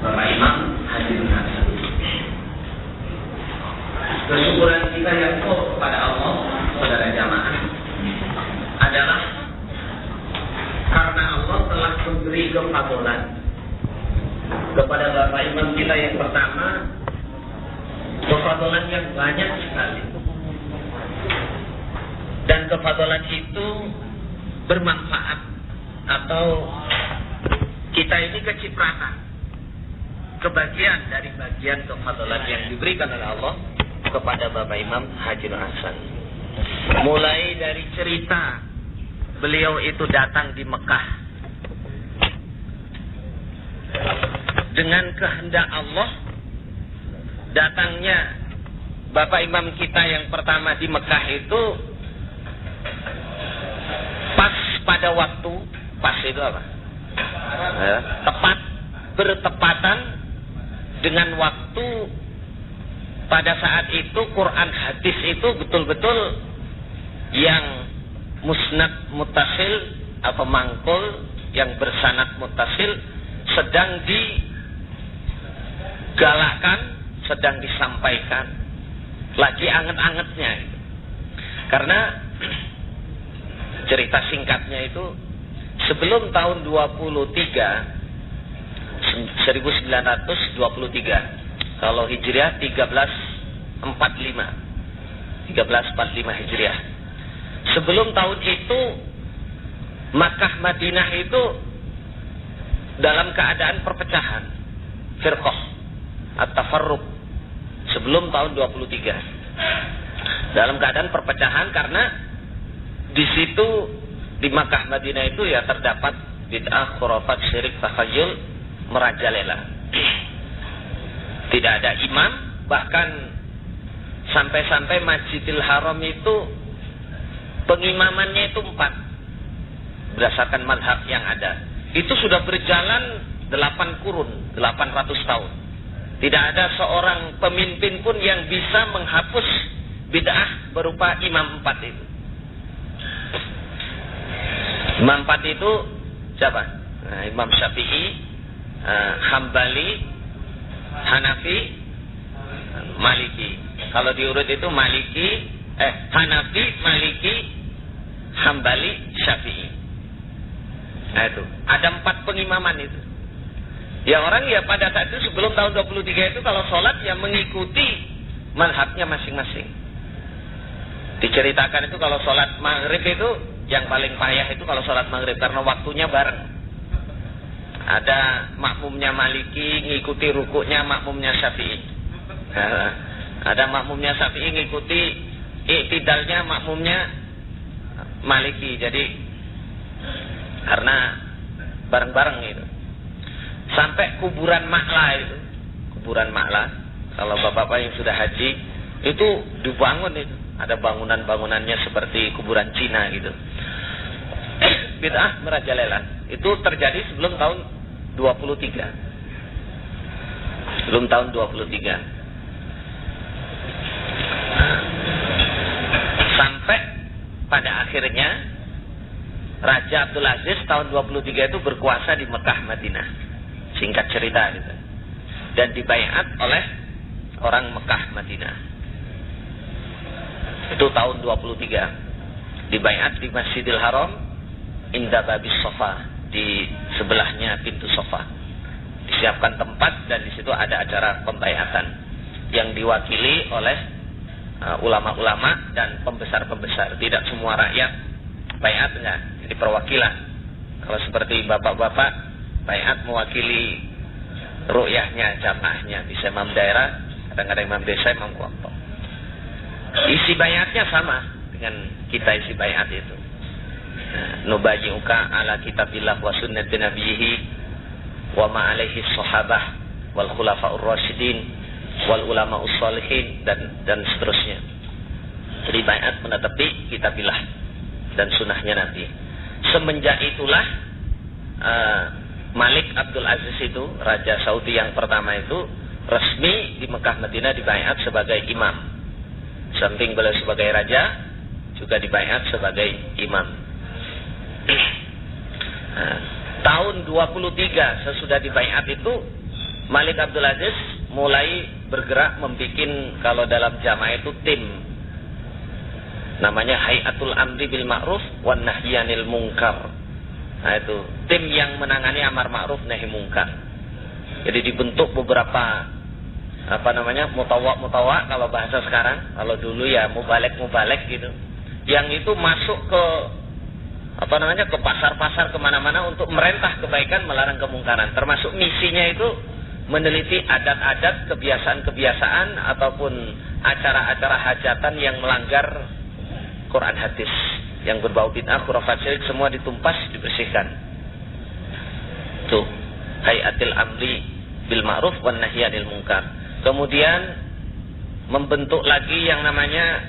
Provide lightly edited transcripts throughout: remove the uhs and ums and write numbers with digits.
Bapak Imam Hadirun Hasan. Kesyukuran kita yang full kepada Allah, saudara jamaah, adalah karena Allah telah memberi kefadilan kepada Bapak Imam kita yang pertama, kefadilan yang banyak sekali. Dan kefadilan itu bermanfaat, atau kita ini kecipratan, kebagian dari bagian kefadilan yang diberikan oleh Allah kepada Bapak Imam Hadirun Hasan. Mulai dari cerita beliau itu datang di Mekah dengan kehendak Allah. Datangnya Bapak Imam kita yang pertama di Mekah itu pas pada waktu, pas itu apa? Tepat, bertepatan dengan waktu pada saat itu Quran hadis itu betul-betul yang musnad muttasil atau mangkul, yang bersanad muttasil sedang digalakkan, sedang disampaikan, lagi anget-angetnya. Karena cerita singkatnya itu sebelum tahun 1923, kalau Hijriah 1345 Hijriah. Sebelum tahun itu Makkah Madinah itu dalam keadaan perpecahan, firqah at-tafarruq, sebelum tahun 23. Dalam keadaan perpecahan karena di situ di Makkah Madinah itu ya terdapat bid'ah, khurafat, syirik, takhayul merajalela. Tidak ada imam, bahkan sampai-sampai Masjidil Haram itu pengimamannya itu 4 berdasarkan madhab yang ada. Itu sudah berjalan 8 kurun, 800 tahun. Tidak ada seorang pemimpin pun yang bisa menghapus bid'ah berupa imam 4 itu. Imam 4 itu siapa? Nah, Imam Syafi'i, Hambali, Hanafi, Maliki. Kalau diurut itu Hanafi, Maliki, Hambali, Syafi'i. Nah itu, ada 4 pengimaman itu. Ya orang ya pada saat itu sebelum tahun 23 itu kalau sholat ya mengikuti mazhabnya masing-masing. Diceritakan itu kalau sholat maghrib itu yang paling payah itu kalau sholat maghrib karena waktunya bareng. Ada makmumnya Maliki ngikuti rukuknya makmumnya Syafi'i. Ada makmumnya Syafi'i ngikuti iktidalnya makmumnya Maliki. Jadi karena bareng-bareng itu. Sampai kuburan Ma'la itu. Kuburan Ma'la, kalau bapak-bapak yang sudah haji itu dibangun itu. Ada bangunan-bangunannya seperti kuburan Cina gitu. Bid'ah merajalela. Itu terjadi sebelum tahun 23. Sebelum tahun 23. Sampai pada akhirnya Raja Abdul Aziz tahun 23 itu berkuasa di Mekah Madinah. Singkat cerita gitu. Dan dibaiat oleh orang Mekah Madinah. Itu tahun 23. Dibaiat di Masjidil Haram inda babis sofa, di sebelahnya pintu sofa. Disiapkan tempat dan di situ ada acara pembaiatan yang diwakili oleh ulama-ulama dan pembesar-pembesar. Tidak semua rakyat baiat, enggak. Jadi perwakilan. Kalau seperti bapak-bapak baiat mewakili ru'yahnya, jamaahnya, bisa imam daerah, kadang-kadang imam desa, imam kelompok. Isi baiatnya sama dengan kita isi baiat itu. Nubayyuka ala kitabillah wa sunnati nabiyhi wa ma alaihi sahabah wal khulafa'ur rasyidin wal ulama'us shalihin dan seterusnya. Jadi baiat menetapi kitabillah dan sunnahnya Nabi. Semenjak itulah Malik Abdul Aziz itu, Raja Saudi yang pertama itu, resmi di Mekah Madinah dibaiat sebagai imam. Samping beliau sebagai raja, juga dibaiat sebagai imam. Tahun 23 sesudah dibaiat itu, Malik Abdul Aziz mulai bergerak membuat, kalau dalam jamaah itu tim, namanya Hayatul Amri bil Ma'ruf wan Nahyi 'anil Munkar. Nah itu tim yang menangani amar ma'ruf nahi munkar. Jadi dibentuk beberapa mutawa kalau bahasa sekarang, kalau dulu ya mubalek gitu. Yang itu masuk ke ke pasar-pasar kemana-mana untuk merentah kebaikan, melarang kemungkaran. Termasuk misinya itu meneliti adat-adat, kebiasaan-kebiasaan ataupun acara-acara hajatan yang melanggar Quran hadis, yang berbau bid'ah, khurafat, syirik, semua ditumpas, dibersihkan. Tuh, Hayatil Amri bil Ma'ruf wan Nahyi 'anil Munkar. Kemudian membentuk lagi yang namanya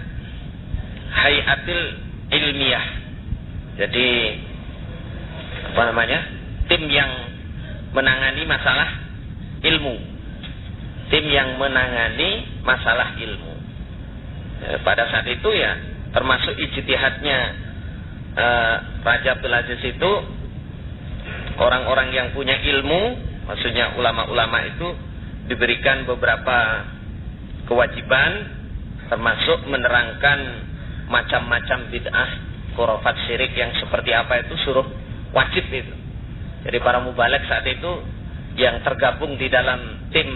Hayatil Ilmiyah. Jadi tim yang menangani masalah ilmu. Tim yang menangani masalah ilmu. Pada saat itu ya termasuk ijtihadnya Raja Abdul Aziz itu, orang-orang yang punya ilmu, maksudnya ulama-ulama itu diberikan beberapa kewajiban, termasuk menerangkan macam-macam bid'ah, khurafat, syirik yang seperti apa itu suruh wajib itu. Jadi para mubalek saat itu yang tergabung di dalam tim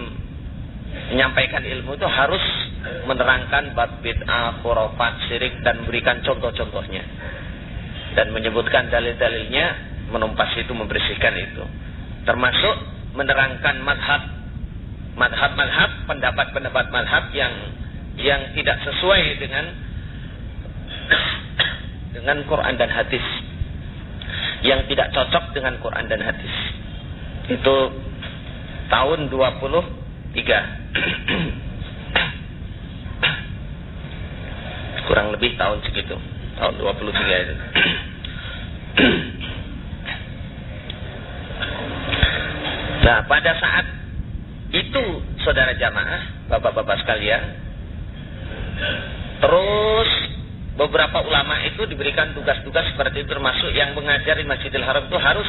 menyampaikan ilmu itu harus menerangkan bab bid'ah, khurafat, syirik dan memberikan contoh-contohnya dan menyebutkan dalil-dalilnya, menumpas itu, membersihkan itu. Termasuk menerangkan madhab, pendapat-pendapat madhab yang tidak sesuai dengan Quran dan hadis, yang tidak cocok dengan Quran dan hadis. Itu tahun 23 kurang lebih tahun segitu, tahun 23 itu. Nah, pada saat itu saudara jamaah, bapak-bapak sekalian, terus beberapa ulama itu diberikan tugas-tugas seperti itu, termasuk yang mengajar di Masjidil Haram itu harus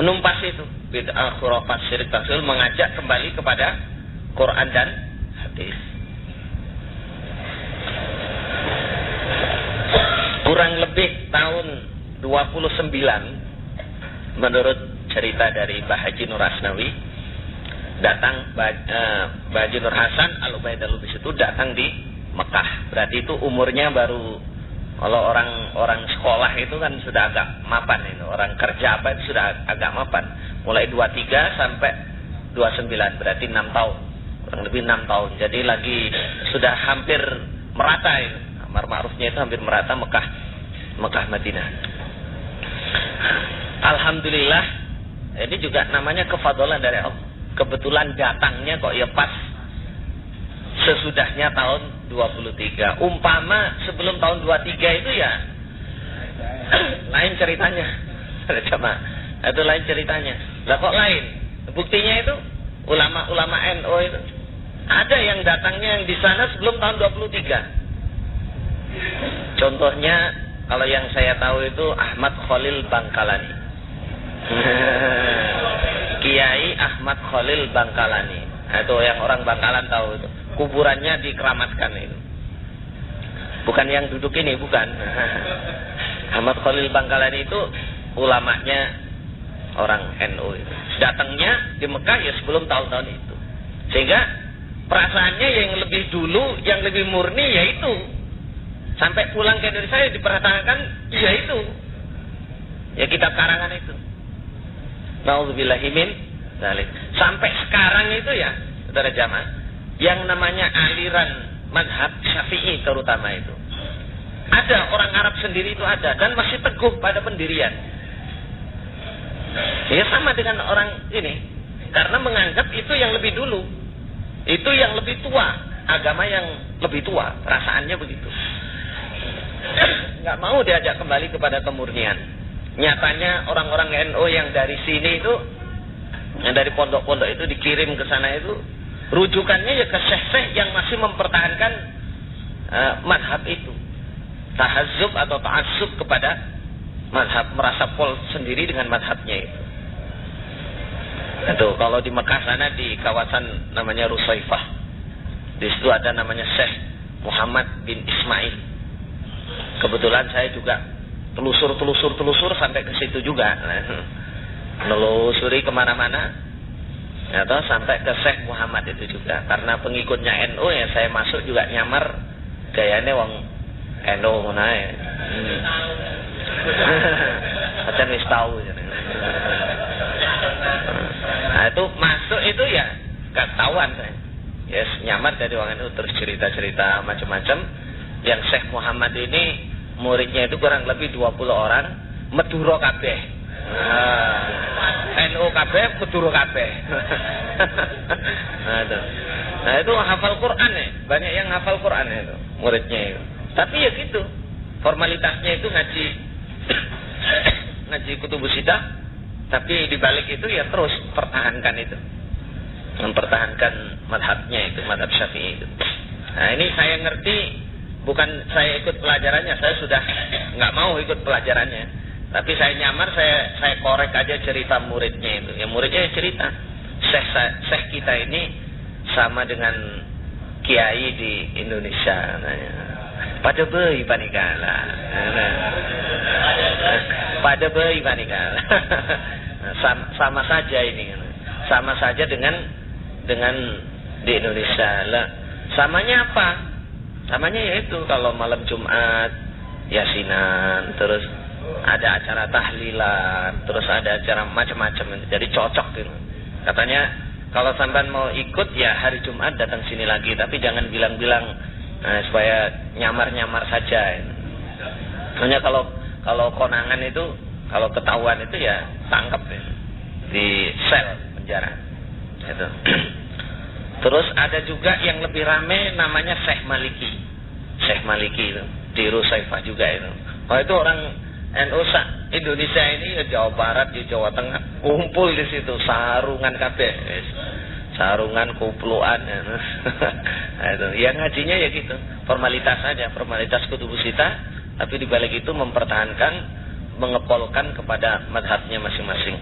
menumpas itu bid'ah, khurafat, syirik, taksil, mengajak kembali kepada Quran dan hadis. Kurang lebih tahun 29 menurut cerita dari Mbah Haji Nur Asnawi, datang Mbah Haji Nur Hasan Al-Ubaid Al-Lubis itu datang di Mekah. Berarti itu umurnya baru, kalau orang sekolah itu kan sudah agak mapan itu, orang kerja apa itu sudah agak mapan. Mulai 23 sampai 29, berarti 6 tahun. Kurang lebih 6 tahun. Jadi lagi sudah hampir merata itu. Amar ma'rufnya itu hampir merata Mekah Madinah. Alhamdulillah, ini juga namanya kefadolan dari Allah. Kebetulan datangnya kok ya pas sesudahnya tahun 23. Umpama sebelum tahun 23 itu ya lain ceritanya. Itu lain ceritanya. Lah kok lain? Buktinya itu ulama-ulama NU itu ada yang datangnya yang di sana sebelum tahun 23. Contohnya kalau yang saya tahu itu Ahmad Khalil Bangkalani. Kiai Ahmad Khalil Bangkalani. Itu yang orang Bangkalan tahu itu. Kuburannya dikeramatkan itu. Bukan yang duduk ini, bukan. Ahmad Khalil Bangkalani itu ulamanya orang NU itu. Datangnya di Mekah ya sebelum tahun-tahun itu. Sehingga perasaannya yang lebih dulu, yang lebih murni yaitu sampai pulang ke Indonesia ya diperhatikan yaitu ya kitab karangan itu. Nauzubillahi min dzalik. Sampai sekarang itu ya, saudara jamaah, yang namanya aliran mazhab Syafi'i terutama itu. Ada orang Arab sendiri itu ada dan masih teguh pada pendirian. Ya sama dengan orang ini, karena menganggap itu yang lebih dulu, itu yang lebih tua, agama yang lebih tua, perasaannya begitu. Nggak mau diajak kembali kepada kemurnian. Nyatanya orang-orang NU yang dari sini itu, yang dari pondok-pondok itu dikirim ke sana itu, rujukannya ya ke syekh-syekh yang masih mempertahankan madhab itu, tahazzub atau ta'assub kepada madhab, merasa pol sendiri dengan madhabnya itu. Itu kalau di Mekah sana di kawasan namanya Rusaifah. Di situ ada namanya Syekh Muhammad bin Ismail. Kebetulan saya juga telusur sampai ke situ juga. Menelusuri kemana-mana, atau sampai ke Syekh Muhammad itu juga. Karena pengikutnya NU ya saya masuk juga nyamar gayanya wong NU ngono ae. Pacar wis tahu. Nah itu masuk itu ya gak ketahuan saya. Yes, nyamar dari orang NU terus cerita-cerita macam-macam. Yang Syekh Muhammad ini muridnya itu kurang lebih 20 orang, Madura kabeh. NU kabeh, Madura kabeh. Nah itu hafal Quran ya, banyak yang hafal Quran itu muridnya itu. Tapi ya gitu, formalitasnya itu ngaji kutubus sittah, tapi dibalik itu ya terus pertahankan itu, mempertahankan madhabnya itu, madhab Syafi'i itu. Nah ini saya ngerti, bukan saya ikut pelajarannya, saya sudah nggak mau ikut pelajarannya, tapi saya nyamar, saya korek aja cerita muridnya itu. Ya muridnya cerita, Syekh kita ini sama dengan kiai di Indonesia. Pada bayi panikala, pada bayi panikala. Sama saja ini, sama saja dengan di Indonesia lah. Samanya apa? Samanya yaitu kalau malam Jumat yasinan, terus ada acara tahlilan, terus ada acara macam-macam. Jadi cocok gitu. Katanya kalau sampean mau ikut ya hari Jumat datang sini lagi, tapi jangan bilang-bilang supaya nyamar-nyamar saja. Hanya kalau konangan itu, kalau ketahuan itu ya tangkap ya, di sel penjara. Itu. Terus ada juga yang lebih rame namanya Syekh Maliki. Syekh Maliki itu di Rusaifah juga itu. Oh itu orang NU Indonesia ini, Jawa Barat, di Jawa Tengah, kumpul di situ, sarungan kabeh, sarungan kupluan. Nah, yang ngajinya ya gitu, formalitas saja, formalitas kutubus sittah, tapi dibalik itu mempertahankan, mengepolkan kepada madhabnya masing-masing.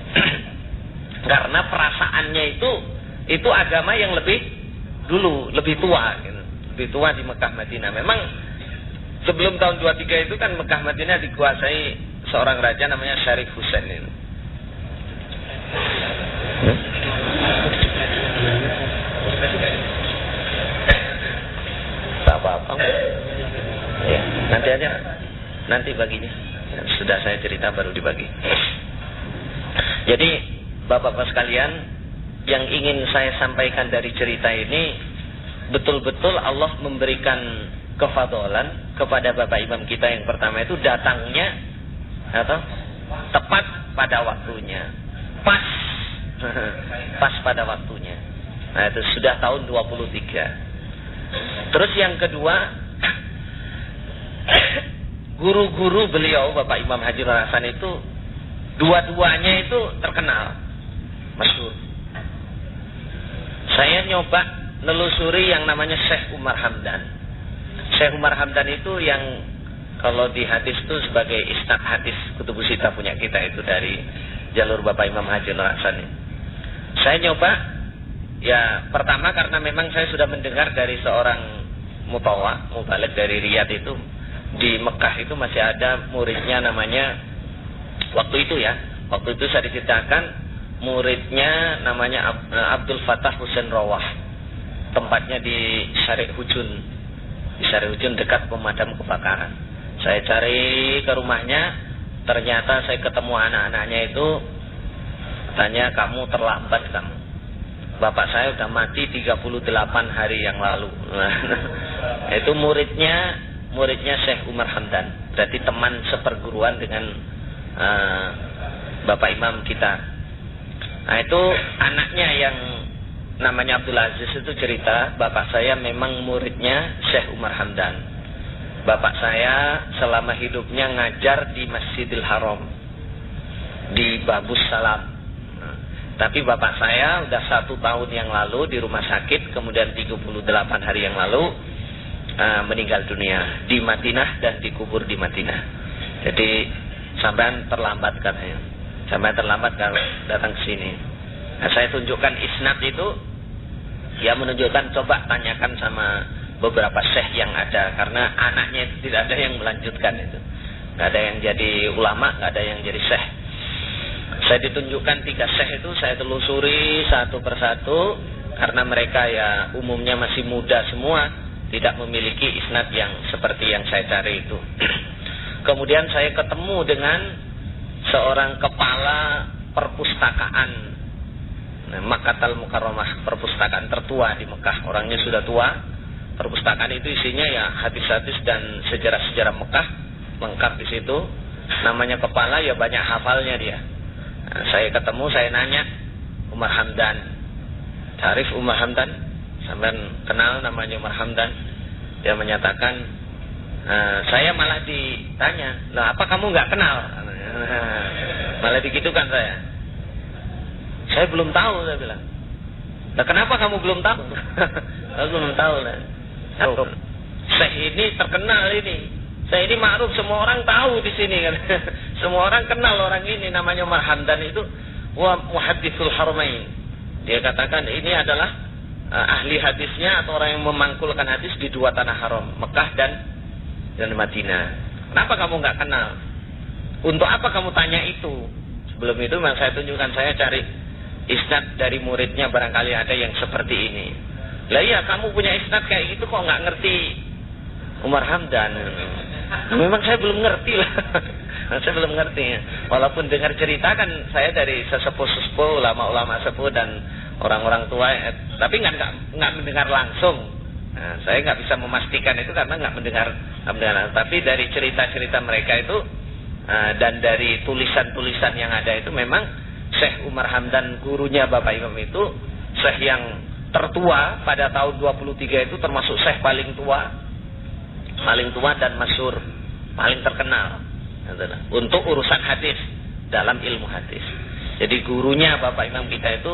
Karena perasaannya itu agama yang lebih dulu, lebih tua, gitu. Lebih tua di Mekah Madinah. Memang sebelum tahun 23 itu kan Mekah Madinah dikuasai seorang raja namanya Syarif Husain itu. Tak apa-apa. Ya, nanti aja, nanti baginya. Sudah saya cerita baru dibagi. Jadi Bapak-bapak sekalian, yang ingin saya sampaikan dari cerita ini, betul-betul Allah memberikan kefadolan kepada Bapak Imam kita yang pertama itu datangnya atau tepat pada waktunya, pas pada waktunya. Nah itu sudah tahun 23. Terus yang kedua, guru-guru beliau Bapak Imam Haji Nur Hasan itu dua-duanya itu terkenal, masyhur. Saya nyoba nelusuri yang namanya Syekh Umar Hamdan. Syekh Umar Hamdan itu yang kalau di hadis itu sebagai isnad hadis kutubus sittah punya kita itu dari jalur Bapak Imam Haji Nur Hasan. Saya nyoba, ya pertama karena memang saya sudah mendengar dari seorang mubalik dari Riyadh itu, di Mekah itu masih ada muridnya namanya, waktu itu saya diceritakan muridnya namanya Abdul Fattah Husain Rawah, tempatnya di Syarih Hujun, di Syarih Hujun dekat pemadam kebakaran. Saya cari ke rumahnya, ternyata saya ketemu anak-anaknya itu, tanya, kamu terlambat kamu, bapak saya udah mati 38 hari yang lalu. Itu muridnya Syekh Umar Hamdan, berarti teman seperguruan dengan Bapak Imam kita. Nah itu anaknya yang namanya Abdul Aziz itu cerita, bapak saya memang muridnya Syekh Umar Hamdan. Bapak saya selama hidupnya ngajar di Masjidil Haram, di Babus Salam. Nah, tapi bapak saya udah 1 tahun yang lalu di rumah sakit, kemudian 38 hari yang lalu meninggal dunia di Madinah dan dikubur di Madinah. Jadi sampean terlambat katanya. Sampai terlambat kalau datang ke sini. Nah, saya tunjukkan isnad itu, ya menunjukkan coba tanyakan sama beberapa syekh yang ada, karena anaknya itu tidak ada yang melanjutkan itu. Nggak ada yang jadi ulama, nggak ada yang jadi syekh. Saya ditunjukkan 3 syekh itu, saya telusuri satu persatu, karena mereka ya umumnya masih muda semua, tidak memiliki isnad yang seperti yang saya cari itu. Kemudian saya ketemu dengan seorang kepala perpustakaan Makkatal Mukarramah, perpustakaan tertua di Mekah. Orangnya sudah tua. Perpustakaan itu isinya ya hadis-hadis dan sejarah-sejarah Mekah, lengkap di situ. Namanya kepala, ya banyak hafalnya dia. Nah, saya ketemu, saya nanya, Umar Hamdan, Tarif Umar Hamdan, sampean kenal namanya Umar Hamdan? Dia menyatakan, saya malah ditanya, lah apa kamu nggak kenal? Malah digitukan saya. Saya belum tahu, saya bilang. Nah, kenapa kamu belum tahu? Saya belum tahu lah. Syekh ini terkenal ini. Syekh ini ma'ruf, semua orang tahu di sini kan. Semua orang kenal orang ini, namanya Umar Hamdan itu muhadditsul haramain. Dia katakan ini adalah ahli hadisnya atau orang yang memangkulkan hadis di 2 tanah haram, Mekah dan Madinah. Kenapa kamu nggak kenal? Untuk apa kamu tanya itu? Sebelum itu memang saya tunjukkan, saya cari isnad dari muridnya, barangkali ada yang seperti ini. Lah iya, kamu punya isnad kayak gitu kok nggak ngerti Umar Hamdan? Memang saya belum ngerti lah. Saya belum ngerti. Walaupun dengar cerita kan saya dari sesepuh-sesepuh, ulama-ulama sepuh dan orang-orang tua, tapi nggak mendengar langsung. Nah, saya nggak bisa memastikan itu karena nggak mendengar. Tapi dari cerita-cerita mereka itu dan dari tulisan-tulisan yang ada itu, memang Syekh Umar Hamdan, gurunya Bapak Imam itu, Syekh yang tertua pada tahun 23 itu, termasuk Syekh paling tua dan masyhur, paling terkenal untuk urusan hadis, dalam ilmu hadis. Jadi gurunya Bapak Imam kita itu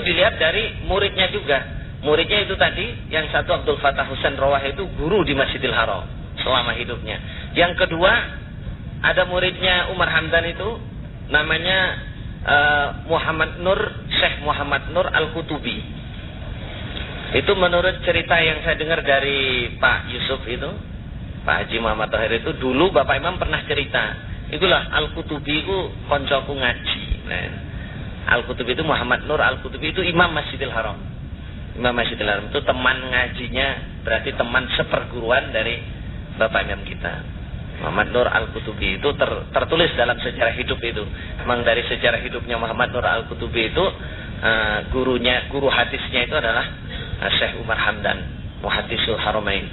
dilihat dari muridnya juga. Muridnya itu tadi, yang satu Abdul Fattah Husain Rawah itu guru di Masjidil Haram selama hidupnya. Yang kedua, ada muridnya Umar Hamdan itu, namanya Syekh Muhammad Nur Al-Kutubi. Itu menurut cerita yang saya dengar dari Pak Yusuf itu, Pak Haji Muhammad Tahir itu, dulu Bapak Imam pernah cerita, itulah Al-Kutubi itu koncoku ngaji. Nah, Al-Kutubi itu, Muhammad Nur Al-Kutubi itu imam Masjidil Haram. Imam Masjidil Haram itu teman ngajinya, berarti teman seperguruan dari Bapak Imam kita. Muhammad Nur Al-Kutubi itu tertulis dalam sejarah hidup itu. Memang dari sejarah hidupnya Muhammad Nur Al-Kutubi itu, guru hadisnya itu adalah Syekh Umar Hamdan, Muhaddisul Haramain.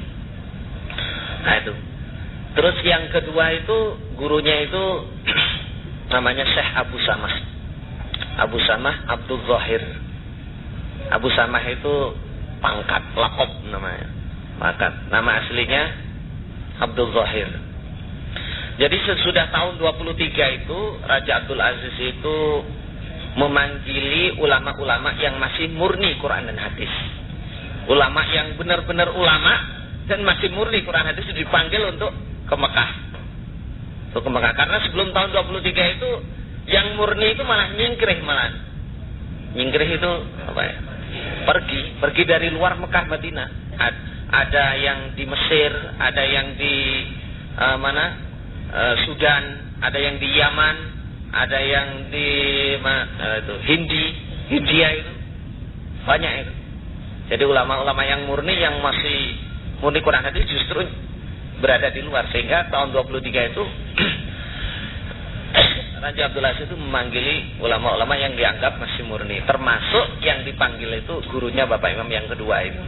Nah itu. Terus yang kedua itu, gurunya itu namanya Syekh Abu Samah. Abu Samah Abdul Zahir. Abu Samah itu pangkat, lakob namanya. Pangkat. Nama aslinya Abdul Zahir. Jadi sesudah tahun 23 itu, Raja Abdul Aziz itu memanggili ulama-ulama yang masih murni Quran dan hadis. Ulama yang benar-benar ulama dan masih murni Quran hadis itu dipanggil untuk ke Mekah. Untuk ke Mekah. Karena sebelum tahun 23 itu, yang murni itu malah nyingkrih malah. Nyingkrih itu apa ya? Pergi dari luar Mekah Madinah. Ada yang di Mesir, ada yang di Sudan, ada yang di Yaman, ada yang di Hindia itu. Banyak itu. Jadi ulama-ulama yang murni, yang masih murni Quran hadis justru berada di luar. Sehingga tahun 23 itu Raja Abdul Aziz itu memanggili ulama-ulama yang dianggap masih murni. Termasuk yang dipanggil itu gurunya Bapak Imam yang kedua itu,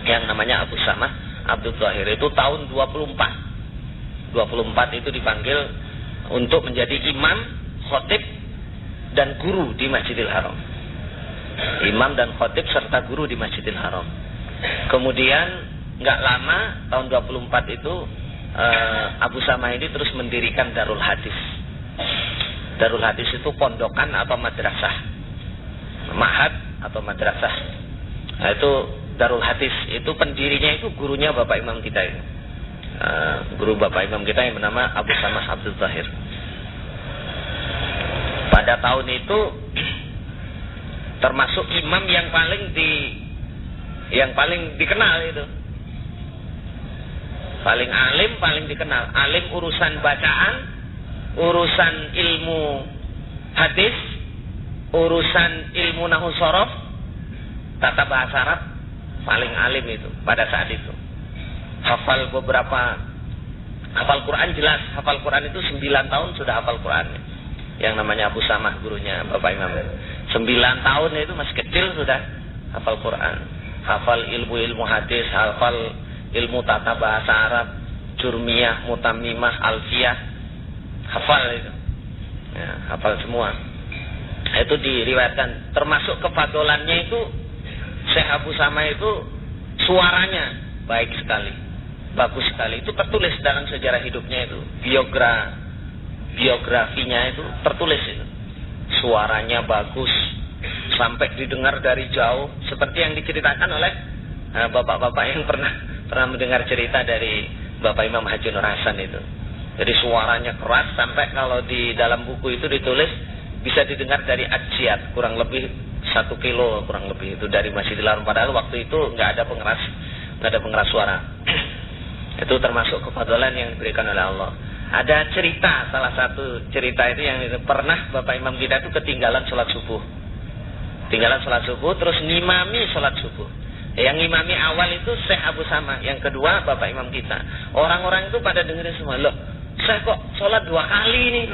yang namanya Abu Samah Abdul Zahir. Itu tahun 24 itu dipanggil untuk menjadi imam, khotib, dan guru di Masjidil Haram. Imam dan khotib serta guru di Masjidil Haram. Kemudian nggak lama, tahun 24 itu Abu Samah ini terus mendirikan Darul Hadis. Darul Hadis itu pondokan atau madrasah, mahad atau madrasah. Nah itu Darul Hadis, itu pendirinya itu gurunya Bapak Imam kita itu. Guru Bapak Imam kita yang bernama Abu Samah Abdul Zahir. Pada tahun itu termasuk imam yang paling dikenal itu. Paling alim, paling dikenal. Alim urusan bacaan, urusan ilmu hadis, urusan ilmu nahwu shorof, tata bahasa Arab, paling alim itu pada saat itu. Hafal Quran jelas. Hafal Quran itu 9 tahun sudah hafal Quran. Yang namanya Abu Samah, gurunya Bapak Imam. 9 tahun itu masih kecil sudah hafal Quran. Hafal ilmu hadis, hafal ilmu tata bahasa Arab, jurmiyah, mutammimah, alfiyah. Hafal itu. Ya, hafal semua. Itu diriwayatkan. Termasuk kefadolannya itu Syekh Abu Samah itu suaranya baik sekali, bagus sekali. Itu tertulis dalam sejarah hidupnya itu. Biografinya itu tertulis itu. Suaranya bagus sampai didengar dari jauh, seperti yang diceritakan oleh bapak-bapak yang pernah mendengar cerita dari Bapak Imam Haji Nur Hasan itu. Jadi suaranya keras sampai kalau di dalam buku itu ditulis bisa didengar dari Ajiat, kurang lebih 1 kilo kurang lebih itu dari Masjidil Haram. Padahal waktu itu nggak ada pengeras suara. Itu termasuk kefadalan yang diberikan oleh Allah. Ada cerita, salah satu cerita itu yang pernah Bapak Imam kita itu ketinggalan sholat subuh. Terus ngimami sholat subuh. Yang ngimami awal itu Syekh Abu Samah, yang kedua Bapak Imam kita. Orang-orang itu pada dengerin semua, loh Syekh kok sholat 2 kali nih.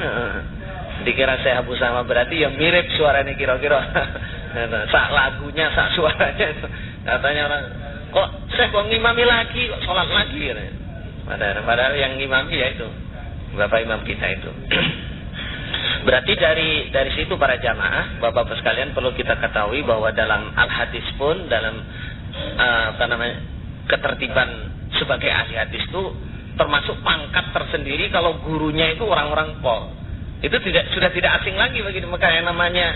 Dikira Syekh Abu Samah berarti yang mirip suaranya kira-kira. Sak lagunya, sak suaranya. Katanya orang, kok Syekh kok ngimami lagi, kok sholat lagi. Padahal yang ngimami ya itu Bapak Imam kita itu. Berarti dari situ para jamaah, Bapak-bapak sekalian, perlu kita ketahui bahwa dalam al-hadis pun, dalam ketertiban sebagai ahli hadis itu termasuk pangkat tersendiri kalau gurunya itu orang-orang pol. Itu sudah tidak asing lagi bagi mereka yang namanya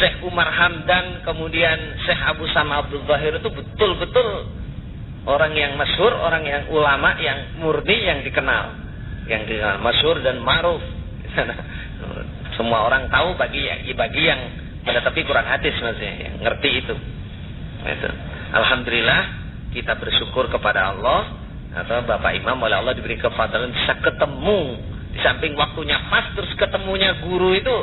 Syekh Umar Hamdan, kemudian Syekh Abu Samah Abdul Zahir itu betul-betul orang yang masyhur, orang yang ulama, yang murni, yang dikenal masyhur dan ma'ruf. Semua orang tahu bagi yang menetapi Quran hadis maksudnya, yang ngerti itu. Alhamdulillah kita bersyukur kepada Allah atau Bapak Imam oleh Allah diberi kefadalan bisa ketemu di samping waktunya pas, terus ketemunya guru itu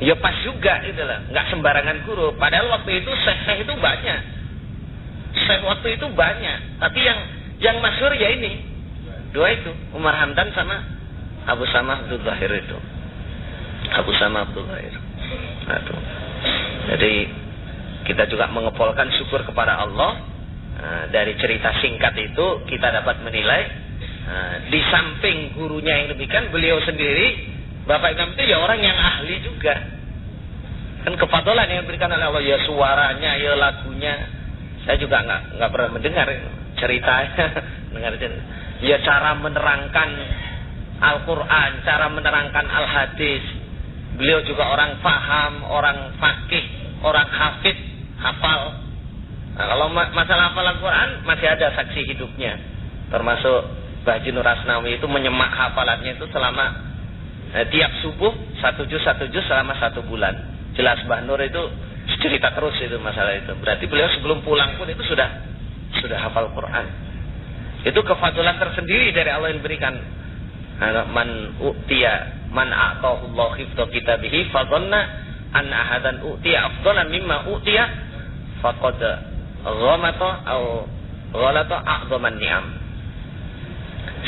ya pas juga gitu lah, nggak sembarangan guru. Padahal waktu itu syekh itu banyak, tapi yang masyhur ya ini dua itu, Umar Hamdan sama Abu Samah Abdul Zahir itu. Jadi kita juga mengepolkan syukur kepada Allah. Dari cerita singkat itu kita dapat menilai, di samping gurunya yang demikian, beliau sendiri Bapak Imam itu ya orang yang ahli juga. Kan kefadolan yang diberikan oleh Allah, ya suaranya, ya lagunya. Saya juga nggak pernah mendengar ceritanya, ya cara menerangkan Al-Quran, cara menerangkan Al-Hadis. Beliau juga orang faham, orang faqih, orang hafid, hafal. Nah, kalau masalah hafal Al-Quran masih ada saksi hidupnya, termasuk Mbah Haji Nur Asnawi itu menyemak hafalannya itu selama tiap subuh 1 juz selama 1 bulan. Jelas Mbah Nur itu cerita terus itu masalah itu. Berarti beliau sebelum pulang pun itu sudah hafal Quran. Itu kefadulan tersendiri dari Allah yang diberikan. Man a'tahu Allah hifdha kitabihi fa dhanna an ahadan utiya afdalan mimma utiya faqad ghamata aw ghalata a'dhaman ni'am.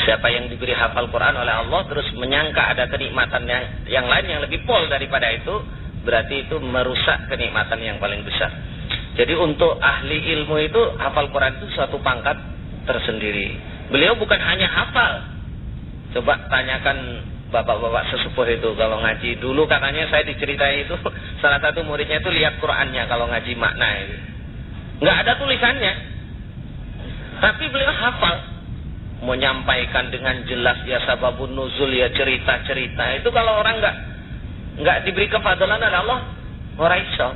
Siapa yang diberi hafal Quran oleh Allah terus menyangka ada kenikmatan yang lain yang lebih pol daripada itu, berarti itu merusak kenikmatan yang paling besar. Jadi untuk ahli ilmu itu hafal Quran itu suatu pangkat tersendiri. Beliau bukan hanya hafal. Coba tanyakan bapak-bapak sesepuh itu kalau ngaji. Dulu katanya saya diceritai itu salah satu muridnya itu lihat Qurannya kalau ngaji makna itu. Nggak ada tulisannya. Tapi beliau hafal. Menyampaikan dengan jelas ya sababun nuzul, ya cerita-cerita. Itu kalau orang nggak diberi kefadalan oleh Allah, orang iso.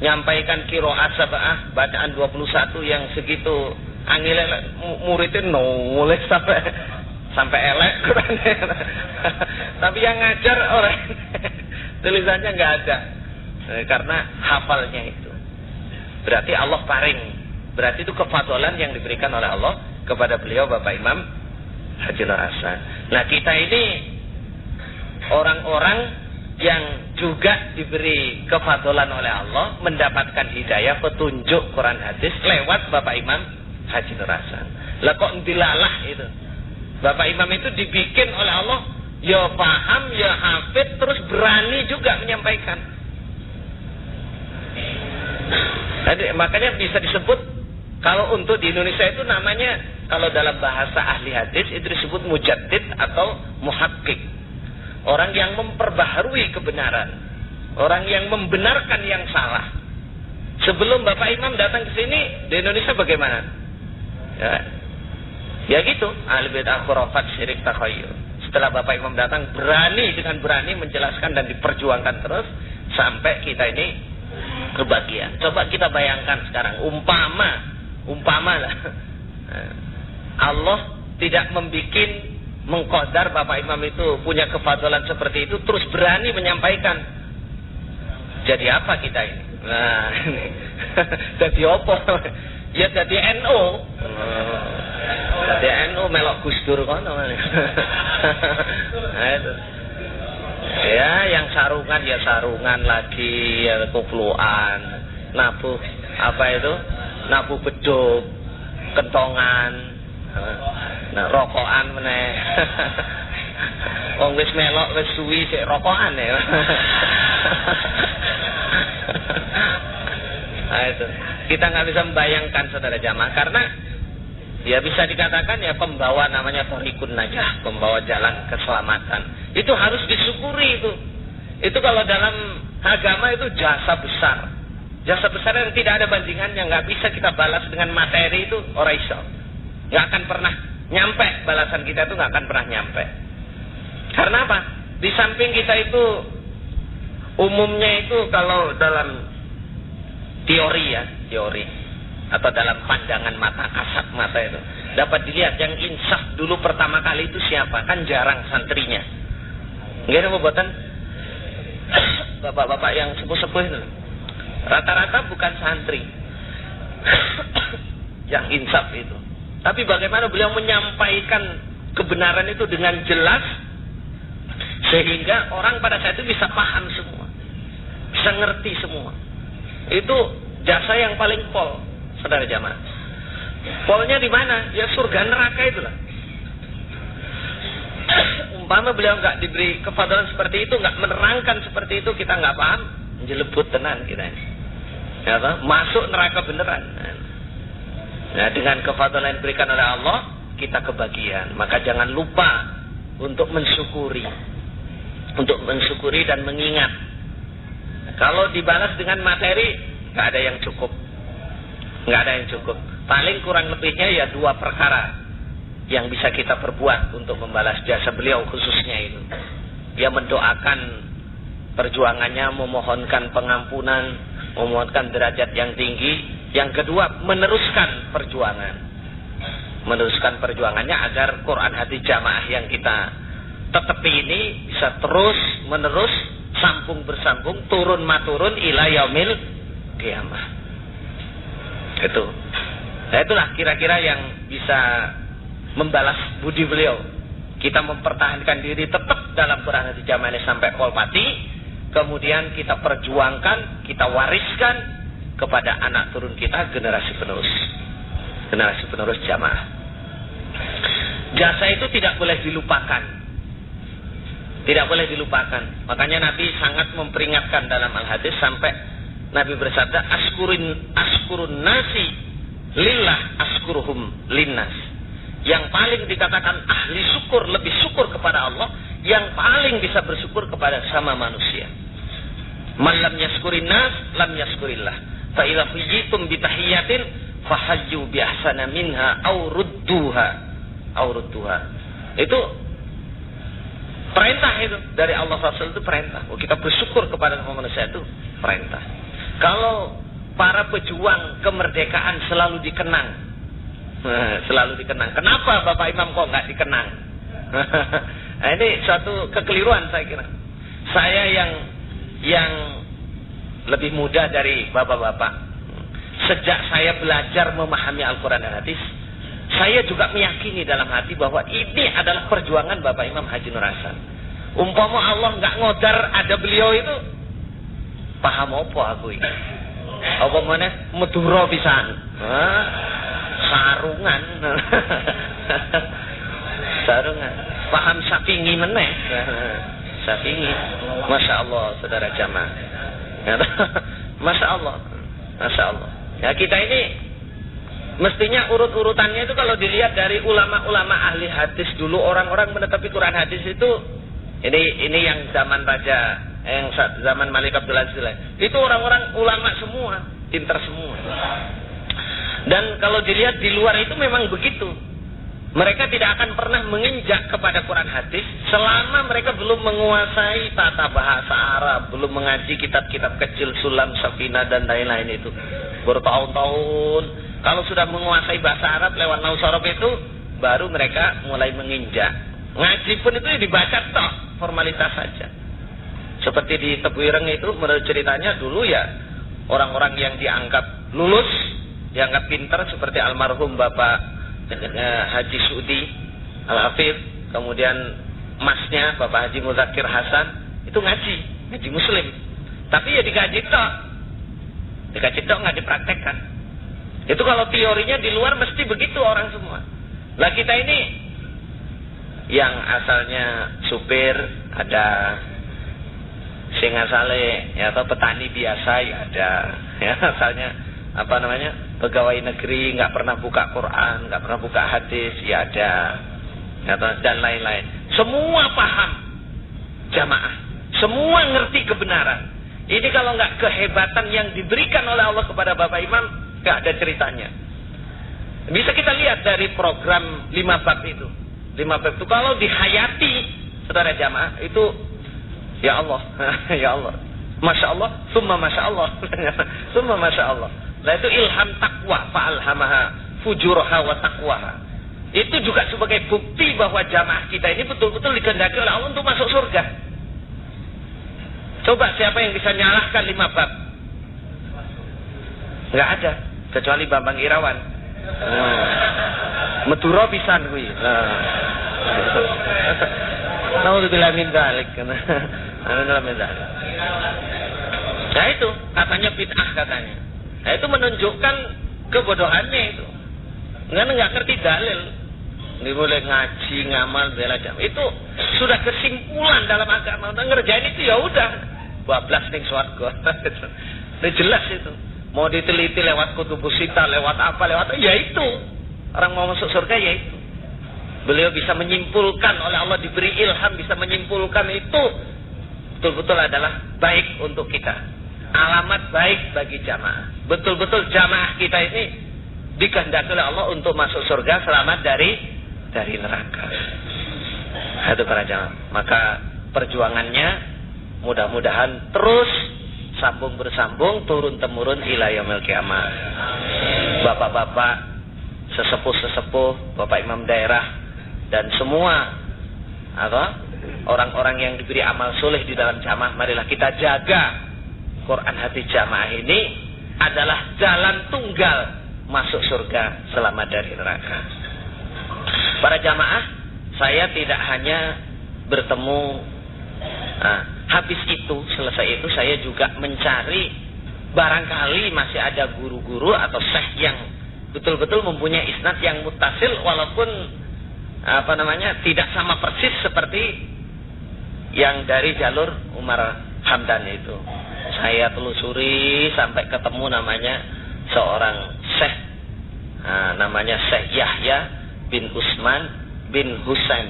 Nyampaikan qiraat sab'ah, bacaan 21 yang segitu angilnya muridnya nulis sampai elek Qurannya. Tapi yang ngajar orang tulisannya nggak ada. Karena hafalnya itu. Berarti Allah paring. Berarti itu kefadolan yang diberikan oleh Allah kepada beliau Bapak Imam Haji Nur Hasan. Nah, kita ini orang-orang yang juga diberi kefadolan oleh Allah mendapatkan hidayah petunjuk Quran hadis lewat Bapak Imam Haji Nur Hasan. Lah kok dilalah itu? Bapak Imam itu dibikin oleh Allah ya paham, ya hafid, terus berani juga menyampaikan. Jadi, makanya bisa disebut kalau untuk di Indonesia itu namanya, kalau dalam bahasa ahli hadis itu disebut mujaddid atau muhakkik. Orang yang memperbaharui kebenaran, orang yang membenarkan yang salah. Sebelum Bapak Imam datang ke sini di Indonesia bagaimana? Ya gitu, ahli bid'ah, khurafat, syirik, takhayyul. Setelah Bapak Imam datang dengan berani menjelaskan dan diperjuangkan terus sampai kita ini kebagian. Coba kita bayangkan sekarang, umpama lah Allah tidak mengqadar Bapak Imam itu punya kefadolan seperti itu terus berani menyampaikan. Jadi apa kita ini? Nah, ini jadi apa? Ya jadi NU. Jadi NU melok Gus Dur kono. Nah, itu. Ya, yang sarungan ya sarungan lagi, ya kupluan, nabuh apa itu? Nabuh beduk, kentongan, nah rokokan meneh. Wong wis melok wis suwi sik rokokan ya. Nah, itu. Kita nggak bisa membayangkan saudara jamaah karena ya bisa dikatakan ya pembawa namanya thariqun najah, pembawa jalan keselamatan. Itu harus disyukuri itu. Itu kalau dalam agama itu jasa besar. Jasa besar yang tidak ada bandingannya, nggak bisa kita balas dengan materi itu ora iso. Nggak akan pernah nyampe, balasan kita itu nggak akan pernah nyampe. Karena apa? Di samping kita itu umumnya itu kalau dalam teori atau dalam pandangan mata, kasat mata itu dapat dilihat yang insaf dulu pertama kali itu siapa? Kan jarang santrinya. Nggak ada pembuatan bapak-bapak yang sepuh-sepuh itu. Rata-rata bukan santri yang insaf itu. Tapi bagaimana beliau menyampaikan kebenaran itu dengan jelas sehingga orang pada saat itu bisa paham semua, bisa ngerti semua. Itu jasa yang paling pol, saudara jamaah. Polnya di mana? Ya surga neraka itulah. Umpama beliau nggak diberi kefadolan seperti itu, nggak menerangkan seperti itu, kita nggak paham, jelebut tenan kita ini. Ya, masuk neraka beneran. Nah, dengan kefadolan yang diberikan oleh Allah, kita kebagian. Maka jangan lupa untuk mensyukuri dan mengingat. Kalau dibalas dengan materi, nggak ada yang cukup. Paling kurang lebihnya ya 2 perkara yang bisa kita perbuat untuk membalas jasa beliau khususnya itu. Dia mendoakan perjuangannya, memohonkan pengampunan, memohonkan derajat yang tinggi. Yang kedua, meneruskan perjuangannya agar Quran hati jamaah yang kita tetepi ini bisa terus menerus, sambung bersambung, turun maturun ila yaumil qiyamah. Itu. Nah, itulah kira-kira yang bisa membalas budi beliau. Kita mempertahankan diri tetap dalam Quran hati jamaah ini sampai kolpati, kemudian kita perjuangkan, kita wariskan kepada anak turun kita, generasi penerus jamaah. Jasa itu tidak boleh dilupakan. Makanya Nabi sangat memperingatkan dalam al-hadis sampai Nabi bersabda, askurun nasi lillah askuruhum linnas. Yang paling dikatakan ahli syukur, lebih syukur kepada Allah, yang paling bisa bersyukur kepada sama manusia. Man lam yaskurin nas, lam yaskurillah. Fa idza huyitum bi tahiyatin fahajju bi ahsana minha aw rudduha. Itu perintah itu dari Allah Rasul, itu perintah. Kita bersyukur kepada sama manusia itu perintah. Kalau para pejuang kemerdekaan selalu dikenang. Kenapa Bapak Imam kok nggak dikenang? Nah, ini suatu kekeliruan saya kira. Saya yang lebih muda dari bapak-bapak. Sejak saya belajar memahami Al-Quran dan hadis, saya juga meyakini dalam hati bahwa ini adalah perjuangan Bapak Imam Haji Nur Hasan. Umpama Allah nggak ngodar ada beliau itu, paham apa aku ini? Apa mana? Meduro pisan. Sarungan. Sarungan. Paham sapingi meneh. Sapingi. Masya Allah, saudara jamaah. Masya Allah. Masya Allah. Ya kita ini mestinya urut-urutannya itu kalau dilihat dari ulama-ulama ahli hadis dulu, orang-orang menetapi Quran hadis itu, ini yang zaman Raja, yang zaman Malik Abdul Aziz, itu orang-orang ulama semua, pintar semua. Dan kalau dilihat di luar itu memang begitu. Mereka tidak akan pernah menginjak kepada Quran hadis selama mereka belum menguasai tata bahasa Arab, belum mengaji kitab-kitab kecil, Sulam, Safina dan lain-lain itu. Bertahun-tahun. Kalau sudah menguasai bahasa Arab lewat Nausarab itu, baru mereka mulai menginjak. Ngaji pun itu dibaca toh, formalitas saja. Seperti di Tebuireng itu, menurut ceritanya dulu ya, orang-orang yang dianggap lulus, dianggap pintar seperti almarhum Bapak Haji Sudi Al-Hafidh, kemudian masnya Bapak Haji Muzakir Hasan, itu ngaji muslim. Tapi ya dikaji tok, nggak dipraktekkan. Itu kalau teorinya di luar mesti begitu orang semua. Lah kita ini yang asalnya supir ada, sing asale ya atau petani biasa ya ada, ya asalnya apa namanya pegawai negeri nggak pernah buka Quran, nggak pernah buka hadis ya ada, ya, dan lain-lain. Semua paham jamaah, semua ngerti kebenaran. Ini kalau nggak kehebatan yang diberikan oleh Allah kepada Bapak Imam, nggak ada ceritanya. Bisa kita lihat dari program 5 bab itu. 5 bab itu kalau dihayati, saudara jamaah, itu ya Allah, ya Allah, Masya Allah, summa Masya Allah, summa Masya Allah. Nah itu ilham takwa, fa'alhamaha fujuraha wa taqwaha. Itu juga sebagai bukti bahwa jamaah kita ini betul-betul dikehendaki oleh Allah untuk masuk surga. Coba siapa yang bisa nyalahkan 5 bab? Nggak ada, kecuali Bambang Irawan. Meduro pisan kuwi. Naudzubillah min dzalik. Naudzubillah min dzalik. Nah itu katanya bid'ah katanya. Nah itu menunjukkan kebodohannya itu. Nggak ngerti dalil. Ini boleh ngaji, ngamal, bela jam. Itu sudah kesimpulan dalam agama. Ngerjain itu ya udah. Bablas ning swarga. Itu jelas itu. Mau diteliti lewat kutubus sita, lewat apa, lewat ya itu. Orang mau masuk surga ya itu. Beliau bisa menyimpulkan, oleh Allah diberi ilham bisa menyimpulkan itu betul-betul adalah baik untuk kita. Alamat baik bagi jamaah. Betul-betul jamaah kita ini dikehendaki oleh Allah untuk masuk surga, selamat dari neraka. Itu para jamaah. Maka perjuangannya mudah-mudahan terus sambung bersambung, turun temurun ila yaumil qiyamah. Bapak-bapak, sesepuh-sesepuh, Bapak Imam daerah dan semua orang-orang yang diberi amal soleh di dalam jamaah, marilah kita jaga Quran hadis jamaah ini adalah jalan tunggal masuk surga, selamat dari neraka. Para jamaah, saya tidak hanya bertemu habis itu, selesai itu saya juga mencari barangkali masih ada guru-guru atau syekh yang betul-betul mempunyai isnad yang muttasil, walaupun tidak sama persis seperti yang dari jalur Umar Hamdan itu. Saya telusuri sampai ketemu namanya seorang syekh, namanya Syekh Yahya bin Usman bin Husain.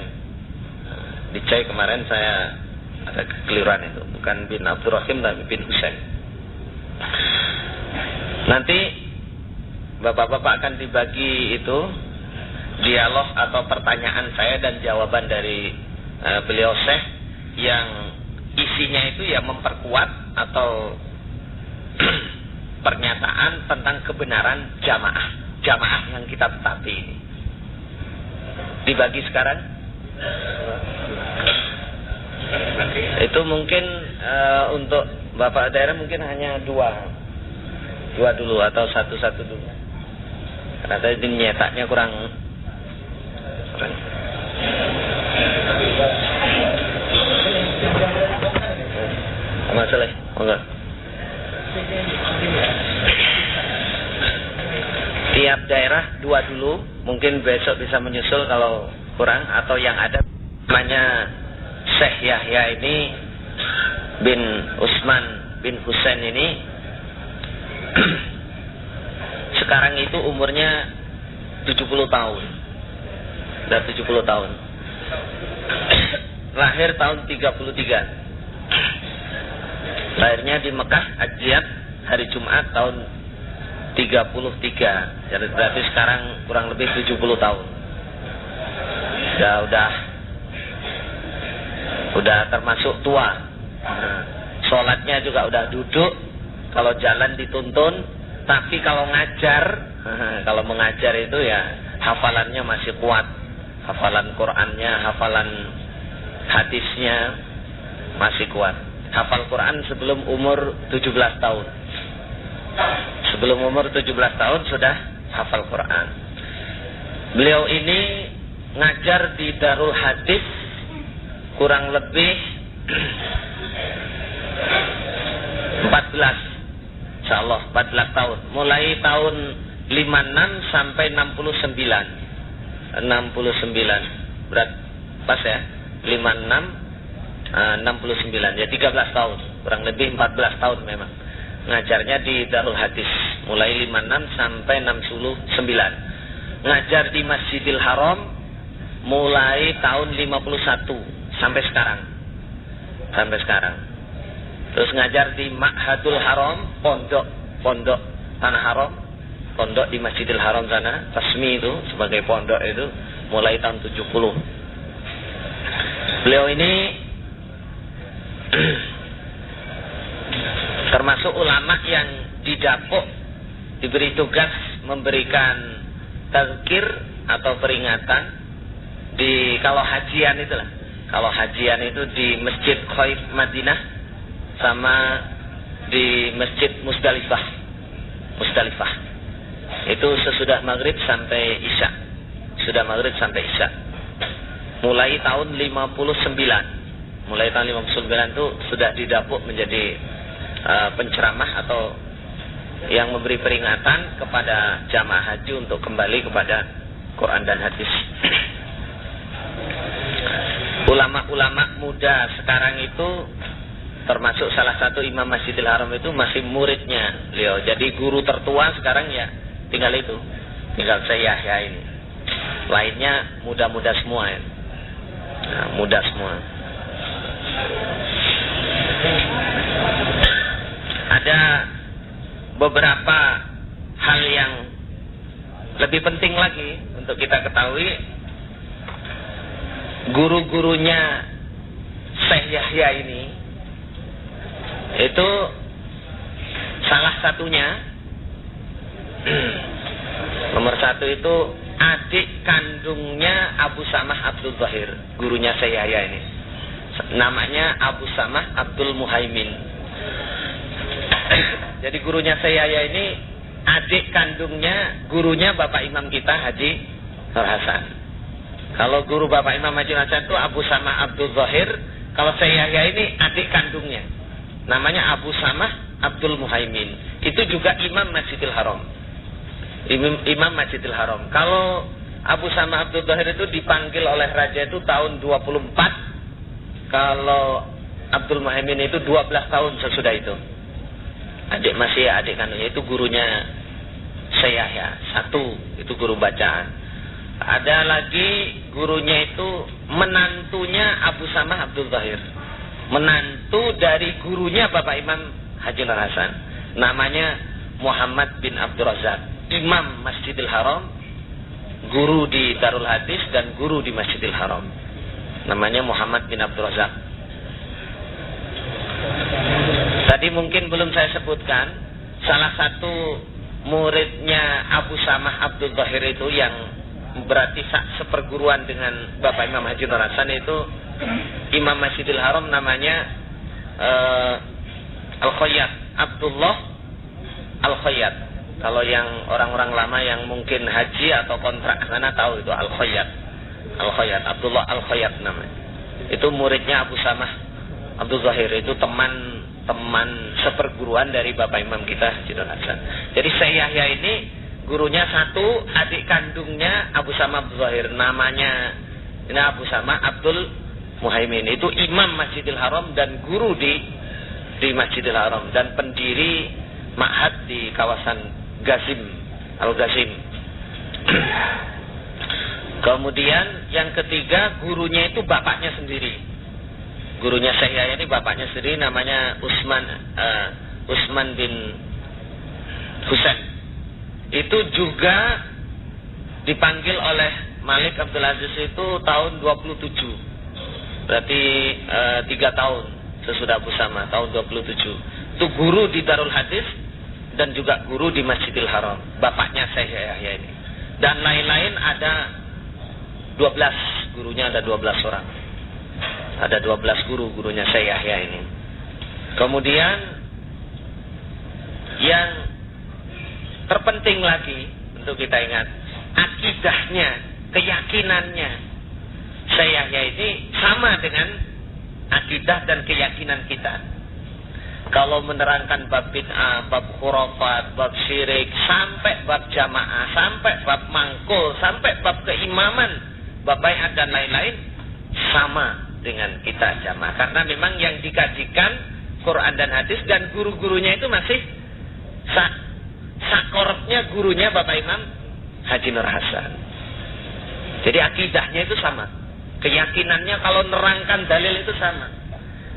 Dicek kemarin saya ada kekeliruan itu, bukan bin Abdurrahim tapi bin Husain. Nanti bapak-bapak akan dibagi itu dialog atau pertanyaan saya dan jawaban dari beliau Syekh yang isinya itu ya memperkuat atau pernyataan tentang kebenaran jamaah yang kita tetapi ini. Dibagi sekarang. Itu mungkin untuk Bapak daerah mungkin hanya dua dulu atau satu dulu. Karena tadi nyetaknya kurang. Masalah, enggak. Tiap daerah dua dulu, mungkin besok bisa menyusul kalau kurang, atau yang ada namanya Syekh Yahya ini bin Utsman bin Husain ini sekarang itu umurnya 70 tahun. Sudah 70 tahun. Lahir tahun 33. Lahirnya di Mekah, Ajiyat, hari Jumat tahun 33. Jadi berarti sekarang kurang lebih 70 tahun. Udah termasuk tua. Sholatnya juga udah duduk. Kalau jalan dituntun. Tapi kalau ngajar, kalau mengajar itu ya hafalannya masih kuat. Hafalan Qur'annya, hafalan hadisnya masih kuat. Hafal Quran sebelum umur 17 tahun. Sebelum umur 17 tahun sudah hafal Quran. Beliau ini ngajar di Darul Hadis kurang lebih 14, insyaallah 14 tahun. Mulai tahun 56 sampai 69. 69. Berat pas ya? 56 69, ya 13 tahun, kurang lebih 14 tahun memang. Ngajarnya di Darul Hadis, mulai 56 sampai 69. Ngajar di Masjidil Haram mulai tahun 51 sampai sekarang. Terus ngajar di Ma'hadul Haram, pondok Tanah Haram, pondok di Masjidil Haram sana, resmi itu sebagai pondok itu mulai tahun 70. Beliau ini termasuk ulama yang didapuk, diberi tugas memberikan tazkir atau peringatan di kalau hajian itulah. Kalau hajian itu di Masjid Khaif Madinah sama di Masjid Musdalifah. Itu sesudah maghrib sampai isya. Mulai tahun 59. Mulai tahun 59 itu sudah didapuk menjadi penceramah atau yang memberi peringatan kepada jamaah haji untuk kembali kepada Quran dan hadis. Ulama-ulama muda sekarang itu termasuk salah satu imam Masjidil Haram itu masih muridnya beliau. Jadi guru tertua sekarang ya tinggal saya Yahya ini. Lainnya muda-muda semua ya. Muda semua. Ada beberapa hal yang lebih penting lagi untuk kita ketahui. Guru-gurunya Syekh Yahya ini itu salah satunya nomor satu itu adik kandungnya Abu Samah Abdul Zahir, gurunya Syekh Yahya ini. Namanya Abu Samah Abdul Muhaimin. Jadi gurunya saya ini adik kandungnya gurunya Bapak Imam kita Haji Nur Hasan. Kalau guru Bapak Imam Haji Nur Hasan itu Abu Samah Abdul Zahir. Kalau saya ini adik kandungnya. Namanya Abu Samah Abdul Muhaimin. Itu juga Imam Masjidil Haram. Imam Masjidil Haram. Kalau Abu Samah Abdul Zahir itu dipanggil oleh raja itu tahun 24. Kalau Abdul Muhaimin itu 12 tahun sesudah itu. Adik kandungnya itu gurunya Syekh Yahya. Satu, itu guru bacaan. Ada lagi gurunya itu menantunya Abu Samah Abdul Zahir. Menantu dari gurunya Bapak Imam Haji Nur Hasan. Namanya Muhammad bin Abdul Razak. Imam Masjidil Haram, guru di Darul Hadis dan guru di Masjidil Haram. Namanya Muhammad bin Abdul Razak. Tadi mungkin belum saya sebutkan, salah satu muridnya Abu Samah Abdul Zahir itu yang berarti seperguruan dengan Bapak Imam Haji Nur Hasan itu Imam Masjidil Haram namanya Al-Khayyat, Abdullah Al-Khayyat. Kalau yang orang-orang lama yang mungkin haji atau kontrak ke sana tahu itu Al-Khayyat. Al-Khayyat, Abdullah Al-Khayyat namanya. Itu muridnya Abu Samah Abdul Zahir, itu teman seperguruan dari Bapak Imam kita Haji Nur Hasan. Jadi Syekh Yahya ini gurunya satu, adik kandungnya Abu Samah Abdul Zahir, namanya ini Abu Samah Abdul Muhaimin. Itu imam Masjidil Haram dan guru di Masjidil Haram dan pendiri ma'had di kawasan Gazim, Al-Gazim. Kemudian yang ketiga, gurunya itu bapaknya sendiri. Gurunya Syekh Yahya ini bapaknya sendiri, namanya Utsman bin Husain. Itu juga dipanggil oleh Malik Abdul Aziz itu tahun 27. Berarti 3 tahun sesudah Abu Sama, tahun 27. Itu guru di Darul Hadis dan juga guru di Masjidil Haram, bapaknya Syekh Yahya ini. Dan lain-lain ada 12 gurunya, ada 12 orang. Ada 12 gurunya Syekh Yahya ini. Kemudian yang terpenting lagi untuk kita ingat, akidahnya, keyakinannya Syekh Yahya ini sama dengan akidah dan keyakinan kita. Kalau menerangkan bab bid'ah, bab khurafat, bab syirik, sampai bab jamaah, sampai bab mangkul, sampai bab keimaman, bab baiat dan lain-lain, sama dengan kita jamaah. Karena memang yang dikajikan Quran dan hadis, dan guru-gurunya itu masih sakornya gurunya Bapak Imam Haji Nur Hasan. Jadi akidahnya itu sama, keyakinannya kalau nerangkan dalil itu sama.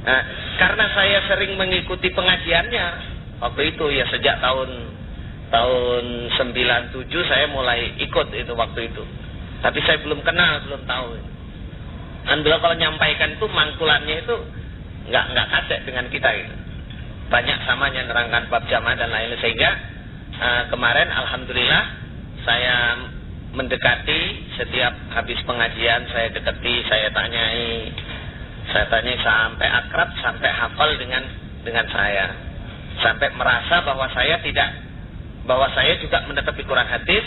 Nah, karena saya sering mengikuti pengajiannya waktu itu ya, sejak tahun 97 saya mulai ikut itu waktu itu. Tapi saya belum kenal, belum tahu. Alhamdulillah kalau nyampaikan itu mangkulannya itu nggak kacek dengan kita gitu. Banyak samanya nerangkan bab jamaah dan lain-lain, sehingga kemarin alhamdulillah saya mendekati, setiap habis pengajian saya dekati, saya tanyai sampai akrab, sampai hafal dengan saya, sampai merasa bahwa saya juga menetapi Quran hadis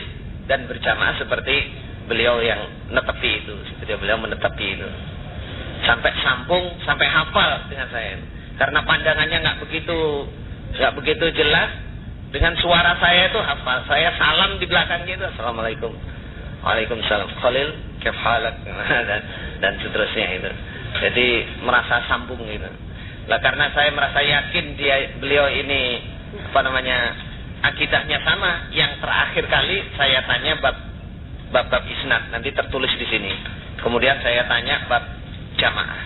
dan berjamaah seperti beliau yang netepi itu, seperti beliau menetapi itu, sampai sambung, sampai hafal dengan saya. Karena pandangannya nggak begitu jelas, dengan suara saya itu hafal. Saya salam di belakangnya itu, assalamualaikum, waalaikumsalam, Khalil, kif halak, dan seterusnya itu. Jadi merasa sambung gitu. Lah karena saya merasa yakin beliau ini akidahnya sama, yang terakhir kali saya tanya bab isnad, nanti tertulis di sini. Kemudian saya tanya bab jamaah.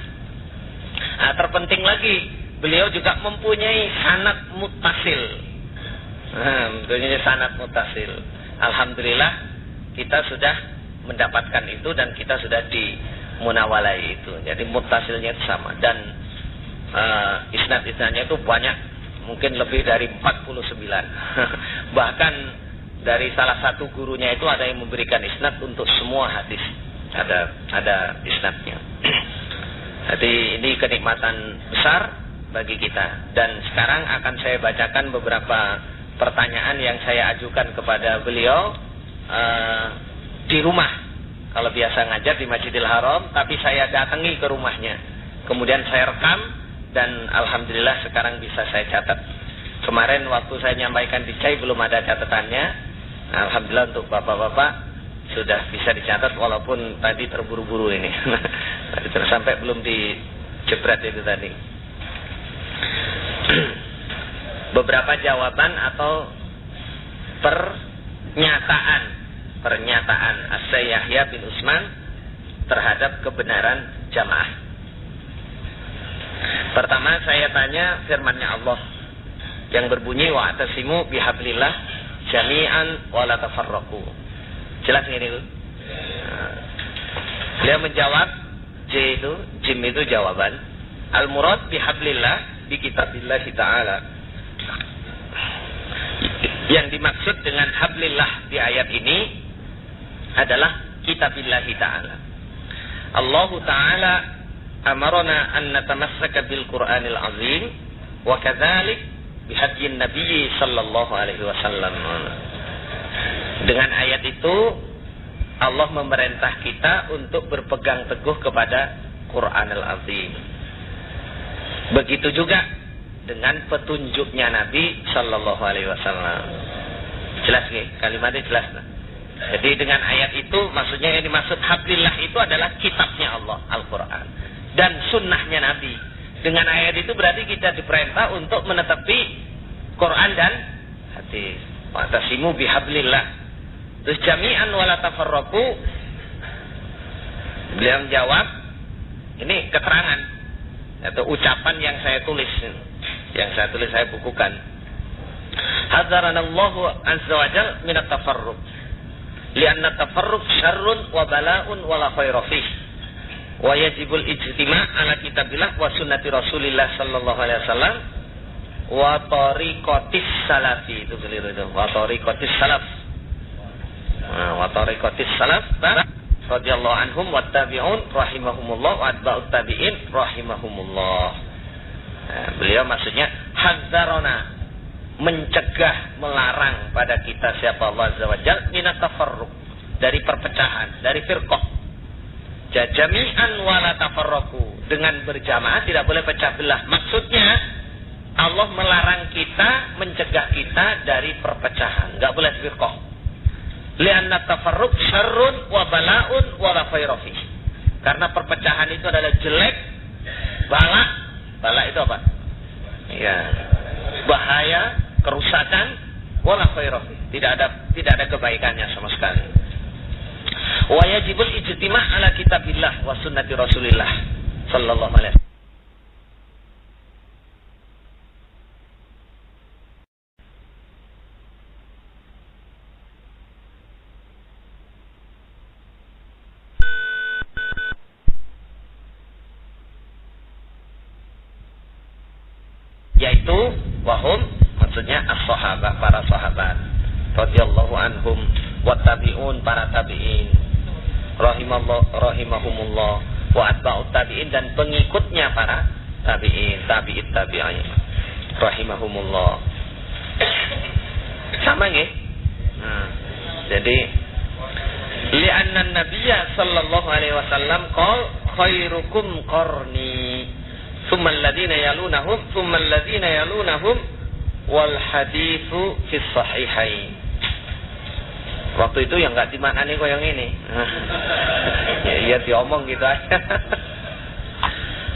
Nah, terpenting lagi, beliau juga mempunyai sanad muttasil. Mempunyai sanad muttasil. Alhamdulillah kita sudah mendapatkan itu dan kita sudah di munawalai itu. Jadi muttasilnya itu sama, dan isnad-isnadnya itu banyak, mungkin lebih dari 49. Bahkan dari salah satu gurunya itu ada yang memberikan isnad untuk semua hadis. Ada isnadnya. Jadi ini kenikmatan besar bagi kita. Dan sekarang akan saya bacakan beberapa pertanyaan yang saya ajukan kepada beliau di rumah. Kalau biasa ngajar di Masjidil Haram, tapi saya datangi ke rumahnya. Kemudian saya rekam, dan alhamdulillah sekarang bisa saya catat. Kemarin waktu saya nyampaikan di CAI belum ada catatannya. Alhamdulillah untuk bapak-bapak sudah bisa dicatat, walaupun tadi terburu-buru ini. Terus sampai belum dijebret itu tadi. Beberapa jawaban atau pernyataan Syekh Yahya bin Utsman terhadap kebenaran jamaah. Pertama saya tanya firman-Nya Allah yang berbunyi wa'tasimu bihablillah jami'an wa la tafarraqu. Jelas ini Bu? Beliau menjawab, jim itu jawaban. Al-murad bihablillah bi kitabillah ta'ala. Yang dimaksud dengan hablillah di ayat ini adalah kitabillah ta'ala. Allah Ta'ala amarona an natamassaka bil Qur'anil azim Wa kadzalik bihadyin Nabi sallallahu alaihi wasallam. Dengan ayat itu Allah memerintah kita untuk berpegang teguh kepada Qur'anul Azim. Begitu juga dengan petunjuknya Nabi sallallahu alaihi wasallam. Jelas nggih? Kalimatnya jelas. Jadi dengan ayat itu maksudnya yang dimaksud hablillah itu adalah kitabnya Allah, Al-Qur'an, dan sunnahnya Nabi. Dengan ayat itu berarti kita diperintah untuk menetapi Quran dan hadis. Wa'tasimu bihablillah. Terus jami'an wala tafarraqu. Beliau menjawab, ini keterangan atau ucapan yang saya tulis, saya bukukan. Hadzaranallahu azza wa jalla min at-tafarruq. Li'anna at-tafarruq syarrun wa bala'un wa la khaira fihi. Wa yajibul ijtima' ala kitabillah wa sunnati Rasulillah sallallahu alaihi wasallam wa tariqatis salafi. Itu keliru itu. Wa tariqatis salaf. Wa tariqatis salaf radhiyallahu anhum wa tabi'un rahimahumullah wa atba'ut tabi'in rahimahumullah. Beliau maksudnya hadzarana, mencegah, melarang pada kita siapa Allah azza wajalla minat tafarruq, dari perpecahan, dari firqah. Jami'an wala tafarraqu, dengan berjamaah tidak boleh pecah belah. Maksudnya Allah melarang kita, mencegah kita dari perpecahan, enggak boleh firqah. Li'anna tafarruq syarrun wa bala'un wa la khaira fihi. Karena perpecahan itu adalah jelek, bala itu apa? Ya, bahaya, kerusakan, wala khaira fihi. Tidak ada kebaikannya sama sekali. Wa yajibul ijtima' ala kitabillah wa sunnati Rasulillah sallallahu alaihi wasallam. Yaitu wahum, maksudnya as-sahabah, para sahabat radhiyallahu anhum, wa tabi'un, para tabi'in rahimahumullah, wa atba'ut tabi'in, dan pengikutnya para tabi'in, tabi'in rahimahumullah. Sama nggih? Jadi li'anna an-nabiyya sallallahu alaihi wasallam qala khairukum qarni thumma alladhina yalunahum thumma alladhina yalunahum wal haditsu fi sahihain. Waktu itu yang enggak dimaknani kok yang ini. Ya diomong gitu aja.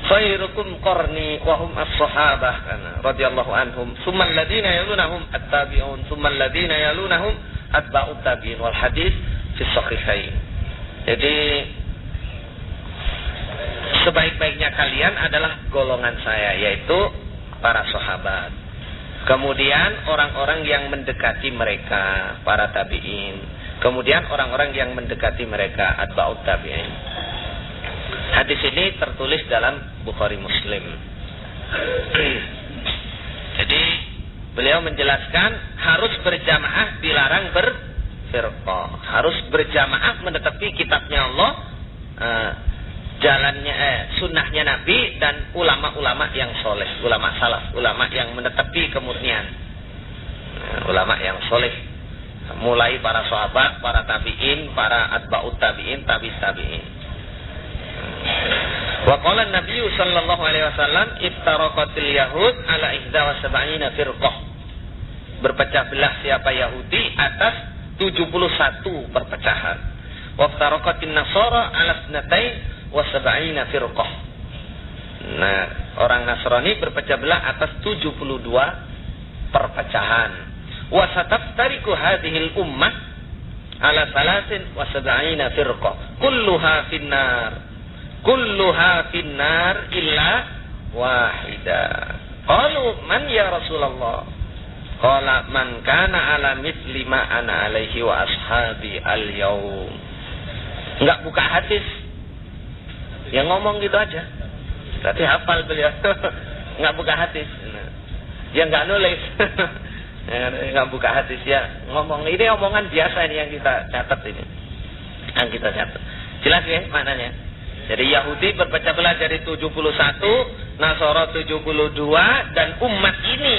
Khairukum qarni wa hum as-sahabah radhiyallahu anhum thumma alladhina yalunahum at-tabi'un thumma alladhina yalunahum atba'ut tabi'in wal hadits fi sahihain. Jadi sebaik-baiknya kalian adalah golongan saya, yaitu para sahabat. Kemudian orang-orang yang mendekati mereka, para tabi'in. Kemudian orang-orang yang mendekati mereka, atba'ut tabi'in. Hadis ini tertulis dalam Bukhari Muslim. Jadi beliau menjelaskan harus berjamaah, dilarang berfirqah. Harus berjamaah menetapi kitabnya Allah, jalannya sunnahnya Nabi, dan ulama-ulama yang soleh, ulama salaf, ulama yang menetapi kemurnian, ulama yang soleh, mulai para sahabat, para tabi'in, para atba'ut tabi'in, tabi'in. Wa qala an-nabiy sallallahu alaihi wasallam iftaraqatil yahud ala 71 firqah. Berpecah belah siapa Yahudi atas 71 perpecahan. Wa iftaraqatin nasara ala 72 firqah. Nah, orang Nasrani berpecah belah atas 72 perpecahan. Wa sataftariqu hadhil ummah ala 73 firqah. Kulluha finnar illa wahida. Qalu man ya Rasulullah? Qala man kana ala mithli ma ana alaihi wa ashabi al-yaum. Enggak buka hadis, yang ngomong gitu aja. Berarti hafal beliau. Enggak buka hadis. Dia enggak nulis. Enggak buka hadis, ya ngomong. Ini omongan biasa ini yang kita catat ini. Yang kita catat. Jelas ya maknanya? Jadi Yahudi berpecah belah dari 71 Nasara 72 dan umat ini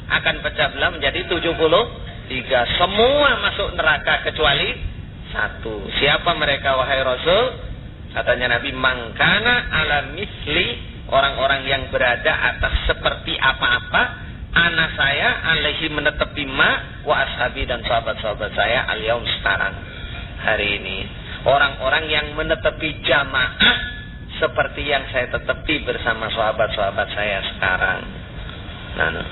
akan pecah belah menjadi 73. Semua masuk neraka kecuali satu. Siapa mereka wahai Rasul? Katanya Nabi, mangkana ala misli, orang-orang yang berada atas seperti apa-apa, ana saya alaihi menetepi ma wa ashabi dan sahabat-sahabat saya al-yaum sekarang hari ini. Orang-orang yang menetepi jamaah seperti yang saya tetepi bersama sahabat-sahabat saya sekarang. Nah,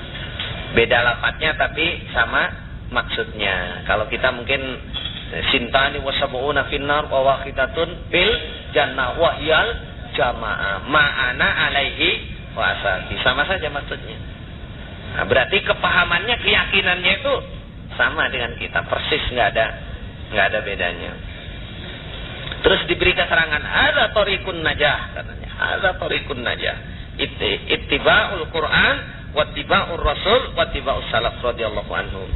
beda lafadznya tapi sama maksudnya. Kalau kita mungkin sintani wasabuuna finnar wa wahidatun fil jannah wahyal jamaah ma'ana alaihi wa ashabi. Sama saja maksudnya. Nah, berarti kepahamannya, keyakinannya itu sama dengan kita, persis, nggak ada bedanya. Terus diberi keterangan, ada thariqun najah katanya. Ada thariqun najah. Ittiba'ul Quran, wattiba'ur Rasul, wattiba'us salaf radhiyallahu anhum.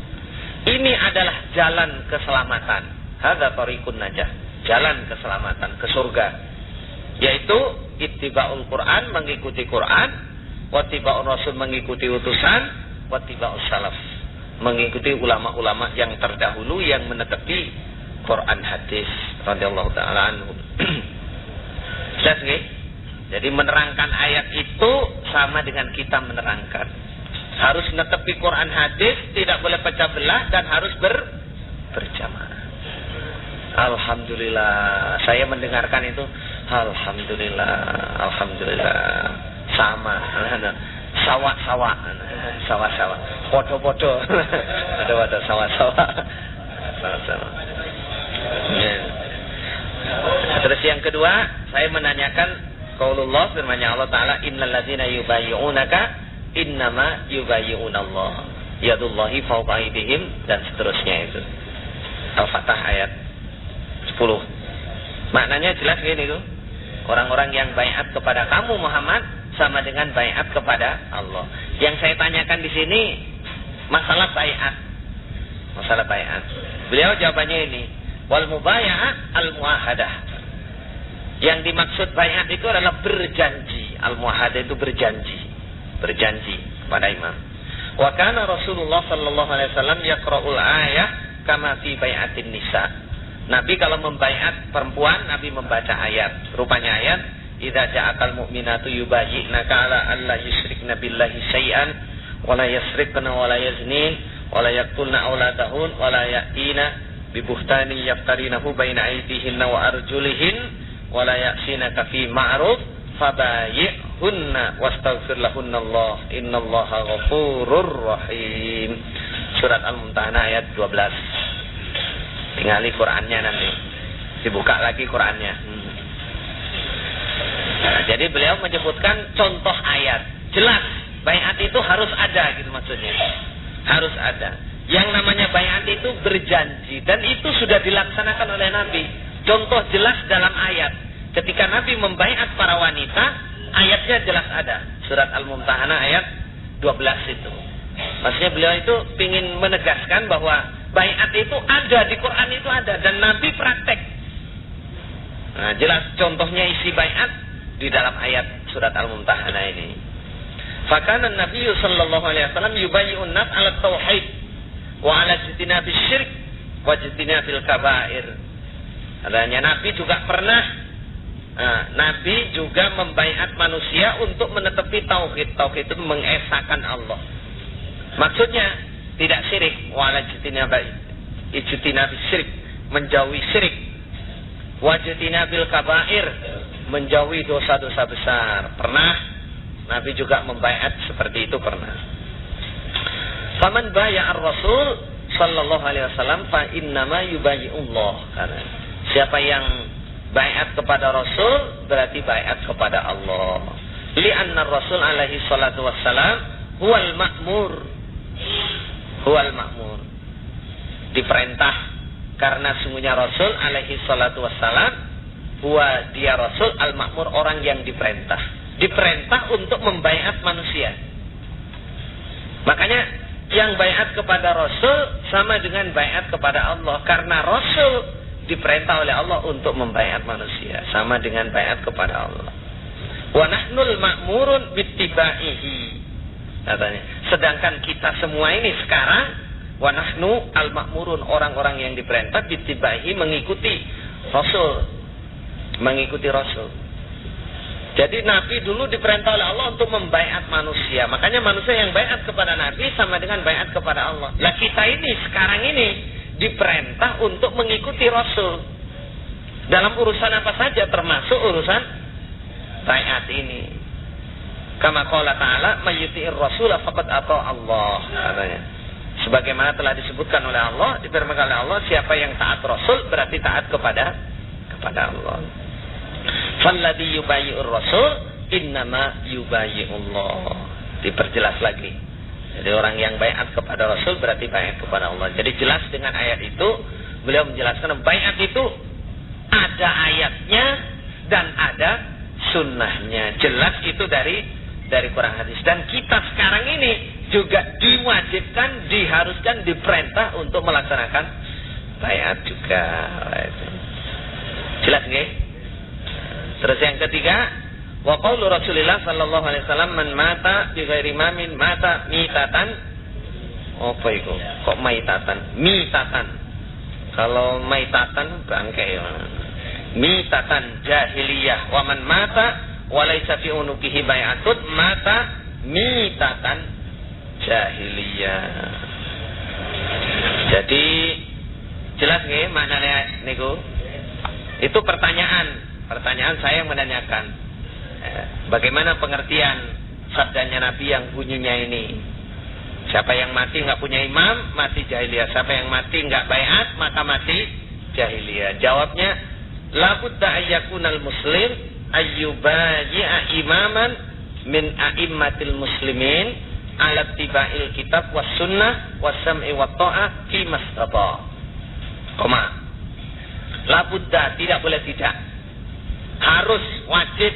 Ini adalah jalan keselamatan. Ada thariqun najah, jalan keselamatan ke surga. Yaitu ittiba'ul Quran, mengikuti Quran, wattiba'ur Rasul, mengikuti utusan, wattiba'us salaf, mengikuti ulama-ulama yang terdahulu yang menetepi Quran hadis radhiyallahu taala anhum. Jelas nggih? Jadi menerangkan ayat itu sama dengan kita menerangkan. Harus menetepi Quran hadis, tidak boleh pecah belah dan harus berjamaah. Alhamdulillah, saya mendengarkan itu. Alhamdulillah, alhamdulillah. Sama, sawah-sawah, podo-podo, ada sawah-sawah, sama-sama. Terus yang kedua, saya menanyakan qaulullah, firman-Nya Allah Ta'ala, innal ladzina yubayyi'unaka innama yubayyi'unallah yadullahi fawqa aydihim, dan seterusnya itu. Al-Fatah ayat 10. Maknanya jelas gini tuh. Orang-orang yang baiat kepada kamu Muhammad sama dengan baiat kepada Allah. Yang saya tanyakan di sini masalah baiat. Masalah baiat. Beliau jawabannya ini, wal mubaya'ah al muahadah. Yang dimaksud baiat itu adalah berjanji. Al muahadah itu berjanji. Berjanji kepada imam. Wa kana Rasulullah sallallahu alaihi wasallam yaqra'ul ayah kama fi bai'atin nisa. Nabi kalau membaiat perempuan, Nabi membaca ayat. Rupanya ayat, idza ja'akal mu'minatu yubayyi'naka ala alla yusyrikna billahi syai'an wa la yasrikna wa la yaznin wa la yaqtulna auladahun wa la ya'tina bi buhtani yaftarinahu baina aydihinna wa arjulihin wa la ya'sinaka fi ma'ruf fabayyi'hunna wastaghfir lahunna Allah innallaha ghafurur rahim. Surat Al-Mumtahanah ayat 12. Tinggali Qurannya nanti, dibuka lagi Qurannya. Nah, jadi beliau menyebutkan contoh ayat, jelas baiat itu harus ada gitu maksudnya, harus ada. Yang namanya baiat itu berjanji dan itu sudah dilaksanakan oleh Nabi. Contoh jelas dalam ayat, ketika Nabi membaiat para wanita, ayatnya jelas ada. Surat Al-Mumtahanah ayat 12 itu. Maksudnya beliau itu ingin menegaskan bahwa baiat itu ada di Quran, itu ada dan Nabi praktek. Nah, jelas contohnya isi baiat di dalam ayat surat Al-Mumtahanah ini. Fakana Nabi sallallahu alaihi wasallam yubayyi'un nas 'ala tauhid wa 'ala ijtinabi syirk wa ijtinabil kaba'ir. Adanya Nabi juga pernah Nabi juga membaiat manusia untuk menetepi tauhid. Tauhid itu mengesahkan Allah. Maksudnya tidak syirik, wala ijtinabi syirik, menjauhi syirik, wajtinabil kabair, menjauhi dosa-dosa besar. Pernah Nabi juga membaiat seperti itu, pernah. Faman baya'ar Rasul sallallahu alaihi wasallam fa innama yubayyi'ullah. Siapa yang baiat kepada Rasul berarti baiat kepada Allah. Li'anna Rasul alaihi salatu wassalam huwal ma'mur. Huwal ma'mur, diperintah, karena sungguhnya Rasul alaihi salatu wassalam huwa dia Rasul al-ma'mur, orang yang diperintah untuk membaiat manusia. Makanya yang baiat kepada Rasul sama dengan baiat kepada Allah, karena Rasul diperintah oleh Allah untuk membaiat manusia, sama dengan baiat kepada Allah. Wa nahnul ma'murun bittibaihi. Katanya. Sedangkan kita semua ini sekarang wa nahnu al-ma'murun, orang-orang yang diperintah bittibaihi, mengikuti Rasul. Mengikuti Rasul. Jadi Nabi dulu diperintah oleh Allah untuk membaiat manusia. Makanya manusia yang baiat kepada Nabi sama dengan baiat kepada Allah. Lah kita ini sekarang ini diperintah untuk mengikuti Rasul. Dalam urusan apa saja, termasuk urusan baiat ini. Kama qala ta'ala mayyuti'ir rasul faqad ata Allah, katanya. Sebagaimana telah disebutkan oleh Allah, difirmankan oleh Allah, siapa yang taat Rasul berarti taat kepada Allah. Falladhi yubayyi'ur rasul innama yubayyi'ullah. Diperjelas lagi. Jadi orang yang baiat kepada Rasul berarti baiat kepada Allah. Jadi jelas dengan ayat itu, beliau menjelaskan baiat itu ada ayatnya dan ada sunnahnya. Jelas itu dari Quran hadis. Dan kita sekarang ini juga diwajibkan, diharuskan, diperintah untuk melaksanakan baiat juga. Jelas nggih? Terus yang ketiga, wa qaulu Rasulillah sallallahu alaihi wasallam man mata bi ghairi mamin mata mitatan. Apa itu? Kok maitatan? Mitatan. Kalau maitatan bangkai. Mitatan jahiliyah. Wa man mata wa laisa fi unuqihi bai'atun mata mitatan jahiliyah. Jadi jelas nggih maknanya niku? Itu pertanyaan saya yang menanyakan, bagaimana pengertian sabdanya Nabi yang bunyinya ini? Siapa yang mati nggak punya imam, mati jahiliyah. Siapa yang mati nggak baiat, maka mati jahiliyah. Jawabnya, la budda ayyakunal muslim ayyubayyi'a imaman min a'immatil muslimin ala tiba'il kitab was sunnah was sam'i wat ta'ah fi mastata. Koma. La budda, tidak boleh tidak. Harus wajib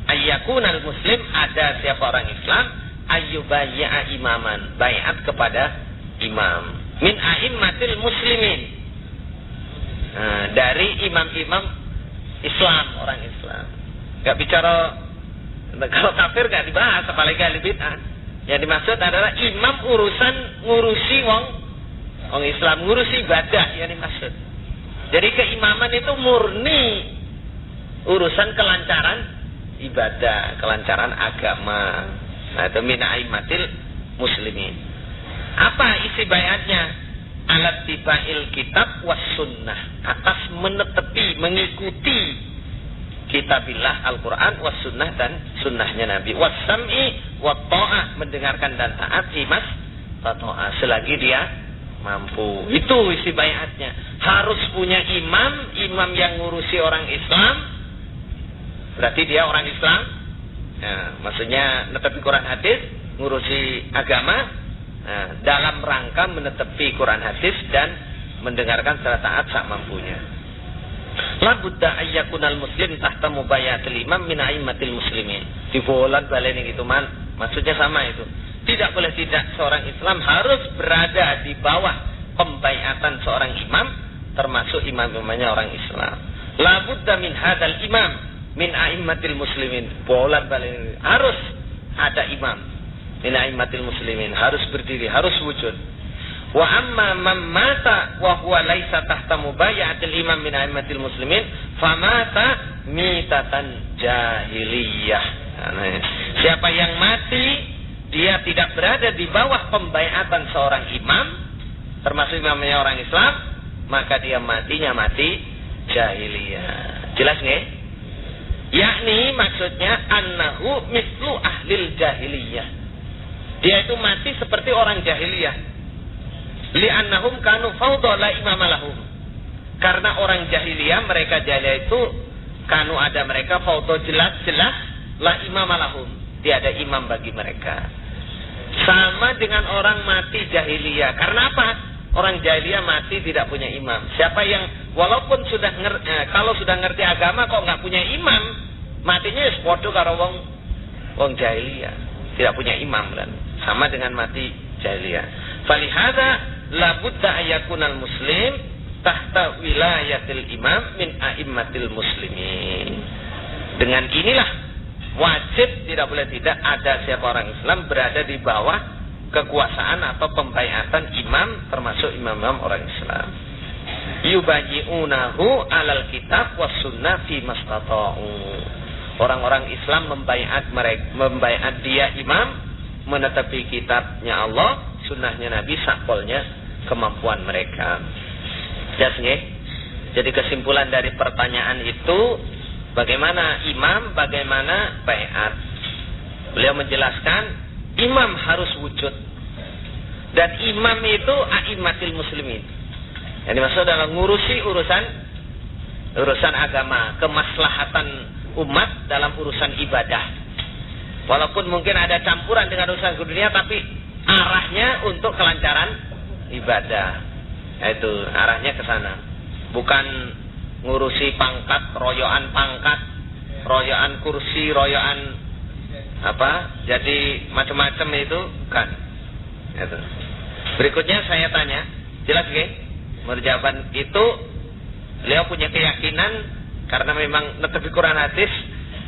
ayyakunal muslim, ada siapa orang Islam ayyubayyi'a imaman, baiat kepada imam min a'immatil muslimin, dari imam-imam Islam, orang Islam. Gak bicara kalau kafir gak dibahas, apalagi ahli bid'ah. Yang dimaksud adalah imam ngurusi wong Islam, ngurusi ibadah yang dimaksud. Jadi keimaman itu murni urusan kelancaran ibadah, kelancaran agama. Nah, itu min a'immatil muslimin. Apa isi baiatnya? Alat tibail kitab was sunnah, atas menetepi, mengikuti kitabillah Al-Quran was sunnah dan sunnahnya Nabi. Was sam'i wat ta'ah, mendengarkan dan taat imas ta'ah selagi dia mampu. Itu isi baiatnya. Harus punya imam yang ngurusi orang Islam. Berarti dia orang Islam, ya, maksudnya netepi Quran hadis, ngurusi agama, dalam rangka menetepi Quran hadis dan mendengarkan secara taat sak mampunya. La budda ayyakunal muslim tahta mubayatil imam min a'immatil muslimin. Dibolan baleni gitu man, maksudnya sama itu. Tidak boleh tidak, seorang Islam harus berada di bawah pembaiatan seorang imam, termasuk imam-imamnya orang Islam. La budda min hadal imam min a'immatil muslimin. Bolan balik, harus ada imam min a'immatil muslimin, harus berdiri, harus wujud. Wa amma man mata wa huwa laisa tahta mubayatil imam min a'immatil muslimin famata mitatan jahiliyah. Siapa yang mati dia tidak berada di bawah pembaiatan seorang imam, termasuk imamnya orang Islam, maka dia matinya mati jahiliyah. Jelas nggih? Yakni maksudnya annahu mislu ahlil jahiliyah. Dia itu mati seperti orang jahiliyah. Li'annahum kanu fawda la imama lahum. Karena orang jahiliyah, mereka jahiliyah itu kanu ada mereka fawda jelas-jelas la imama lahum. Tiada imam bagi mereka. Sama dengan orang mati jahiliyah. Karena apa? Orang jahiliyah mati tidak punya imam. Siapa yang walaupun kalau sudah ngerti agama kok nggak punya imam, matinya sepodo karo wong jahiliyah, tidak punya imam kan. Sama dengan mati jahiliyah. Falihada la budda ayakunal muslim tahta wilayatil imam min a'immatil muslimin. Dengan inilah wajib tidak boleh tidak ada siapa orang Islam berada di bawah kekuasaan atau pembaiatan imam, termasuk imam-imam orang Islam. Yubayyi'unahu 'alal kitab was sunnah fi mastata'u. Orang-orang Islam membaiat dia imam, menetapi kitabnya Allah, sunnahnya Nabi, sakpolnya kemampuan mereka. Jadi kesimpulan dari pertanyaan itu, bagaimana imam, bagaimana baiat. Beliau menjelaskan imam harus wujud, dan imam itu a'immatil muslimin. Yang dimaksud adalah ngurusi urusan agama, kemaslahatan umat dalam urusan ibadah. Walaupun mungkin ada campuran dengan urusan dunia, tapi arahnya untuk kelancaran ibadah. Itu arahnya ke sana. Bukan ngurusi pangkat, royoan kursi, royoan jadi macam-macam itu kan. Itu. Berikutnya saya tanya, jelas nggih? Menurut jawaban itu, beliau punya keyakinan karena memang netepi Quran hadis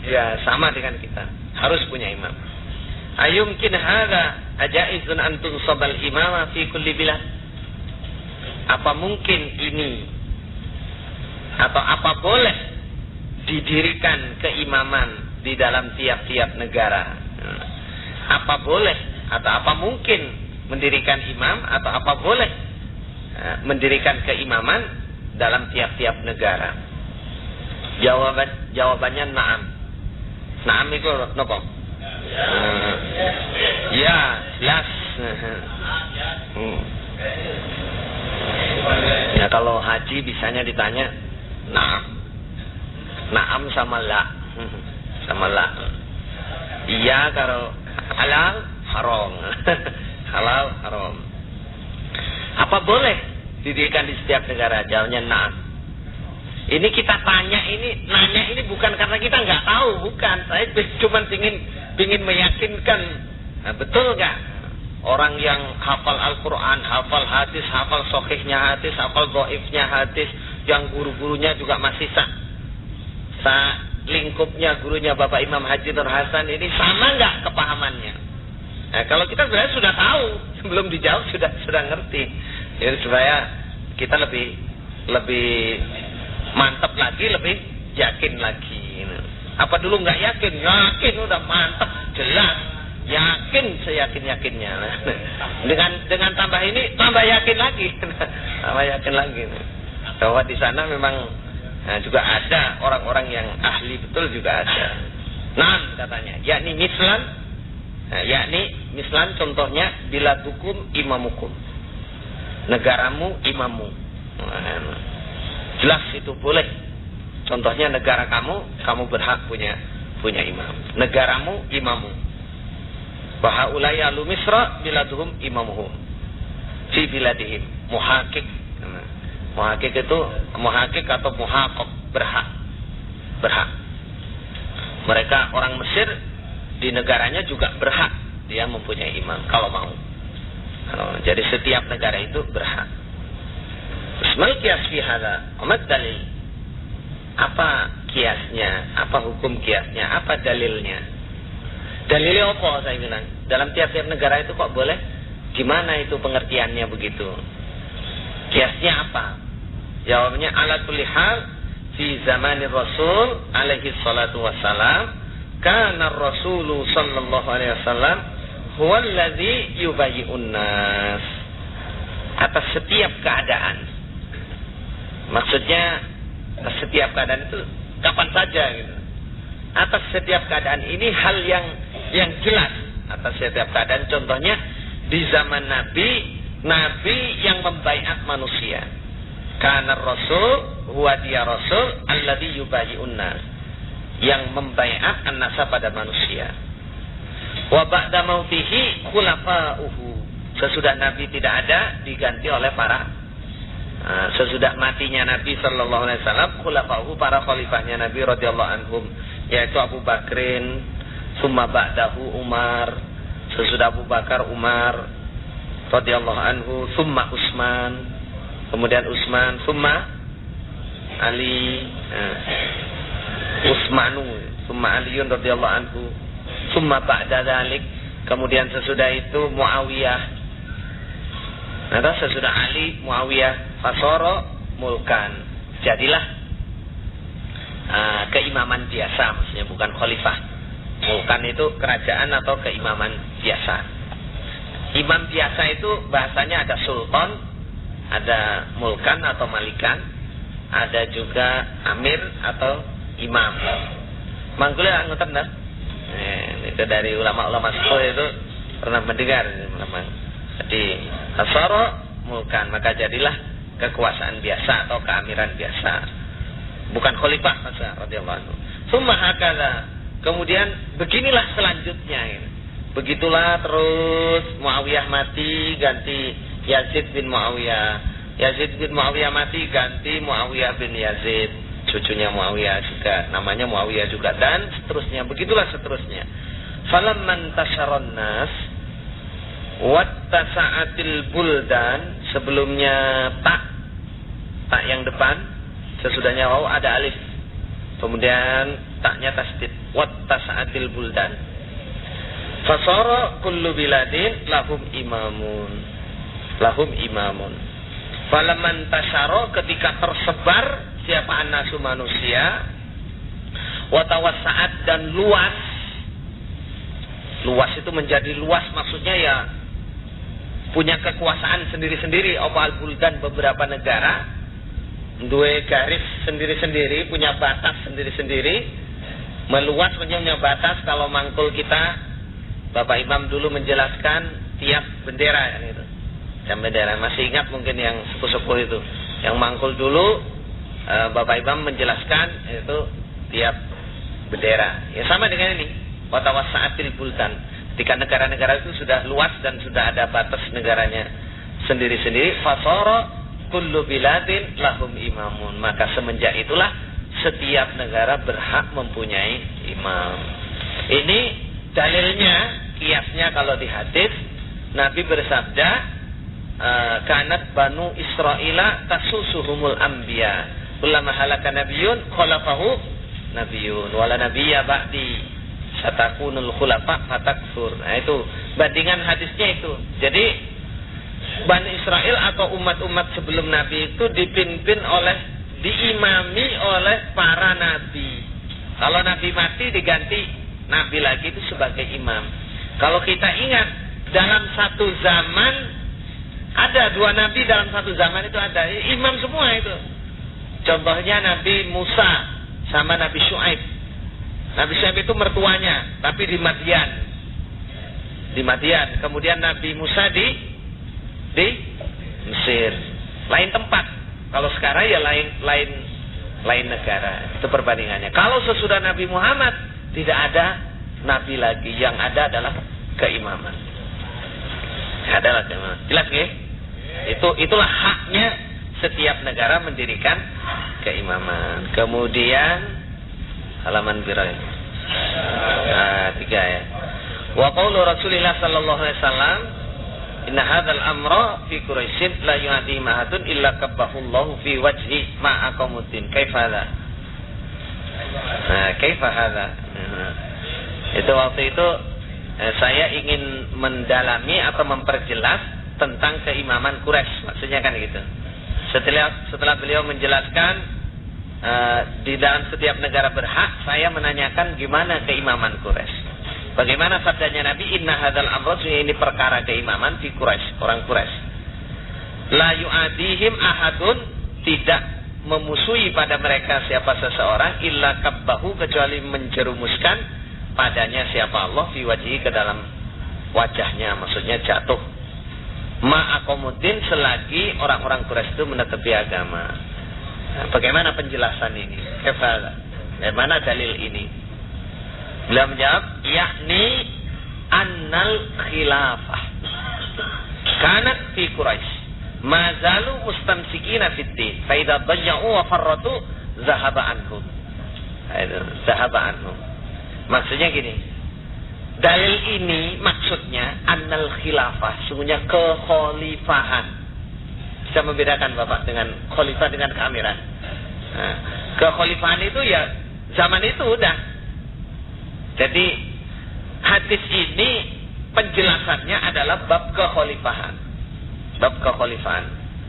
ya sama dengan kita, harus punya imam. Ayumkin hadza ajaizun an tunsabal imama fi kulli bilad? Apa mungkin ini atau apa boleh didirikan keimaman di dalam tiap-tiap negara? Apa boleh atau apa mungkin mendirikan imam atau apa boleh mendirikan keimaman dalam tiap-tiap negara? Jawabannya na'am. Na'am itu napa? Ya, jelas. Ya kalau haji bisanya ditanya na'am. Na'am sama la. Sama la. Iya kalau halal haram. Halal haram. Apa boleh didirikan di setiap negara? Jawabnya na'am. Ini kita nanya ini bukan karena kita nggak tahu, bukan. Saya cuma ingin meyakinkan, betul nggak? Orang yang hafal Al-Quran, hafal hadis, hafal sahihnya hadis, hafal dhaifnya hadis, yang guru-gurunya juga masih lingkupnya gurunya Bapak Imam Haji Nur Hasan ini sama nggak kepahamannya? Nah, kalau kita sebenarnya sudah tahu, sebelum dijawab sudah ngerti. Jadi supaya kita lebih mantap lagi, lebih yakin lagi. Apa dulu nggak yakin? Yakin udah mantap, jelas, yakin seyakin-yakinnya. Dengan tambah ini tambah yakin lagi, tambah yakin lagi. Bahwa di sana memang juga ada orang-orang yang ahli betul juga ada. Nah katanya, yakni mislan contohnya bila hukum imamukum, negaramu imammu. Jelas itu boleh. Contohnya negara kamu berhak punya imam. Negaramu imammu. Wa haula'i alu Misra biladuhum imamuhum fi biladihim. Muhaqqiq. Muhaqqiq itu muhaqqiq atau muhaqqaq, berhak. Mereka orang Mesir di negaranya juga berhak dia mempunyai imam kalau mau. Jadi setiap negara itu berhak. Mal kias fi hadza, amat dalil. Apa kiasnya? Apa hukum kiasnya? Apa dalilnya? Dalilnya apa saya bilang? Dalam tiap-tiap negara itu kok boleh? Gimana itu pengertiannya begitu? Kiasnya apa? Jawabnya ala kulli hal fi zamanir Rasul alaihi salatu wassalam kana ar-rasulu sallallahu alaihi wasallam huwa allazi yubayyi'un nas. Atas setiap keadaan. Maksudnya setiap keadaan itu kapan saja gitu. Atas setiap keadaan ini hal yang jelas. Atas setiap keadaan, contohnya di zaman Nabi yang membaiat manusia. Karena Rasul huwa dia Rasul alladzi yubayyi'un nas, yang membaiat an-nasa pada manusia. Wa ba'da mautihi khulafa'uhu, sesudah Nabi tidak ada diganti oleh sesudah matinya Nabi sallallahu alaihi wasallam, khulafa'uhu, para khalifahnya Nabi radhiyallahu anhum, yaitu Abu Bakrin, summa ba'dahu Umar, sesudah Abu Bakar Umar radhiyallahu anhu, summa Utsman, kemudian Utsman, summa Ali, Utsmanu, summa Aliun radhiyallahu anhu, summa ba'da dzalik, kemudian sesudah itu Muawiyah. Nah, sesudah Ali, Muawiyah, fasara mulkan. Jadilah keimaman biasa, maksudnya bukan khalifah. Mulkan itu kerajaan atau keimaman biasa. Imam biasa itu bahasanya ada sultan, ada mulkan atau malikan, ada juga amir atau imam. Manggulnya anggota dah. Itu dari ulama-ulama sepuh itu pernah mendengar. Jadi fasara mulkan, maka jadilah kekuasaan biasa atau keamiran biasa, bukan khalifah radhiyallahu anhu. Summa hakadha, kemudian beginilah selanjutnya. Begitulah terus Muawiyah mati, ganti Yazid bin Muawiyah. Yazid bin Muawiyah mati, ganti Muawiyah bin Yazid, cucunya Muawiyah juga, namanya Muawiyah juga, dan seterusnya. Begitulah seterusnya. Falamman tasharon nas wattasa'atil buldan, sebelumnya tak yang depan, sesudahnya waw ada alif, kemudian taknya tasdid, wattasa'atil buldan. Fasara kullu biladin lahum imamun, lahum imamun. Falamman tasyara, ketika tersebar siapa annasu manusia, wa tawassa'at, dan luas. Luas itu menjadi luas, maksudnya ya punya kekuasaan sendiri-sendiri. Opal buldan, beberapa negara dua garis sendiri-sendiri, punya batas sendiri-sendiri. Meluas punya batas. Kalau mangkul kita, Bapak Imam dulu menjelaskan tiap bendera kan itu. Tiap bendera, masih ingat mungkin yang sepuh-sepuh itu. Yang mangkul dulu Bapak Imam menjelaskan itu tiap bendera. Ya sama dengan ini. Wa tawassa'atil buldan. Ketika negara-negara itu sudah luas dan sudah ada batas negaranya sendiri-sendiri, fasara kullu biladin lahum imamun, maka semenjak itulah setiap negara berhak mempunyai imam. Ini dalilnya, kiasnya kalau di hadis Nabi bersabda, kanat banu Israila tasusuhumul anbiya, ulama halaka nabiyun khalafahu nabiyun wala nabiyya ba'di satakunul khulafa fatakfur. Nah itu bandingan hadisnya itu. Jadi Bani Israel atau umat-umat sebelum Nabi itu dipimpin oleh, diimami oleh para nabi. Kalau Nabi mati diganti Nabi lagi itu sebagai imam. Kalau kita ingat dalam satu zaman ada dua Nabi, dalam satu zaman itu ada imam semua itu. Contohnya Nabi Musa sama Nabi Syuaib. Nabi Syuaib itu mertuanya, tapi di Madian. Di Madian. Kemudian Nabi Musa di Mesir. Lain tempat. Kalau sekarang ya lain negara. Itu perbandingannya. Kalau sesudah Nabi Muhammad tidak ada nabi lagi, yang ada adalah keimaman. Adalah keimaman. Jelas nggih? Itulah haknya setiap negara mendirikan keimaman. Kemudian halaman berapa? 3 ya. Wa qaulu Rasulillah sallallahu alaihi wasallam, inna hadzal amra fi Quraisyin la yu'ati mahadun illa kabbahullahu fi wajhi ma aqamuddin. Kaifa hadza? Kaifa hadza? Itu waktu itu saya ingin mendalami atau memperjelas tentang keimaman Quraisy, maksudnya kan gitu. Setelah beliau menjelaskan di dalam setiap negara berhak, saya menanyakan gimana keimaman Quraisy. Bagaimana sabdanya Nabi, inna hadzal amra, ini perkara keimaman di Quraisy, orang Quraisy. La yu'adihim ahadun, tidak memusuhi pada mereka siapa seseorang, illa kabbahu, kecuali menjerumuskan padanya siapa Allah, fi wajhi, ke dalam wajahnya, maksudnya jatuh. Ma'akomuddin, selagi orang-orang Quraisy itu menetapi agama. Nah, bagaimana penjelasan ini? Bagaimana dalil ini? Beliau menjawab, yakni annal khilafah kanat fi Quraisy mazalu mustamsikina fid din fa idza dayya'u wa farratu zahaba anhum. Zahaba anhum. Maksudnya gini, dalil ini maksudnya annal khilafah, sungguhnya kekhalifahan. Bisa membedakan Bapak dengan khalifah dengan keamiran. Nah, kekhalifahan itu ya zaman itu udah. Jadi hadis ini penjelasannya adalah bab kekhalifahan. Bab kekhalifahan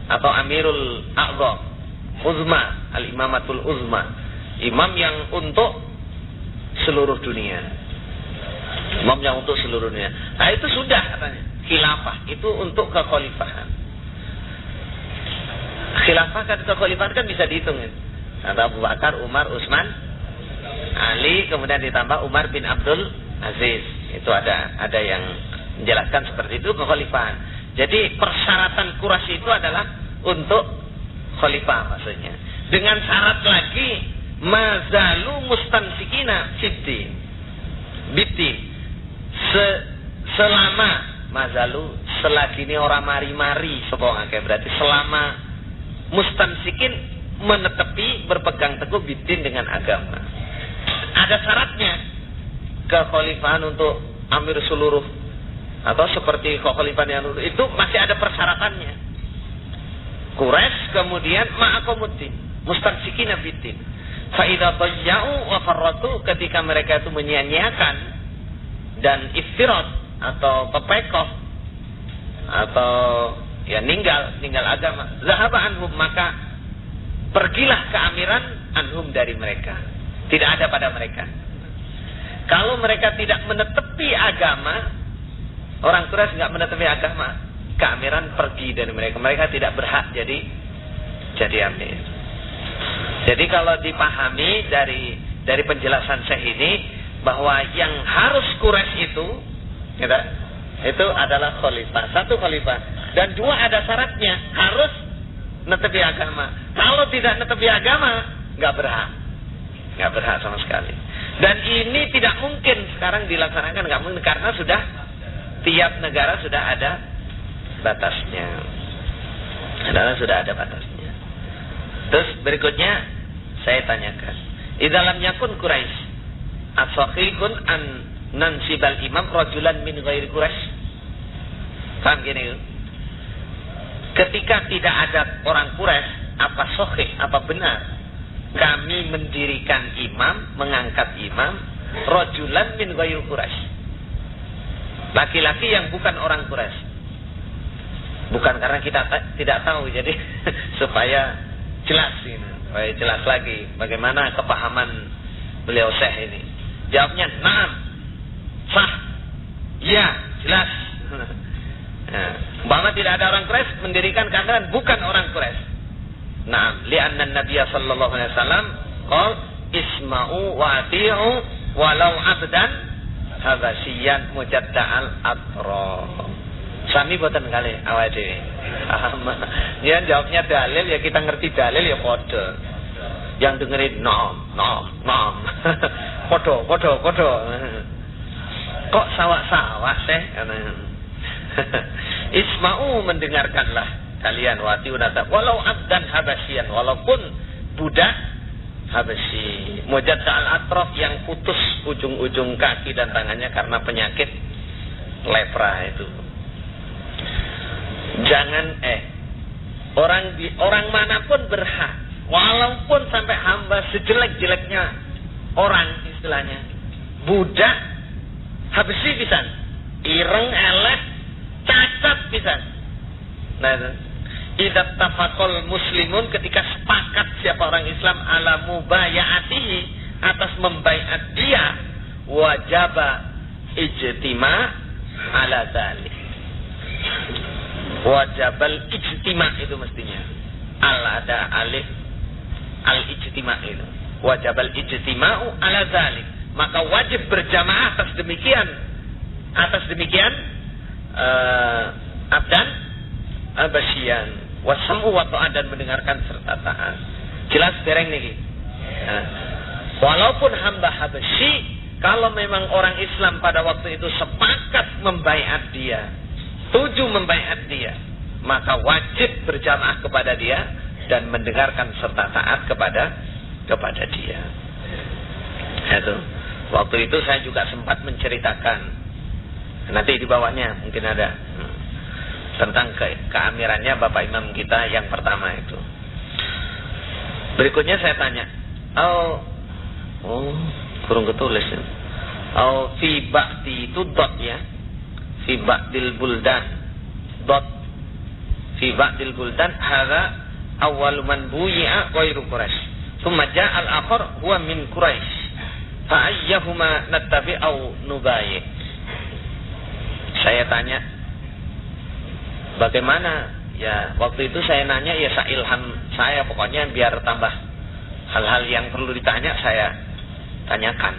atau Amirul A'zam, Uzma, Al-Imamatul Uzma. Imam yang untuk seluruh dunia. Imam yang untuk seluruh dunia. Nah itu sudah katanya. Khilafah itu untuk kekhalifahan. Khilafah kan kekhalifahan kan bisa dihitung ya. Ada Abu Bakar, Umar, Utsman, Ali, kemudian ditambah Umar bin Abdul Aziz. Itu ada yang menjelaskan seperti itu kekhalifahan. Jadi persyaratan Quraisy itu adalah untuk khalifah maksudnya. Dengan syarat lagi mazalu mustansikina fiddin. Biddin. Selama mazalu selagi ini orang mari-mari sepong akeh berarti selama mustansikin menetepi berpegang teguh biddin dengan agama. Ada syaratnya kekhalifahan untuk amir seluruh atau seperti kekhalifahan yang itu masih ada persyaratannya. Quraisy kemudian ma'akomuddin mustansikina biddin. Fa idza dayya'u wa farratu ketika mereka itu menyia-nyiakan dan iftirat atau pepekoh atau ya ninggal agama, zahaba anhum maka pergilah keamiran anhum dari mereka. Tidak ada pada mereka. Kalau mereka tidak menetepi agama, orang Quraisy enggak menetepi agama, keamiran pergi dari mereka. Mereka tidak berhak jadi amir. Jadi kalau dipahami dari penjelasan Syekh ini bahwa yang harus Quraisy itu adalah khalifah. Satu khalifah dan dua ada syaratnya harus netepi agama. Kalau tidak netepi agama nggak berhak sama sekali. Dan ini tidak mungkin sekarang dilaksanakan, nggak mungkin karena sudah tiap negara sudah ada batasnya. Sudah ada batasnya. Terus berikutnya saya tanyakan, idalam yakun Quraisy asaqikun an nansibal imam rajulan min ghairi Quraisy. Paham gini? Ketika tidak ada orang Quraisy, apa sahih, apa benar kami mendirikan imam, mengangkat imam rajulan min ghairi Quraisy? Laki-laki yang bukan orang Quraisy. Bukan karena kita tidak tahu, jadi supaya jelas ini. Supaya jelas lagi bagaimana kepahaman beliau Syekh ini. Jawabnya na'am, sah, ya, jelas. Umpama tidak ada orang Quraisy mendirikan keamiran bukan orang Quraisy. Na'am, li'anna Nabiya sallallahu alaihi wasallam qala isma'u wa ati'u walau abdan habasyian mujadda'al atraf. Sami boten kali awake dhewe. Ya jawabnya dalil ya kita ngerti dalil ya padha. Yang dengerin nom. Padha. Kok sawak-sawak teh? Isma'u mendengarkanlah kalian wati unata walau abdan habasyian walaupun budak Habasyi mujadda'al atraf yang putus ujung-ujung kaki dan tangannya karena penyakit lepra itu. Jangan orang manapun berhak walaupun sampai hamba sejelek-jeleknya orang istilahnya budak Habasyi pisan ireng elek cacat pisan. Nah idza tafaqal muslimun ketika sepakat siapa orang Islam ala mubayatihi atas membaiat dia wajaba ijtima ala dzalik. Wajabal ijtima itu mestinya ada alif al ijtima itu wajabal ijtima'u ala dzalik maka wajib berjamaah atas demikian abdan abasyian wasamu wa ta'an dan mendengarkan serta taat. Jelas dereng niki. Walaupun hamba Habasyi kalau memang orang Islam pada waktu itu sepakat membaiat dia, setuju membaiat dia, maka wajib berjamaah kepada dia dan mendengarkan serta taat kepada dia. Itu. Waktu itu saya juga sempat menceritakan. Nanti di bawahnya mungkin ada tentang keamirannya Bapak Imam kita yang pertama itu. Berikutnya saya tanya, Oh, kurang ketulis ya. Oh, fi ba'di itu dot ya. Fi ba'dil buldan. Dot. Fi ba'dil buldan hadza awwalu man buyi'a ghairu Quraisy. Tsumma ja'a al-akhar huwa min Quraisy. Fa ayyuhuma nattabi au nubayyi. Saya tanya, bagaimana? Ya, waktu itu saya nanya, ya ilham saya, pokoknya biar tambah hal-hal yang perlu ditanya saya tanyakan.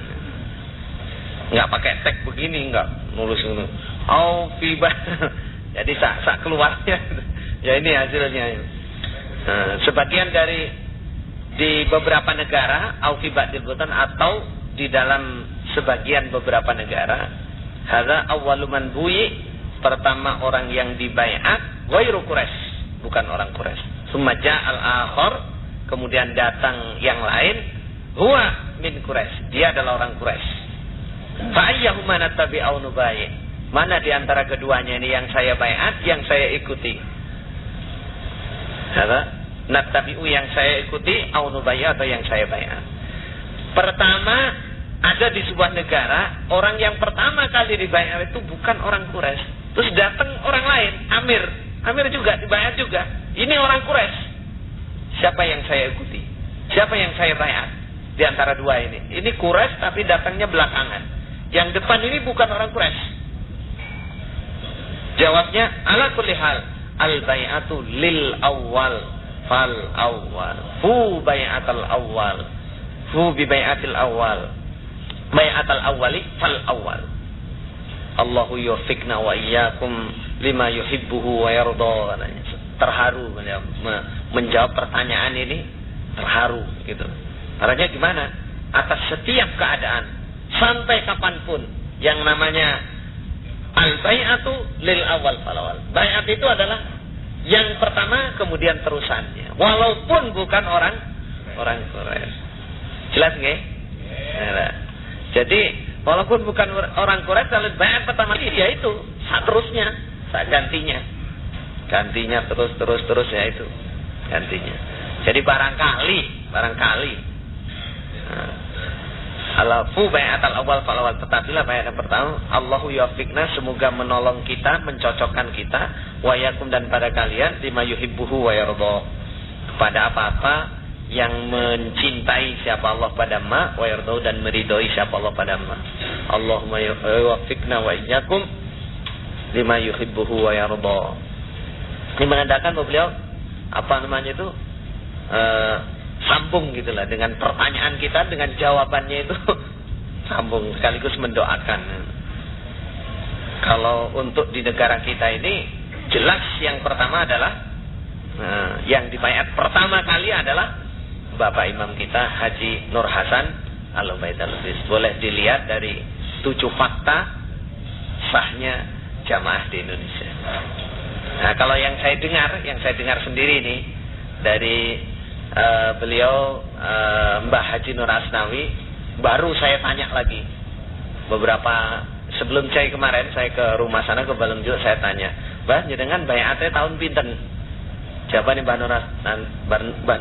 Enggak pakai tag begini, enggak nulis ngono. Oh, fiba. Jadi sak keluarnya. Ya ini hasilnya. Sebagian dari di beberapa negara au fi ba'dil butan atau di dalam sebagian beberapa negara, hadza awwalu man buyi, pertama orang yang dibaiat ghairu Quraisy, bukan orang Quraisy. Summa ja'al akhar, kemudian datang yang lain, huwa min Quraisy, dia adalah orang Quraisy. Fa ayyuhuma nattabi'u nubayyi, mana di antara keduanya ini yang saya baiat, yang saya ikuti? Hadza nattabi'u, yang saya ikuti, au nubayyi, atau yang saya baiat. Pertama, ada di sebuah negara, orang yang pertama kali dibaiat itu bukan orang Quraisy. Terus datang orang lain, Amir juga, dibayar juga. Ini orang Quraisy. Siapa yang saya ikuti? Siapa yang saya bayar? Di antara dua ini. Ini Quraisy tapi datangnya belakangan. Yang depan ini bukan orang Quraisy. Jawabnya, ala kulli hal, al-bai'atu lil awwal fal awwal. Fu bai'atal awwal. Fu bi bai'atil awwal. Bai'atal awwali fal awwal. Allahu yuwaffiqna wa iyyakum lima yuhibbuhu wa yarda. Terharu menjawab pertanyaan ini, terharu gitu. Caranya gimana? Atas setiap keadaan sampai kapanpun yang namanya al-bai'atu lil awal fal awal. Bai'at itu adalah yang pertama kemudian terusannya. Walaupun bukan orang Quraisy. Jelas nggih? Nah, jadi walaupun bukan orang Quraisy, kalau bai'at pertama ya itu seterusnya, gantinya terus ya itu gantinya. Jadi barangkali alafu bai'atal awal fal awal, tetapilah bai'at yang pertama, Allahu yuwaffiqna, semoga menolong kita, mencocokkan kita, wa yakum, dan pada kalian, lima yuhibbuhu wa yarda, kepada apa-apa yang mencintai siapa Allah pada ma, wa yarda, dan meridhoi siapa Allah pada ma. Allahumma yuwaffiqna wa iyyakum lima yuhibbuhu wa yarda. Ini menandakan bahwa beliau sambung gitulah dengan pertanyaan kita, dengan jawabannya itu sambung, sekaligus mendoakan. Kalau untuk di negara kita ini jelas yang pertama adalah yang dibaiat pertama kali adalah Bapak Imam kita Haji Nur Hasan Al-Ubaidalubis. Boleh dilihat dari 7 fakta sahnya jamaah di Indonesia. Nah, kalau yang saya dengar sendiri ini dari beliau Mbah Haji Nur Asnawi, baru saya tanya lagi beberapa sebelum saya kemarin, saya ke rumah sana ke Balungjo, saya tanya, Mbah, jenengan baiatnya tahun pinten? Jawaban Mbah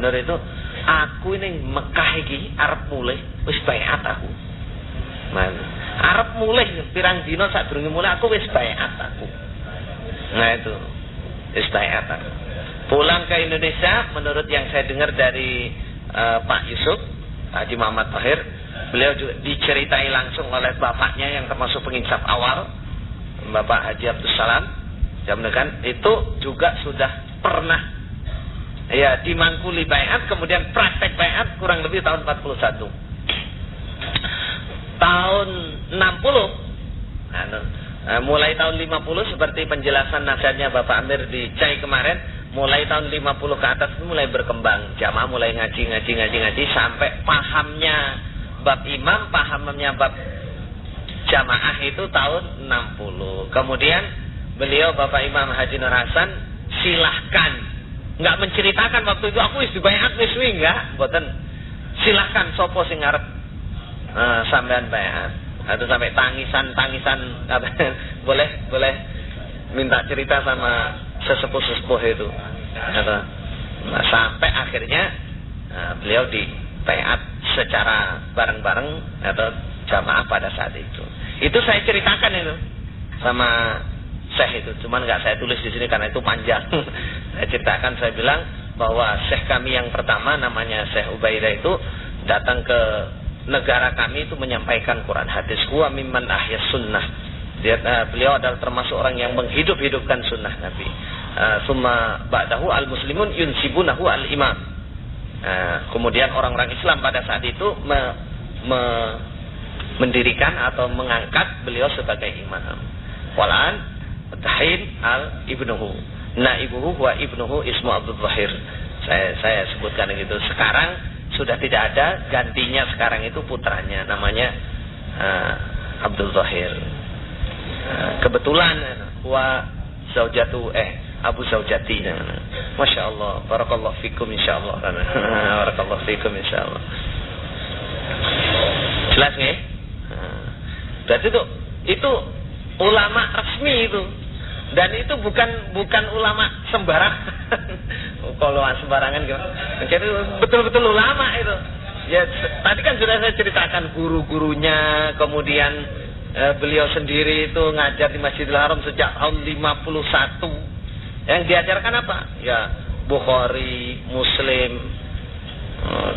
Nur itu, aku ini Mekah iki arep mulih wis baiat aku. Arep mulih pirang dina sadurunge mulih aku wis baiat aku. Nah itu wis baiat aku. Pulang ke Indonesia, menurut yang saya dengar dari Pak Yusuf, Haji Muhammad Tahir, beliau juga diceritai langsung oleh bapaknya yang termasuk penginsaf awal, Bapak Haji Abdus Salam, itu juga sudah pernah ya dimangkuli baiat, kemudian praktek baiat kurang lebih tahun 41. Tahun 60, mulai tahun 50 seperti penjelasan nasihatnya Bapak Amir di Cai kemarin, mulai tahun 50 ke atas itu mulai berkembang, jamaah mulai ngaji sampai pahamnya bab imam, pahamnya bab jamaah itu tahun 60. Kemudian beliau Bapak Imam Haji Nur Hasan silahkan, nggak menceritakan waktu itu aku wis dibaiat wis enggak, mboten. Silahkan sopo sing ngarep sampean baiat. Atau sampai tangisan boleh minta cerita sama sesepuh itu. Nah, sampai akhirnya beliau di baiat secara bareng-bareng atau jamaah pada saat itu. Itu saya ceritakan itu sama Syekh itu, cuman nggak saya tulis di sini karena itu panjang. Saya ceritakan, saya bilang bahwa Syekh kami yang pertama namanya Syekh Ubaidah itu datang ke negara kami itu menyampaikan Quran hadis. Huwa mimman ahyas sunnah. Beliau adalah termasuk orang yang menghidup-hidupkan sunnah Nabi. Summa ba'dahu al-muslimun yunsibunahu al-imam. Kemudian orang-orang Islam pada saat itu mendirikan atau mengangkat beliau sebagai imam. Walan tahin al-ibnuhu. Naibuhu wa ibnuhu ismu Abdul Zahir. Saya sebutkan gitu. Sekarang sudah tidak ada, gantinya sekarang itu putranya namanya Abdul Zahir. Kebetulan wa zaujatu Abu Zaujati. Masya Allah, barakallahu fikum insyaallah. Barakallahu fikum insyaallah. Jelas nggih? Berarti itu ulama resmi itu. Dan itu bukan ulama sembarangan. Kalau sembarangan gimana? Jadi betul-betul ulama itu. Ya tadi kan sudah saya ceritakan guru-gurunya, kemudian beliau sendiri itu ngajar di Masjidil Haram sejak tahun 51. Yang diajarkan apa? Ya Bukhari, Muslim,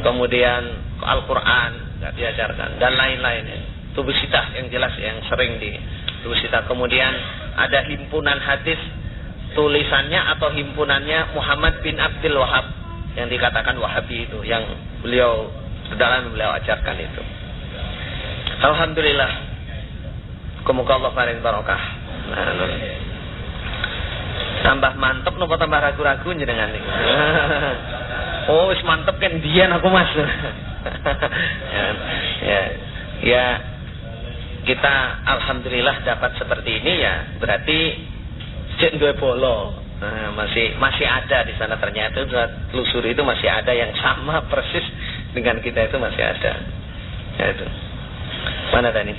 kemudian Al-Quran nggak diajarkan dan lain-lainnya. Tubusitah yang jelas yang sering di Tubusitah. Kemudian ada himpunan hadis tulisannya atau himpunannya Muhammad bin Abdul Wahab yang dikatakan Wahabi itu, yang beliau ajarkan itu. Alhamdulillah. Semoga Allah paring barokah. Tambah mantep nopo tambah ragu-ragu jenengan niku. Oh, wis mantep kan dian aku Mas. Ya, kita alhamdulillah dapat seperti ini ya, berarti cek duwe bolo. Masih ada di sana, ternyata telusur itu masih ada yang sama persis dengan kita, itu masih ada. Ya itu. Mana tadi?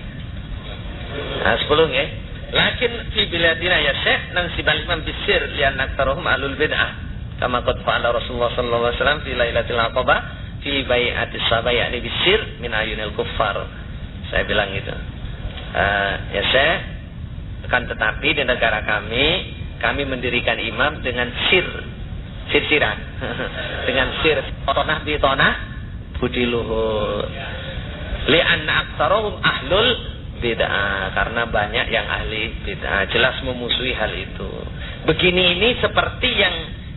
10 ya. Lakin fi biladina ya Syekh nansibal imam bisir lian aktaruhum ahlul bid'ah kama qad fa'ala Rasulullah sallallahu alaihi wasallam fi lailatul aqabah fi bai'atis sabayani bisir min ayunil kuffar. Saya bilang gitu. Ya Syekh, kan tetapi di negara kami mendirikan imam dengan sir-siran. Dengan sir tonah bi tonah budi luhur. Li'anna aktaruhum ahlul bid'ah, karena banyak yang ahli bid'ah, jelas memusuhi hal itu. Begini ini seperti yang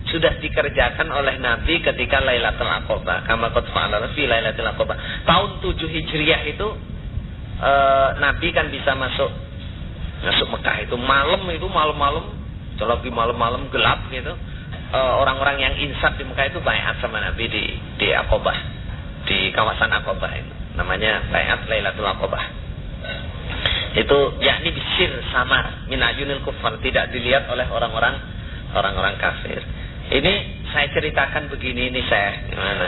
sudah dikerjakan oleh Nabi ketika Lailatul Aqabah. Kama qad fa'ala fi Lailatul Aqabah. Tahun 7 Hijriah itu Nabi kan bisa masuk Mekah itu malam, kalau di malam-malam gelap gitu. Orang-orang yang insaf di Mekah itu baiat sama Nabi di Aqabah, di kawasan Aqabah itu. Namanya baiat Lailatul Aqabah. Itu yakni bisir samar min ayunil kuffar, tidak dilihat oleh orang-orang kafir. Ini saya ceritakan begini, ini saya gimana?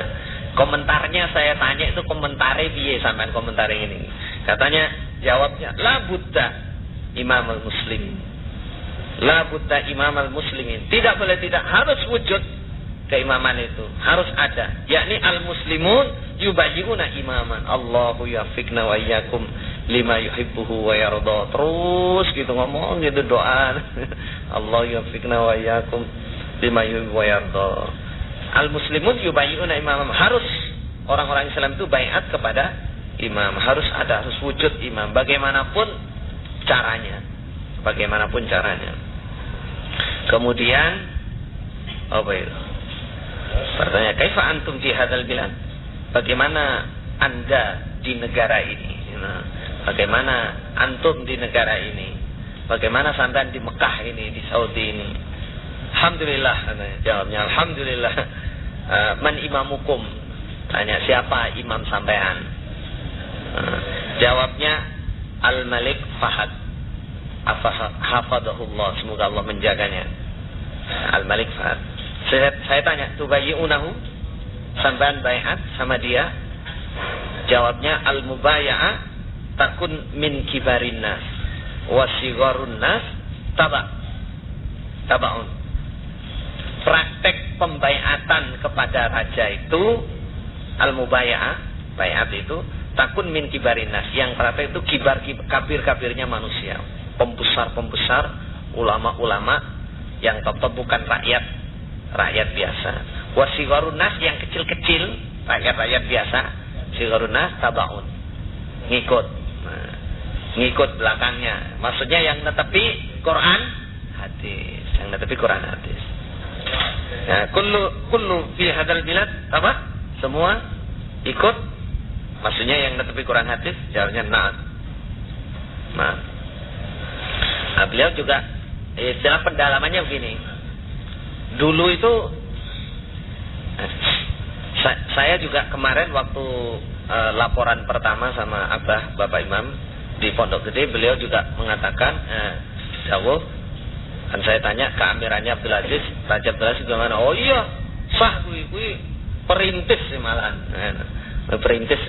Komentarnya saya tanya itu komentare piye sampean komentar ini. Katanya jawabnya la budda imamul muslimin. La budda imamal muslimin. Tidak boleh tidak, harus wujud keimaman itu, harus ada. Yakni al muslimun yubayyi'una imaman. Allahu yafiqna wa iyyakum lima yuhibbuhu wa yarda. Terus gitu ngomong gitu doa. Allah yafiqna wa iyyakum lima yuhibbu wa yarda. Al muslimun yubayyi'una imamam. Harus orang-orang Islam itu baiat kepada imam, harus ada, harus wujud imam bagaimanapun caranya. Kemudian apa itu? Pertanyaan, kaifa antum fi hadzal bilad? Bagaimana Anda di negara ini? Bagaimana antum di negara ini? Bagaimana sampean di Mekah ini, di Saudi ini? Alhamdulillah, jawabnya alhamdulillah. Man imamukum? Tanya, siapa imam sampean? Jawabnya Al-Malik Fahad. Hafadahullah, semoga Allah menjaganya. Al-Malik Fahad. Saya tanya, tubayyi'unahu? Sampean baiat sama dia? Jawabnya al-mubaya'ah takun min kibarin nas wa sigharun nas tabaun. Praktek pembaiatan kepada raja itu al-mubaya'ah Baiat itu takun min kibarinas, yang praktek itu kabir-kabirnya manusia, pembesar-pembesar, ulama-ulama yang tetap bukan rakyat biasa. Wasigharun nas, yang kecil-kecil, rakyat biasa. Sigharun nas tabaun, ngikut. Nah, ngikut belakangnya. Maksudnya yang netepi Quran hadis, yang netepi Quran hadis. Nah, kullu fi hadal bilad apa? Semua ikut. Maksudnya yang netepi Quran hadis, jawabnya na'am. Nah, beliau juga istilah pendalamannya begini. Dulu itu saya juga kemarin waktu laporan pertama sama Abah Bapak Imam di Pondok Gede, beliau juga mengatakan jauh. Kan saya tanya keamirannya Abdul Aziz, Raja Abdul Aziz gimana? Oh iya, sah kui perintis sih malahan. Perintis.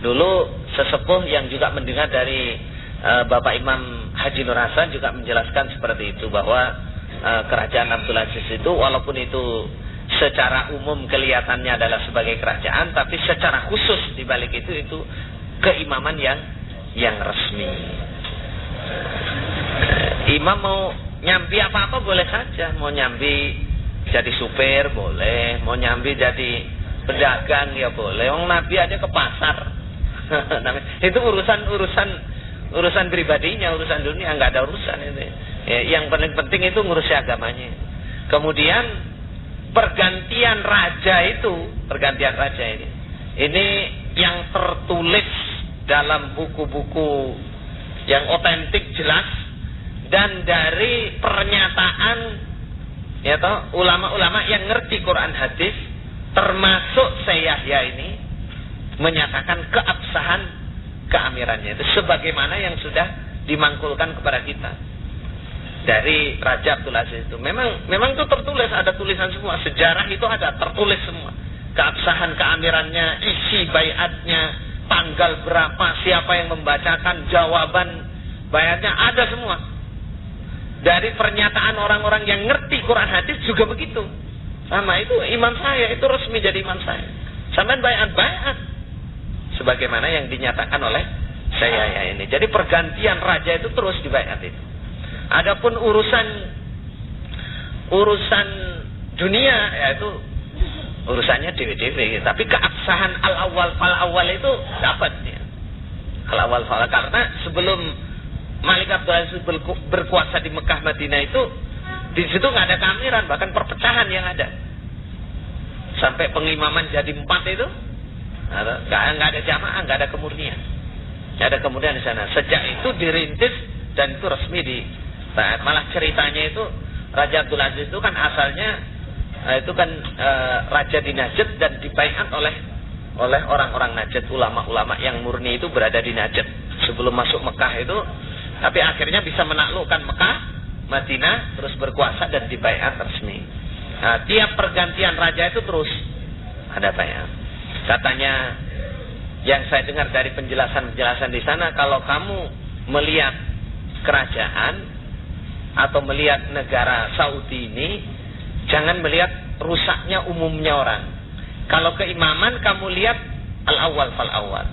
Dulu sesepuh yang juga mendengar dari Bapak Imam Haji Nur Hasan juga menjelaskan seperti itu, bahwa kerajaan Abdul Aziz itu walaupun itu secara umum kelihatannya adalah sebagai kerajaan, tapi secara khusus di balik itu keimaman yang resmi. Imam mau nyambi apa-apa boleh saja, mau nyambi jadi supir boleh, mau nyambi jadi pedagang ya boleh. Wong Nabi aja ke pasar. Itu urusan pribadinya, urusan dunia, nggak ada urusan itu. Ya, yang paling penting itu ngurusi agamanya. Kemudian pergantian raja ini yang tertulis dalam buku-buku yang otentik jelas, dan dari pernyataan ya toh ulama-ulama yang ngerti Quran hadis, termasuk Syekh Yahya ini menyatakan keabsahan keamirannya itu sebagaimana yang sudah dimangkulkan kepada kita dari Raja Abdul Aziz itu. Memang itu tertulis, ada tulisan semua, sejarah itu ada tertulis semua, keabsahan keamirannya, isi baiatnya, tanggal berapa, siapa yang membacakan, jawaban baiatnya, ada semua. Dari pernyataan orang-orang yang ngerti Quran hadis juga begitu. Sama itu imam saya, itu resmi jadi imam saya. Sampai baiat sebagaimana yang dinyatakan oleh saya ini. Jadi pergantian raja itu terus di baiat itu. Adapun urusan dunia yaitu urusannya dewe-dewe, tapi keabsahan al-awwal fal-awwal itu dapat ya. Al-awwal fal, karena sebelum Malik Abdul Aziz berkuasa di Mekah Madinah itu, di situ nggak ada keamiran, bahkan perpecahan yang ada. Sampai pengimaman jadi 4 itu nggak ada jamaah, nggak ada kemurnian. Nggak ada kemurnian di sana. Sejak itu dirintis dan itu resmi di malah ceritanya itu Raja Abdul Aziz itu kan asalnya itu kan raja di Najd dan dibaiat oleh orang-orang Najd, ulama-ulama yang murni itu berada di Najd sebelum masuk Mekah itu, tapi akhirnya bisa menaklukkan Mekah, Madinah, terus berkuasa dan dibaiat resmi. Nah, tiap pergantian raja itu terus ada baiat. Katanya yang saya dengar dari penjelasan di sana, kalau kamu melihat kerajaan atau melihat negara Saudi ini, jangan melihat rusaknya umumnya orang. Kalau keimaman kamu lihat al-awwal fal-awwal.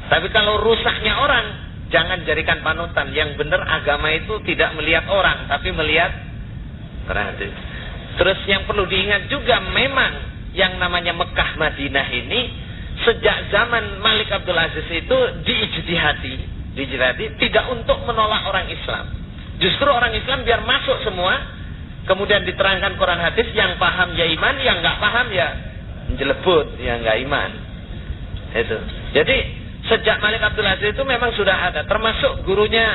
Tapi kalau rusaknya orang, jangan jadikan panutan. Yang benar agama itu tidak melihat orang, tapi melihat hadis. Terus yang perlu diingat juga, memang yang namanya Mekah Madinah ini sejak zaman Malik Abdul Aziz itu diijtihadi tidak untuk menolak orang Islam. Justru orang Islam biar masuk semua, kemudian diterangkan Quran hadis, yang paham ya iman, yang nggak paham ya menjelebut, ya nggak iman. Itu. Jadi sejak Malik Abdul Aziz itu memang sudah ada, termasuk gurunya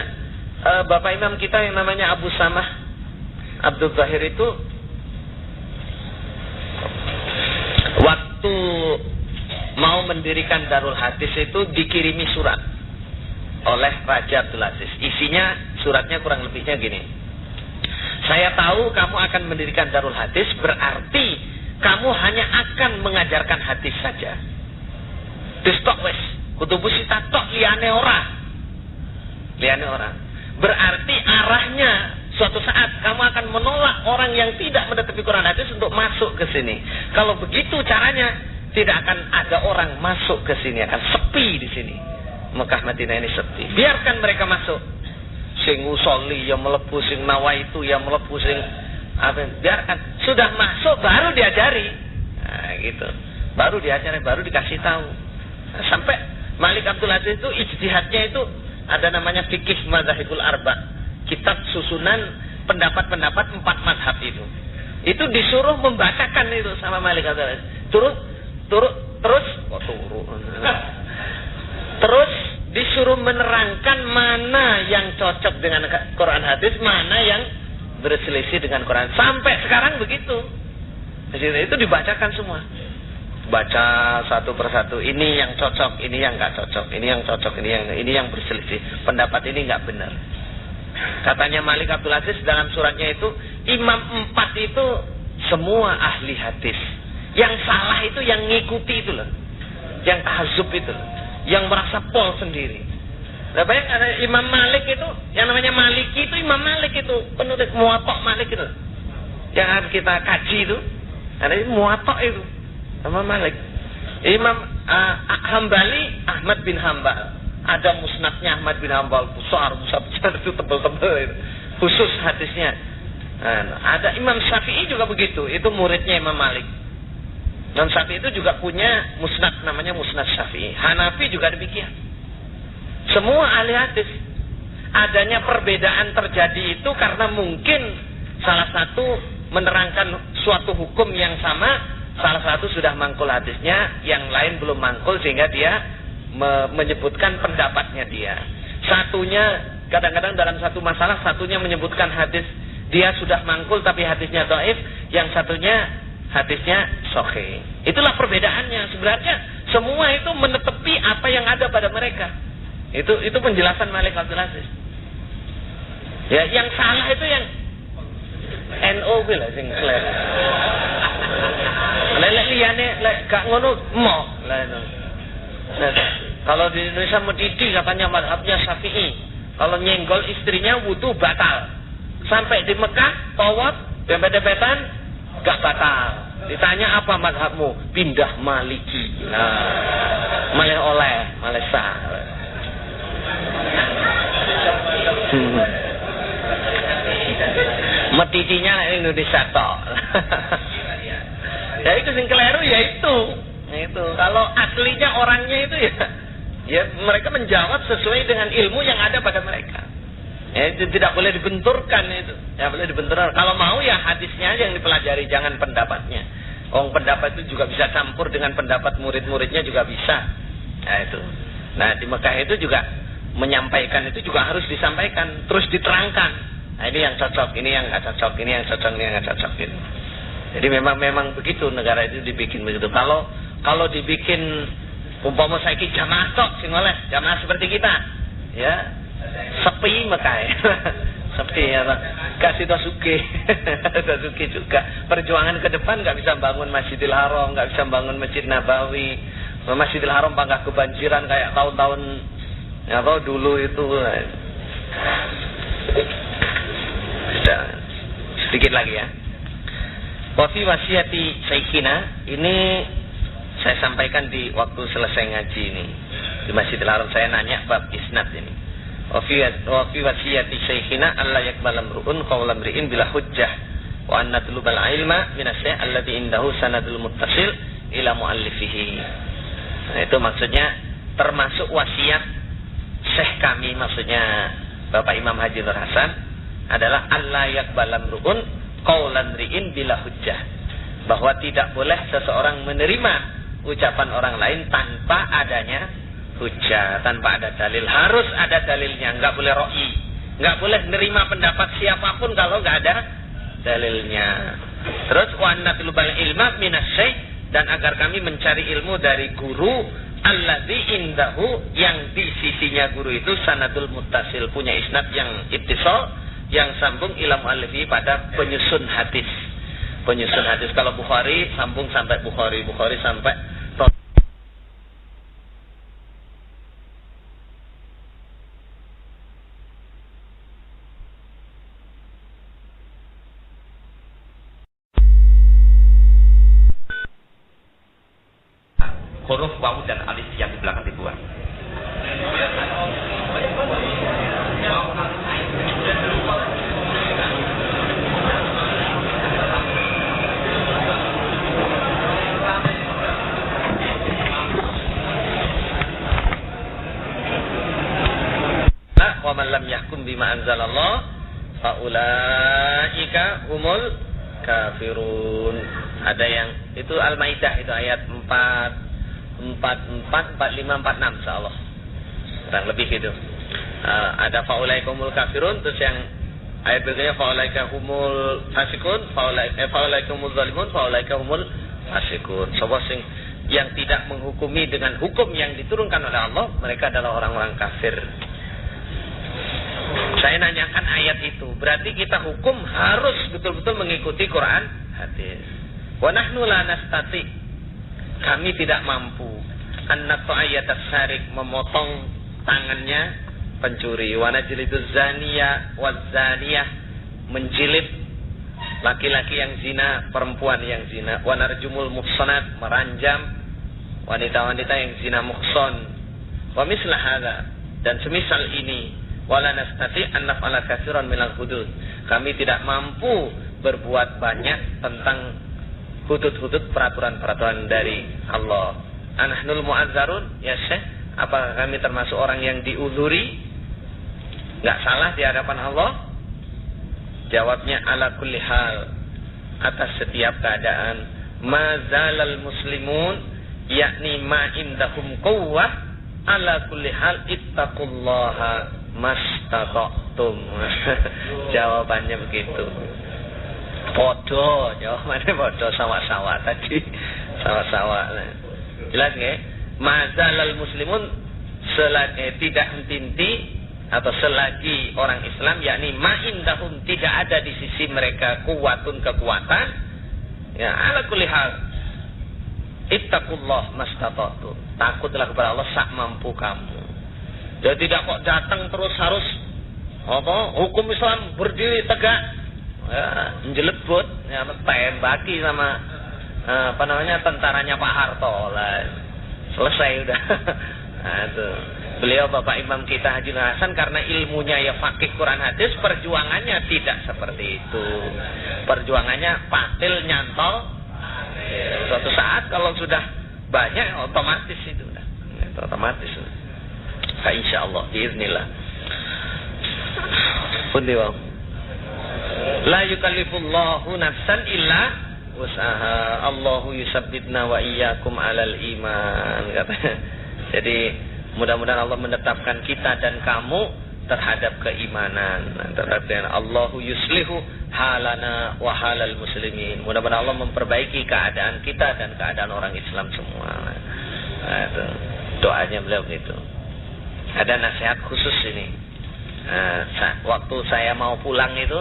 Bapak Imam kita yang namanya Abu Samah Abdul Zahir itu, waktu mau mendirikan Darul Hadis itu dikirimi surat oleh Raja Abdul Aziz. Isinya suratnya kurang lebihnya gini: saya tahu kamu akan mendirikan Darul Hadis, berarti kamu hanya akan mengajarkan hadis saja. Distok wes, kutubusita tok liane ora. Berarti arahnya suatu saat kamu akan menolak orang yang tidak mendekati Quran hadis untuk masuk ke sini. Kalau begitu caranya, tidak akan ada orang masuk ke sini, akan sepi di sini. Mekah Madinah ini sepi. Biarkan mereka masuk. Sing usolli yang melebu, sing nawaitu yang melebu, sing apa? Biarkan. Sudah masuk baru diajari. Nah, gitu. Baru diajari, baru dikasih tahu. Nah, sampai Malik Abdul Aziz itu ijtihadnya itu ada namanya Fikih Madzhabul Arba. Kitab susunan pendapat-pendapat 4 mazhab itu. Itu disuruh membacakan itu sama Malik Abdul Aziz. Terus disuruh menerangkan mana yang cocok dengan Quran hadis, mana yang berselisih dengan Quran. Sampai sekarang begitu. Itu dibacakan semua. Baca satu persatu. Ini yang cocok, ini yang nggak cocok, ini yang cocok, ini yang berselisih. Pendapat ini nggak benar. Katanya Malik Abdul Aziz dalam suratnya itu, imam 4 itu semua ahli hadis. Yang salah itu yang ngikuti itu loh. Yang tahazub itu loh. Yang merasa pol sendiri. Nah, banyak ada Imam Malik itu, yang namanya Maliki itu Imam Malik itu, penulis Muwatta Malik itu. Yang harus kita kaji itu, ada Muwatta itu, Imam Malik. Imam Hambali, Ahmad bin Hambal. Ada musnadnya Ahmad bin Hambal, besar itu tebal-tebal itu. Khusus hadisnya. Nah, ada Imam Syafi'i juga begitu, itu muridnya Imam Malik. Imam Syafi'i itu juga punya musnad, namanya Musnad Syafi'i. Hanafi juga demikian. Semua ahli hadis. Adanya perbedaan terjadi itu karena mungkin salah satu menerangkan suatu hukum yang sama, salah satu sudah mangkul hadisnya, yang lain belum mangkul sehingga dia menyebutkan pendapatnya dia. Satunya kadang-kadang dalam satu masalah satunya menyebutkan hadis dia sudah mangkul tapi hadisnya dhaif, yang satunya hadisnya sahih. Itulah perbedaannya. Sebenarnya semua itu menetepi apa yang ada pada mereka. Itu penjelasan Malik Abdul Aziz. Ya, yang salah itu yang NO lah sing lek. Lek liyane lek gak ngono mo. Nah, kalau di Indonesia mendidih katanya mazhabnya Syafi'i. Kalau nyenggol istrinya wudu batal. Sampai di Mekah tawaf dempet-dempetan gak batal. Ditanya apa mazhabmu? Pindah Maliki. Nah, malih sah. Metidinya Indonesia tok. Ya itu sing keliru ya itu. Itu. Kalau aslinya orangnya itu ya mereka menjawab sesuai dengan ilmu yang ada pada mereka. Ya, itu tidak boleh dibenturkan itu. Ya boleh dibenturkan. Kalau mau ya hadisnya aja yang dipelajari, jangan pendapatnya. Pendapat itu juga bisa campur dengan pendapat murid-muridnya juga bisa. Nah itu. Nah di Mekah itu juga menyampaikan itu juga harus disampaikan, terus diterangkan. Nah ini yang cocok, ini yang nggak cocok, ini yang cocok, ini yang nggak cocok gitu. Jadi memang begitu negara itu dibikin begitu. Kalau dibikin umpama saiki jamaah tok sing oleh, jamaah seperti kita, ya sepi Mekah ya. Sepi ya Pak. Kasih Tosuke. Tosuke juga. Perjuangan ke depan nggak bisa bangun Masjidil Haram, nggak bisa bangun Masjid Nabawi. Masjidil Haram bangga kebanjiran kayak tahun-tahun ya tahu dulu itu. Sedikit lagi ya. Wa fi wasiyati Syekhina, ini saya sampaikan di waktu selesai ngaji ini di Masjidil Haram. Saya nanya bab isnad ini. Wa fi wasiyati Syekhina alla yaqbal amru'un qawla mri'in bila hujjah wa an natlubal ilma min asy-syekh alladhi indahu sanadul muttasil ila muallifihi. Nah, itu maksudnya termasuk wasiat syekh kami, maksudnya Bapak Imam Haji Nur Hasan, adalah alla yaqbal amru'un qawla mri'in bila hujjah, bahwa tidak boleh seseorang menerima ucapan orang lain tanpa adanya hujjah, tanpa ada dalil. Harus ada dalilnya, nggak boleh ro'i, nggak boleh nerima pendapat siapapun kalau nggak ada dalilnya. Terus wa natlubal ilma minasy, dan agar kami mencari ilmu dari guru alladzi indahu, yang di sisinya guru itu sanadul muttasil, punya isnad yang ittisal, yang sambung ila muallifi pada penyusun hadis. Penyusun hadis, kalau Bukhari sambung sampai Bukhari sampai huruf wawu dan alif yang di belakang dibuang. Wa man lam yahkum bima anzalallah fa ulaika humul kafirun. Ada yang itu Al-Maidah itu ayat 44, 45, 46 insyaallah. Kurang lebih gitu. Ada fa ulaika humul kafirun, terus yang ayat berikutnya fa ulaika humul fasikun, fa ulaika humul zalimun, fa ulaika humul fasikun. Sebab yang tidak menghukumi dengan hukum yang diturunkan oleh Allah, mereka adalah orang-orang kafir. Saya nanyakan ayat itu, berarti kita hukum harus betul-betul mengikuti Quran, hadis. Wa nahnu la nastati, kami tidak mampu an-naqta ayatas sarik, memotong tangannya pencuri. Wa najliduz zaniya waz zaniyah, menjilid laki-laki yang zina, perempuan yang zina. Wa narjumul muhsanat, meranjam wanita-wanita yang zina muhsan. Wa mislah hadza, dan semisal ini. Wala nastati an naf'ala katsiran minal hudud, kami tidak mampu berbuat banyak tentang hudud-hudud, peraturan-peraturan dari Allah. Anahnul mu'azzarun, ya Syekh, apakah kami termasuk orang yang diuzuri, enggak salah di hadapan Allah? Jawabnya ala kulli hal, atas setiap keadaan. Mazalal muslimun, yakni ma indahum quwwah, ala kulli hal ittaqullaha mastata'tum. Jawabannya begitu. Podo, jawabannya podo, sama-sama tadi. Sama-sama. Jelas nggak? Mazalal muslimun, selagi tidak henti atau selagi orang Islam, yakni ma'indahum, tidak ada di sisi mereka kuwatun, kekuatan, ya ala kulli hal ittaqullah mastata'tum, takutlah kepada Allah sak mampu kamu. Jadi tidak kok datang terus harus hukum Islam berdiri tegak, ya, jelebut, ya, tembaki sama tentaranya Pak Harto lah, selesai udah. Nah, itu. Beliau Bapak Imam kita Haji Hasan, karena ilmunya ya fakih Quran hadis, perjuangannya tidak seperti itu. Perjuangannya patil nyantol. Suatu saat kalau sudah banyak otomatis itu udah, otomatis. Insyaallah, biiznillah. Pundi wae. La yukallifullahu nafsan illa wus'aha. Allahu yusabbitna wa iyyakum 'alal iman, katanya. Jadi mudah-mudahan Allah menetapkan kita dan kamu terhadap keimanan. Terhadap Allahu yuslihu halana wa halal muslimin. Mudah-mudahan Allah memperbaiki keadaan kita dan keadaan orang Islam semua. Nah, itu doanya beliau begitu. Ada nasihat khusus ini. Waktu saya mau pulang itu,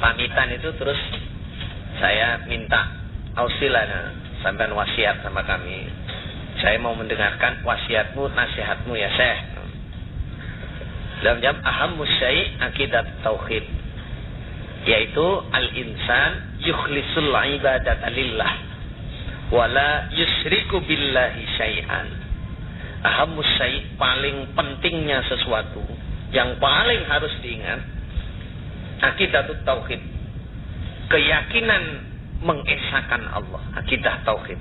pamitan itu, terus saya minta ausilana, sampean wasiat sama kami. Saya mau mendengarkan wasiatmu, nasihatmu ya Syekh. Dalam jam ahammus syai' akidat tauhid, yaitu al-insan yukhlisul ibadata lillah wala yusyriku billahi syai'an. Ahammus syai', paling pentingnya sesuatu, yang paling harus diingat, akidatut tauhid, keyakinan mengesahkan Allah, akidah tauhid,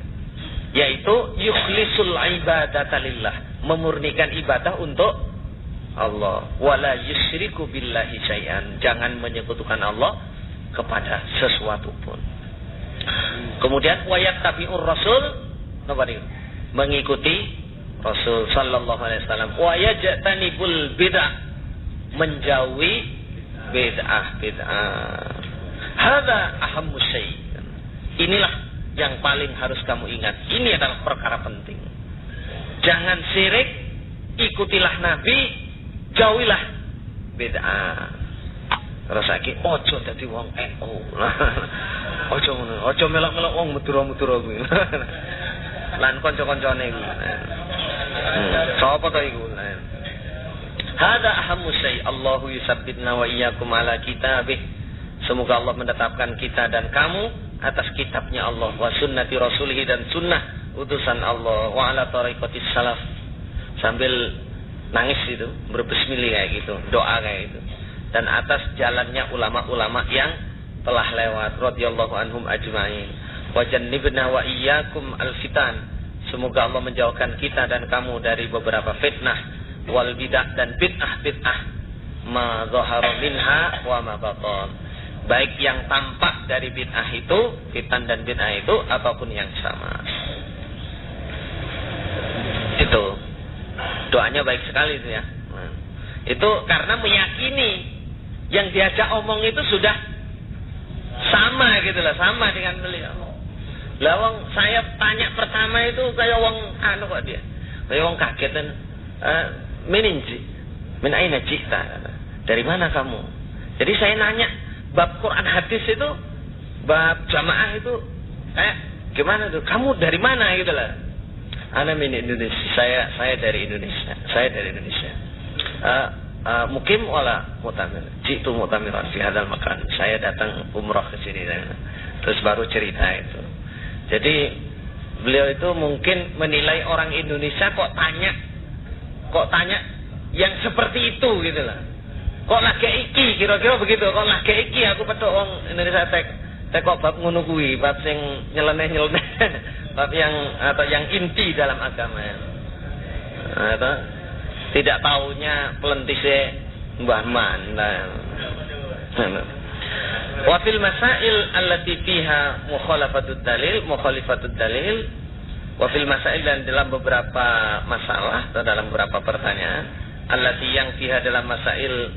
yaitu yukhlisul ibadata lillah, memurnikan ibadah untuk Allah, wala yusyriku billahi syai'an, jangan menyekutukan Allah kepada sesuatu pun. Kemudian wayat tabi'ur rasul, mengikuti Rasul sallallahu alaihi wasallam, wa yajtanibul bid'ah, menjauhi bid'ah. Hadza ahammus syai'. Inilah yang paling harus kamu ingat. Ini adalah perkara penting. Jangan syirik, ikutilah Nabi, jauhilah bid'ah. Terus saiki ojo dadi wong NU. Ojo melok-melok wong Madura-Madura kuwi. Lan kanca-kancane kuwi. Sapa to iku? Hada ahammu syai'. Allahu yusabbitna wa iyyakum ala kitabih. Semoga Allah menetapkan kita dan kamu atas kitabnya Allah, wa sunnati rasulih, dan sunnah utusan Allah, wa ala tariqatis salaf, sambil nangis itu, berbismillah kayak gitu, doa kayak gitu. Dan atas jalannya ulama-ulama yang telah lewat radhiyallahu anhum ajma'in. Wa jannibna wa iyyakum alfitan. Semoga Allah menjauhkan kita dan kamu dari beberapa fitnah wal bidah dan bid'ah ma zahara minha wa ma batan. Baik yang tampak dari bid'ah itu, fitan dan bid'ah itu, ataupun yang sama. Itu doanya baik sekali itu ya. Itu karena meyakini yang diajak omong itu sudah sama gitu lah, sama dengan beliau. Lah wong saya tanya pertama itu kayak wong anu kok dia. Kayak wong kaget dan min aina jita. Dari mana kamu? Jadi saya nanya bab Quran hadis itu, bab jamaah itu gimana tuh? Kamu dari mana gitu lah. Ana min Indonesia. Saya dari Indonesia. Mukim wala mutamir. Jitu mutamiran fi hadzal makan. Saya datang umrah ke sini terus baru cerita itu. Jadi beliau itu mungkin menilai orang Indonesia kok tanya yang seperti itu gitu lah. Kok lagi iki kira-kira begitu. Kok lagi iki aku petuk wong Indonesia tek kok bab ngono kuwi, bab sing nyeleneh-nyeleneh. Bab yang inti dalam agama ya. Atau tidak taunya pelentise Mbah Man. Wa fil masail allati fiha mukhalafatud dalil wa fil masail, dan dalam beberapa masalah atau dalam beberapa pertanyaan allati yang fiha dalam masail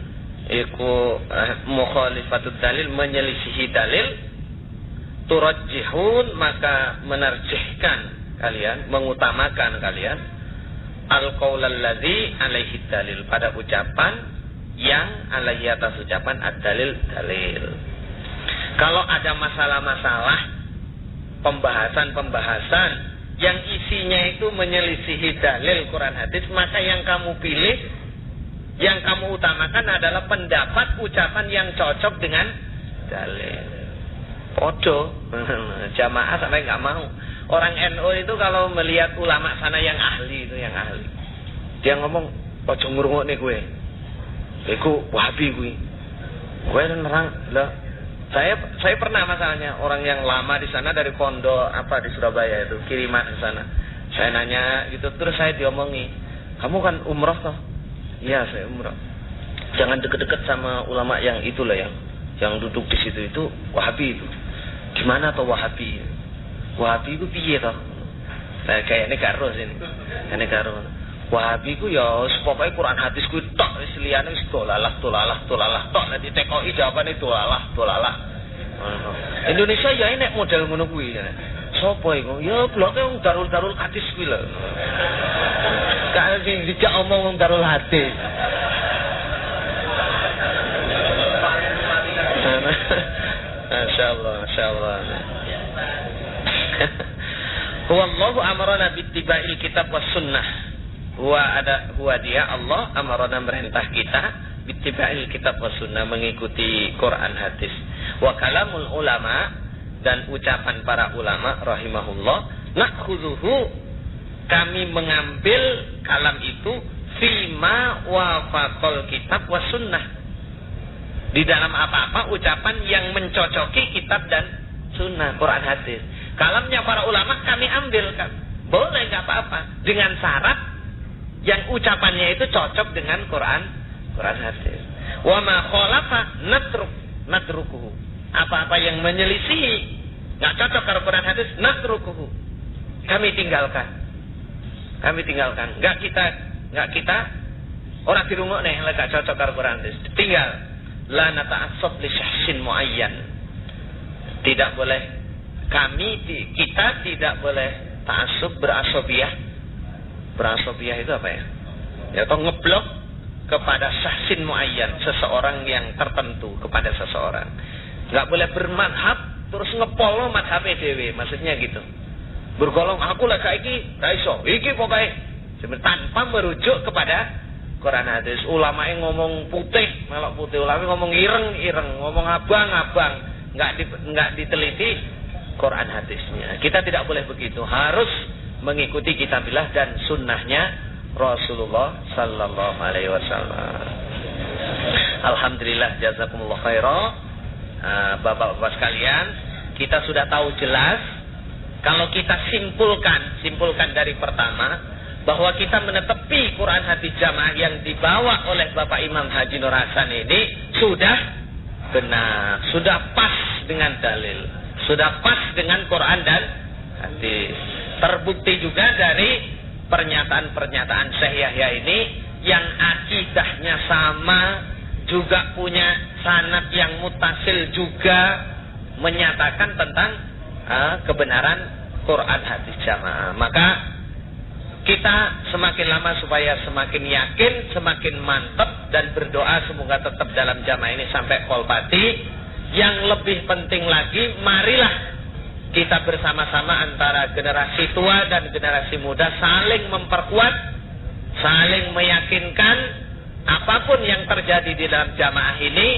iku mukhalifatud dalil, menyelisihi dalil, turajjihun, maka menarjihkan kalian, mengutamakan kalian al-qaul alladzi alaihi dalil, pada ucapan yang alaihi atas ucapan ad-dalil dalil. Kalau ada masalah-masalah pembahasan yang isinya itu menyelisihi dalil Quran hadis, maka yang kamu pilih, yang kamu utamakan adalah pendapat ucapan yang cocok dengan dalil. Podo jamaah sampai nggak mau. Orang NU itu kalau melihat ulama sana yang ahli itu, yang ahli, dia ngomong ojo ngrungokne kowe. Iku Wahabi kuwi. Kowe nerang lah. Saya pernah masalahnya orang yang lama di sana dari pondok di Surabaya itu, kiriman di sana. Saya nanya gitu, terus saya diomongi, "Kamu kan umroh toh?" "Iya, saya umroh." "Jangan deket-deket sama ulama yang itulah yang duduk di situ itu Wahabi itu." "Gimana toh Wahabi? Wahabi itu piye toh?" Kayaknya karo sini. Kayaknya karo. Wahabi ku ya pokoke Quran hadis ku tok, wis liyane wis dolalah tok, nanti tekoki jawabane dolalah. Indonesia ya nek model ngono kuwi. Sopo iku? Ya bloke wong darul hadis kuwi lho. Kae sing dijak omong wong darul hadis. Masyaallah. Wallahu amarana bittiba'il kitab was sunnah. Huwa dia Allah amarana merintah kita bittiba'il kitab was sunnah, mengikuti Quran hadis. Wa kalamul ulama, dan ucapan para ulama rahimahullah, nakhudhuhu, kami mengambil kalam itu fima wafaqal kitab was sunnah, di dalam apa-apa ucapan yang mencocoki kitab dan sunnah Quran hadis. Kalamnya para ulama kami ambilkan, boleh nggak apa-apa, dengan syarat yang ucapannya itu cocok dengan Quran hadis. Wa ma khalafa natrukuhu, apa-apa yang menyelisihi nggak cocok dengan Quran hadis, natrukuhu, kami tinggalkan. Nggak kita orang dirungok nih nggak cocok dengan Quran hadis, tinggal. La nata'assab li syahsin muayyan, tidak boleh kita tidak boleh ta'assub, berasobiyah itu apa ya? Atau ngeblok kepada syahsin muayyan, seseorang yang tertentu, kepada seseorang. Nggak boleh bermadhab terus ngepolo madhab dhewe, maksudnya gitu. Bergolong aku lah iki ra iso. Iki pokoke tanpa merujuk kepada Quran hadis. Ulama yang ngomong putih, melok putih, ulama ngomong ireng, ngomong abang, nggak diteliti Quran hadisnya. Kita tidak boleh begitu. Harus mengikuti kitabillah dan sunnahnya Rasulullah sallallahu alaihi wasallam. Alhamdulillah, jazakumullah khairan. Bapak-bapak sekalian, kita sudah tahu jelas kalau kita simpulkan dari pertama bahwa kita menetepi Quran hadis jamaah yang dibawa oleh Bapak Imam Haji Nur Hasan ini sudah benar, sudah pas dengan dalil, sudah pas dengan Quran dan hadis. Terbukti juga dari pernyataan-pernyataan Syekh Yahya ini yang akidahnya sama, juga punya sanad yang mutasil, juga menyatakan tentang kebenaran Quran hadis jamaah. Maka kita semakin lama supaya semakin yakin, semakin mantap, dan berdoa semoga tetap dalam jamaah ini sampai kolpati. Yang lebih penting lagi, marilah kita bersama-sama antara generasi tua dan generasi muda saling memperkuat, saling meyakinkan apapun yang terjadi di dalam jamaah ini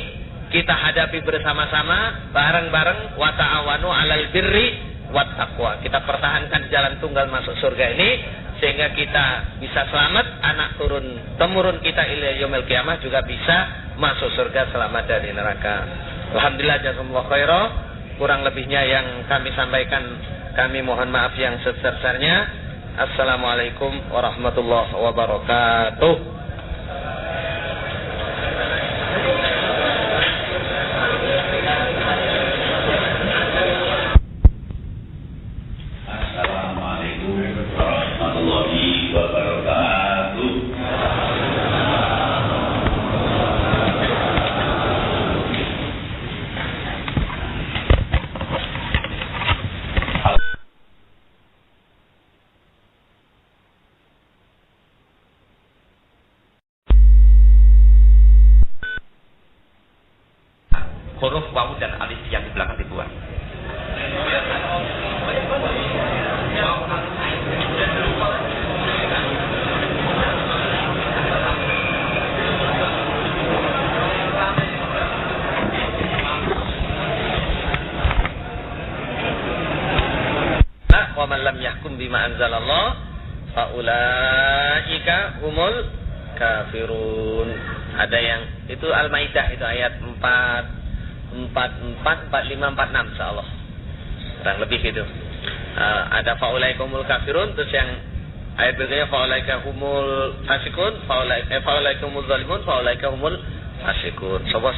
kita hadapi bersama-sama bareng-bareng, wa ta'awanu 'alal birri wat taqwa. Kita pertahankan jalan tunggal masuk surga ini sehingga kita bisa selamat, anak turun temurun kita ila yaumil qiyamah juga bisa masuk surga selamat dari neraka. Alhamdulillah, jazakumullah khairan. Kurang lebihnya yang kami sampaikan, kami mohon maaf yang sebesar-besarnya. Assalamualaikum warahmatullahi wabarakatuh. Assalamualaikum warahmatullahi wabarakatuh. Huruf wawu dan alif yang di belakang dibuang. Wa man lam yahkum bima anzalallah fa ulaika humul kafirun. Ada yang itu Al-Maidah, itu ayat 44, 45, 46 insyaallah. Kurang lebih gitu. Ada fa ulaika humul kafirun, terus yang ayat berikutnya fa ulaika humul fasikun, fa ulaika humul zalimun, fa ulaika humul fasikun. Sebab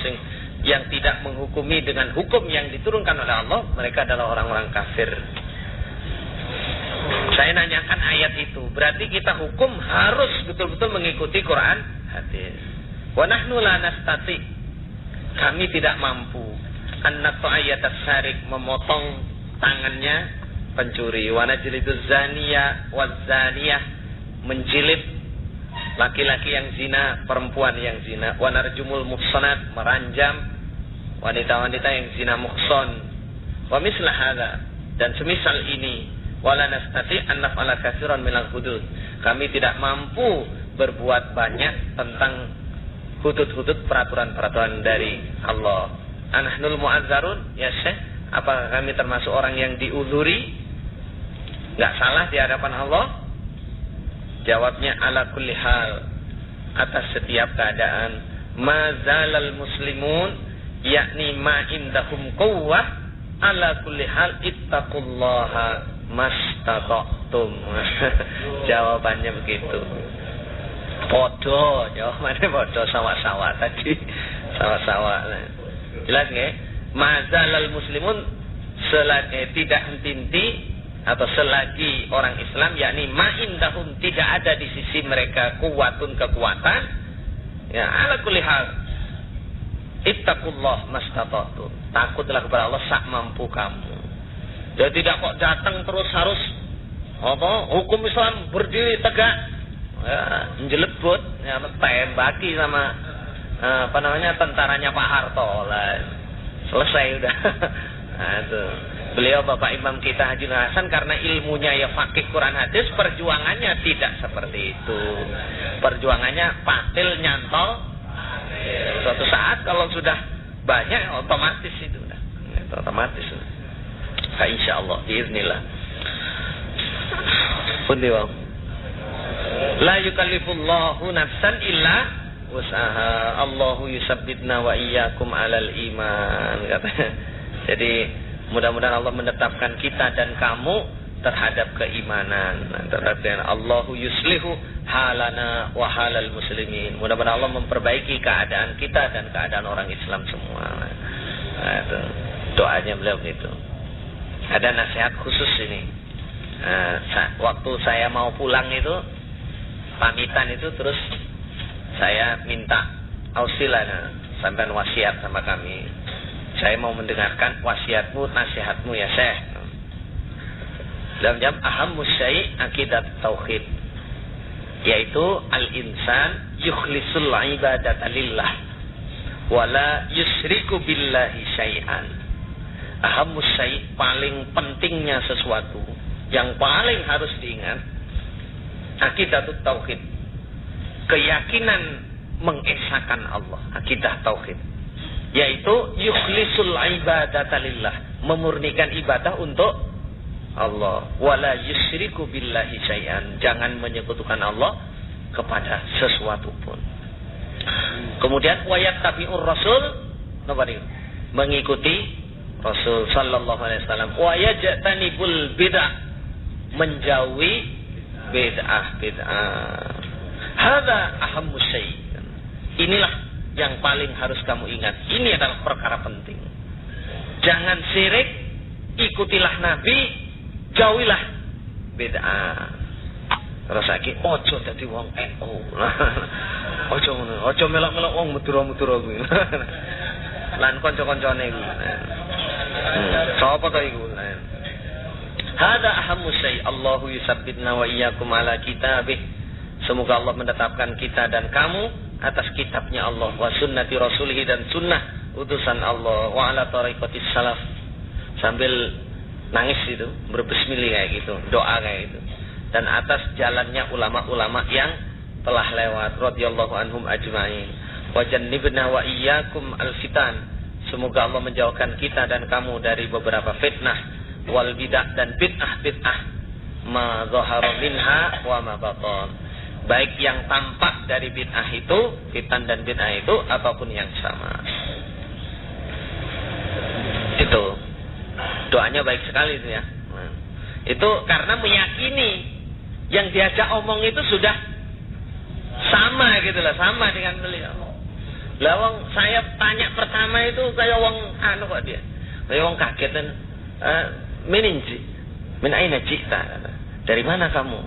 yang tidak menghukumi dengan hukum yang diturunkan oleh Allah, mereka adalah orang-orang kafir. Saya nanyakan ayat itu, berarti kita hukum harus betul-betul mengikuti Quran hadis. Wa nahnu la nastati, kami tidak mampu an-naqta ayatas sarik, memotong tangannya pencuri. Wa najliduz zaniya waz zaniyah, menjilid laki-laki yang zina, perempuan yang zina. Wa narjumul muhsanat, meranjam wanita-wanita yang zina muhsan. Wa misla hadza, dan semisal ini. Wala nastati an naf'ala katsiran minal hudud, kami tidak mampu berbuat banyak tentang hudud-hudud, peraturan-peraturan dari Allah. Anahnul mu'azzarun, ya Syekh, apakah kami termasuk orang yang diuzuri, enggak salah di hadapan Allah? Jawabnya ala kulli hal, atas setiap keadaan. Mazalal muslimun, yakni ma indahum quwwah, ala kulli hal ittaqullaha mastata'tum. Jawabannya begitu. Podo, jawabannya podo, sama-sama tadi. Sama-sama. Jelas nggak? Mazalal muslimun, selagi tidak henti-henti atau selagi orang Islam, yakni ma'indahum, tidak ada di sisi mereka kuwatun, kekuatan, ya ala kulli hal ittaqullah mastata'tum, takutlah kepada Allah sak mampu kamu. Jadi tidak kok datang terus harus hukum Islam berdiri tegak, ya, jelebut, ya, tembaki sama tentaranya Pak Harto lah, selesai udah. Nah, itu. Beliau Bapak Imam kita Haji Nur Hasan, karena ilmunya ya fakih Quran hadis, perjuangannya tidak seperti itu. Perjuangannya patil nyantol. Suatu saat kalau sudah banyak, otomatis itu udah. Itu otomatis. Insya Allah, biiznillah. Pundi wae. La yukallifullahu nafsan illa wus'aha. Allahu yusabbitna wa iyyakum 'alal iman, katanya. Jadi mudah-mudahan Allah menetapkan kita dan kamu terhadap keimanan. Terhadap Allahu yuslihu halana wa halal muslimin. Mudah-mudahan Allah memperbaiki keadaan kita dan keadaan orang Islam semua. Nah, itu doanya beliau begitu. Ada nasihat khusus ini. Waktu saya mau pulang itu, pamitan itu, terus saya minta ausilana, sampean wasiat sama kami. Saya mau mendengarkan wasiatmu, nasihatmu ya Syekh. Dalam jam ahammus syai' akidat tauhid, yaitu al-insan yukhlisul ibadata lillah wala yusriku billahi syai'an. Ahammus syai', paling pentingnya sesuatu, yang paling harus diingat, akidatut tauhid, keyakinan mengesahkan Allah, akidah tauhid, yaitu yukhlisul ibadata lillah, memurnikan ibadah untuk Allah, wala yusyriku billahi syai'an, jangan menyekutukan Allah kepada sesuatu pun. Kemudian wayat tabi'ur rasul, mengikuti Rasul sallallahu alaihi wasallam, wa yajtanibul bid'ah, menjauhi bid'ah. Hadza ahammu syai'. Inilah yang paling harus kamu ingat. Ini adalah perkara penting. Jangan syirik, ikutilah Nabi, jauhilah bid'ah. Terus lagi ojo dadi wong NU. Ojo melok-melok wong Madura-Madura kuwi. Lan kanca-kancane kuwi. Sapa ta iku? Hada ahammu syai'. Allahu yusabbitna wa iyyakum ala kitabih. Semoga Allah menetapkan kita dan kamu atas kitabnya Allah, wa sunnati rasulih, dan sunnah utusan Allah, wa ala tariqatis salaf, sambil nangis itu, berbismillah kayak gitu, doa kayak gitu, dan atas jalannya ulama-ulama yang telah lewat radhiyallahu anhum ajma'in. Wa jannibna wa iyyakum alfitan. Semoga Allah menjauhkan kita dan kamu dari beberapa fitnah wal bid'ah, dan bid'ah ma zahara minha wa ma batan, baik yang tampak dari bid'ah itu, fitan dan bid'ah itu, ataupun yang sama. Itu doanya baik sekali itu ya. Itu karena meyakini yang diajak omong itu sudah sama gitu lah, sama dengan beliau. Lah wong saya tanya pertama itu kayak wong anu kok dia. Kayak wong kaget dan min aina jita? Dari mana kamu?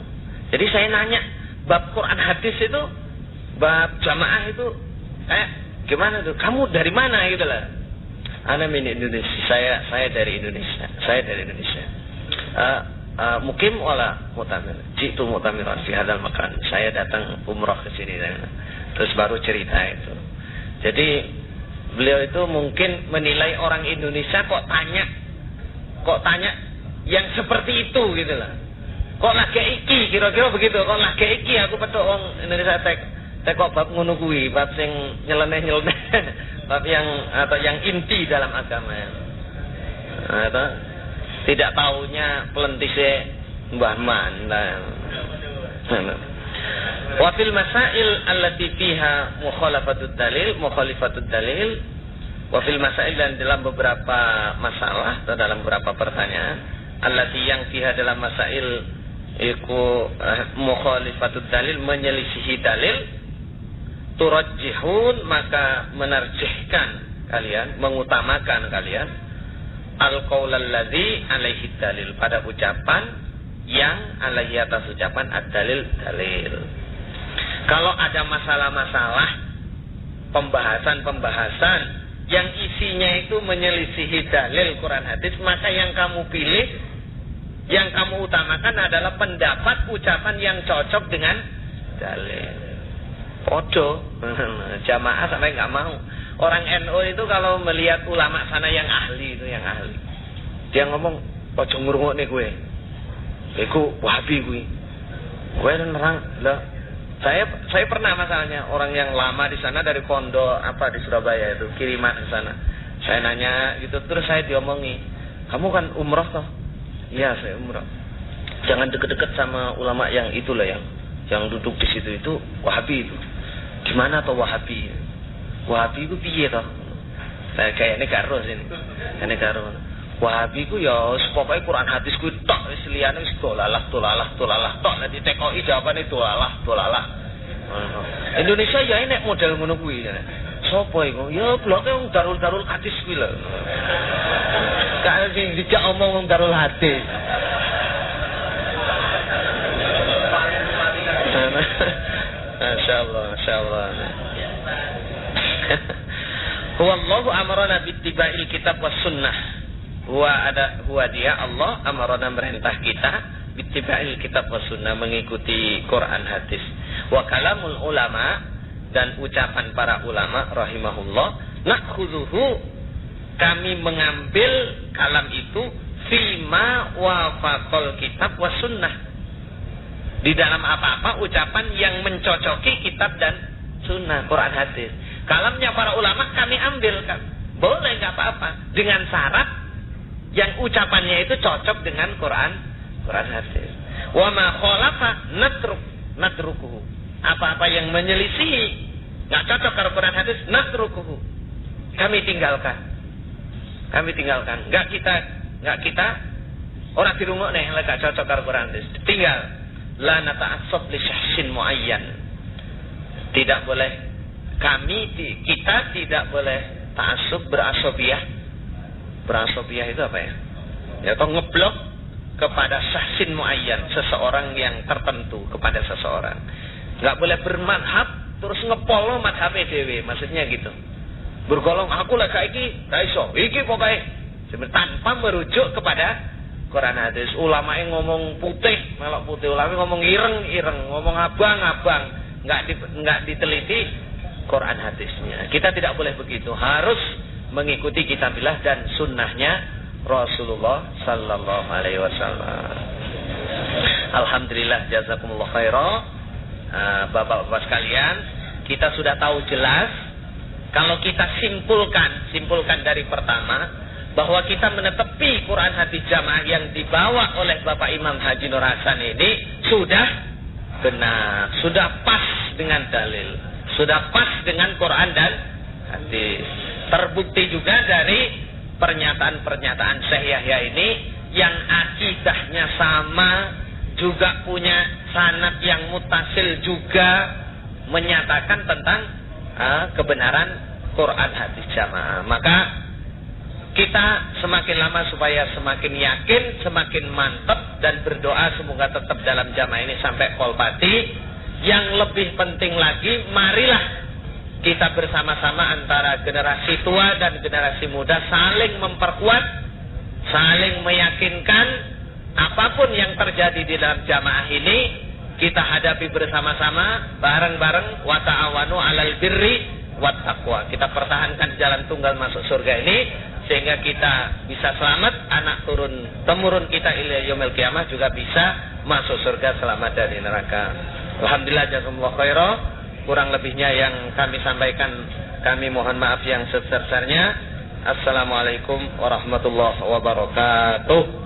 Jadi saya nanya bab Quran hadis itu, bab jamaah itu kayak gimana tuh? Kamu dari mana gitu lah? Ana min Indonesia. Saya dari Indonesia. Mukim wala mutamir. Jitu mutamiran fi hadzal makan. Saya datang umrah ke sini. Terus baru cerita itu. Jadi beliau itu mungkin menilai orang Indonesia kok tanya yang seperti itu gitu lah. Kok lagi iki, kira-kira begitu. Kok lagi iki aku petuk wong Indonesia tek kok bab ngono kuwi, bab sing nyeleneh-nyeleneh, bab yang inti dalam agama ya. Nah, tidak taunya pelentise Mbah Man. Wa fil masail allati fiha mukhalifatud dalil, wa fil masail, dan dalam beberapa masalah atau dalam beberapa pertanyaan, allati yang fiha dalam masail iku mukhalifatud dalil, menyelisihi dalil, turajjihun, maka menarjihkan kalian, mengutamakan kalian, al-qaulal ladzi alaihi dalil, pada ucapan yang alaihi atas ucapan ad-dalil dalil. Kalau ada masalah-masalah, pembahasan yang isinya itu menyelisihi dalil Quran hadis, maka yang kamu pilih, yang kamu utamakan adalah pendapat ucapan yang cocok dengan dalil. Podo jamaah sampai nggak mau. Orang NU itu kalau melihat ulama sana yang ahli itu, yang ahli, dia ngomong ojo ngrungokne kowe. Iku Wahabi kuwi. Kowe nerang lah. Saya pernah masalahnya orang yang lama di sana dari pondok apa di Surabaya itu, kiriman ke sana. Saya nanya gitu, terus saya diomongi, "Kamu kan umroh toh?" "Iya, saya umroh." Jangan deket-deket sama ulama yang itulah yang duduk di situ itu Wahabi itu. Gimana toh Wahabi? Wahabi itu piye toh? Nah, kayaknya karo sini. Kayaknya karo. Wahabi ku ya pokoke Quran hadis ku tok wis liyane wis dolalah tok nek ditekoki jawabane dolalah. Indonesia ya enek model ngono kuwi. Sopo iku? Ya bloke wong darul hadis kuwi lho. Kan sing dijak omong wong darul hadis. Masyaallah. Wallahu amarana bittiba'il kitab was sunnah. Huwa dia Allah amarana merintah kita bittiba'il kitab was sunnah, mengikuti Quran hadis. Wa kalamul ulama, dan ucapan para ulama rahimahullah, nakhudhuhu, kami mengambil kalam itu fima wafaqal kitab was sunnah, di dalam apa-apa ucapan yang mencocoki kitab dan sunnah Quran hadis. Kalamnya para ulama kami ambil, kan boleh, nggak apa-apa, dengan syarat yang ucapannya itu cocok dengan Quran hadis. Wa ma khalafa natrukuhu, apa-apa yang menyelisihi nggak cocok dengan Quran hadis, natrukuhu, kami tinggalkan. Nggak kita orang dirungok nih nggak cocok dengan Quran hadis, tinggal. La nata'assab li syahsin muayyan, tidak boleh kita tidak boleh ta'assub, berasobiah itu apa ya? Ya atau ngeblok kepada syahsin muayyan, seseorang yang tertentu, kepada seseorang. Enggak boleh bermadhab terus ngepolo madhabe dhewe, maksudnya gitu. Bergolong aku lah iki ra iso. Iki pokoke tanpa merujuk kepada Quran hadis. Ulama yang ngomong putih, melok putih. Ulama ngomong ireng, ngomong abang. Enggak diteliti Quran hadisnya. Kita tidak boleh begitu. Harus mengikuti kitabillah dan sunnahnya Rasulullah sallallahu alaihi wasallam. Alhamdulillah, jazakumullah khairan. Bapak-bapak sekalian, kita sudah tahu jelas. Kalau kita simpulkan dari pertama, bahwa kita menetepi Quran hadis jamaah yang dibawa oleh Bapak Imam Haji Nur Hasan ini sudah benar, sudah pas dengan dalil, sudah pas dengan Quran dan hadis. Terbukti juga dari pernyataan-pernyataan Syekh Yahya ini yang akidahnya sama, juga punya sanad yang mutasil, juga menyatakan tentang kebenaran Quran hadis jamaah. Maka kita semakin lama supaya semakin yakin, semakin mantap, dan berdoa semoga tetap dalam jamaah ini sampai kolpati. Yang lebih penting lagi, marilah kita bersama-sama antara generasi tua dan generasi muda saling memperkuat, saling meyakinkan. Apapun yang terjadi di dalam jamaah ini, kita hadapi bersama-sama, bareng-bareng. Wa ta'awanu 'alal birri wat taqwa. Kita pertahankan jalan tunggal masuk surga ini, sehingga kita bisa selamat, anak temurun kita ila yaumil qiyamah juga bisa masuk surga selamat dari neraka. Alhamdulillah, jazakumullah khairan. Kurang lebihnya yang kami sampaikan, kami mohon maaf yang sebesar-besarnya. Assalamualaikum warahmatullahi wabarakatuh.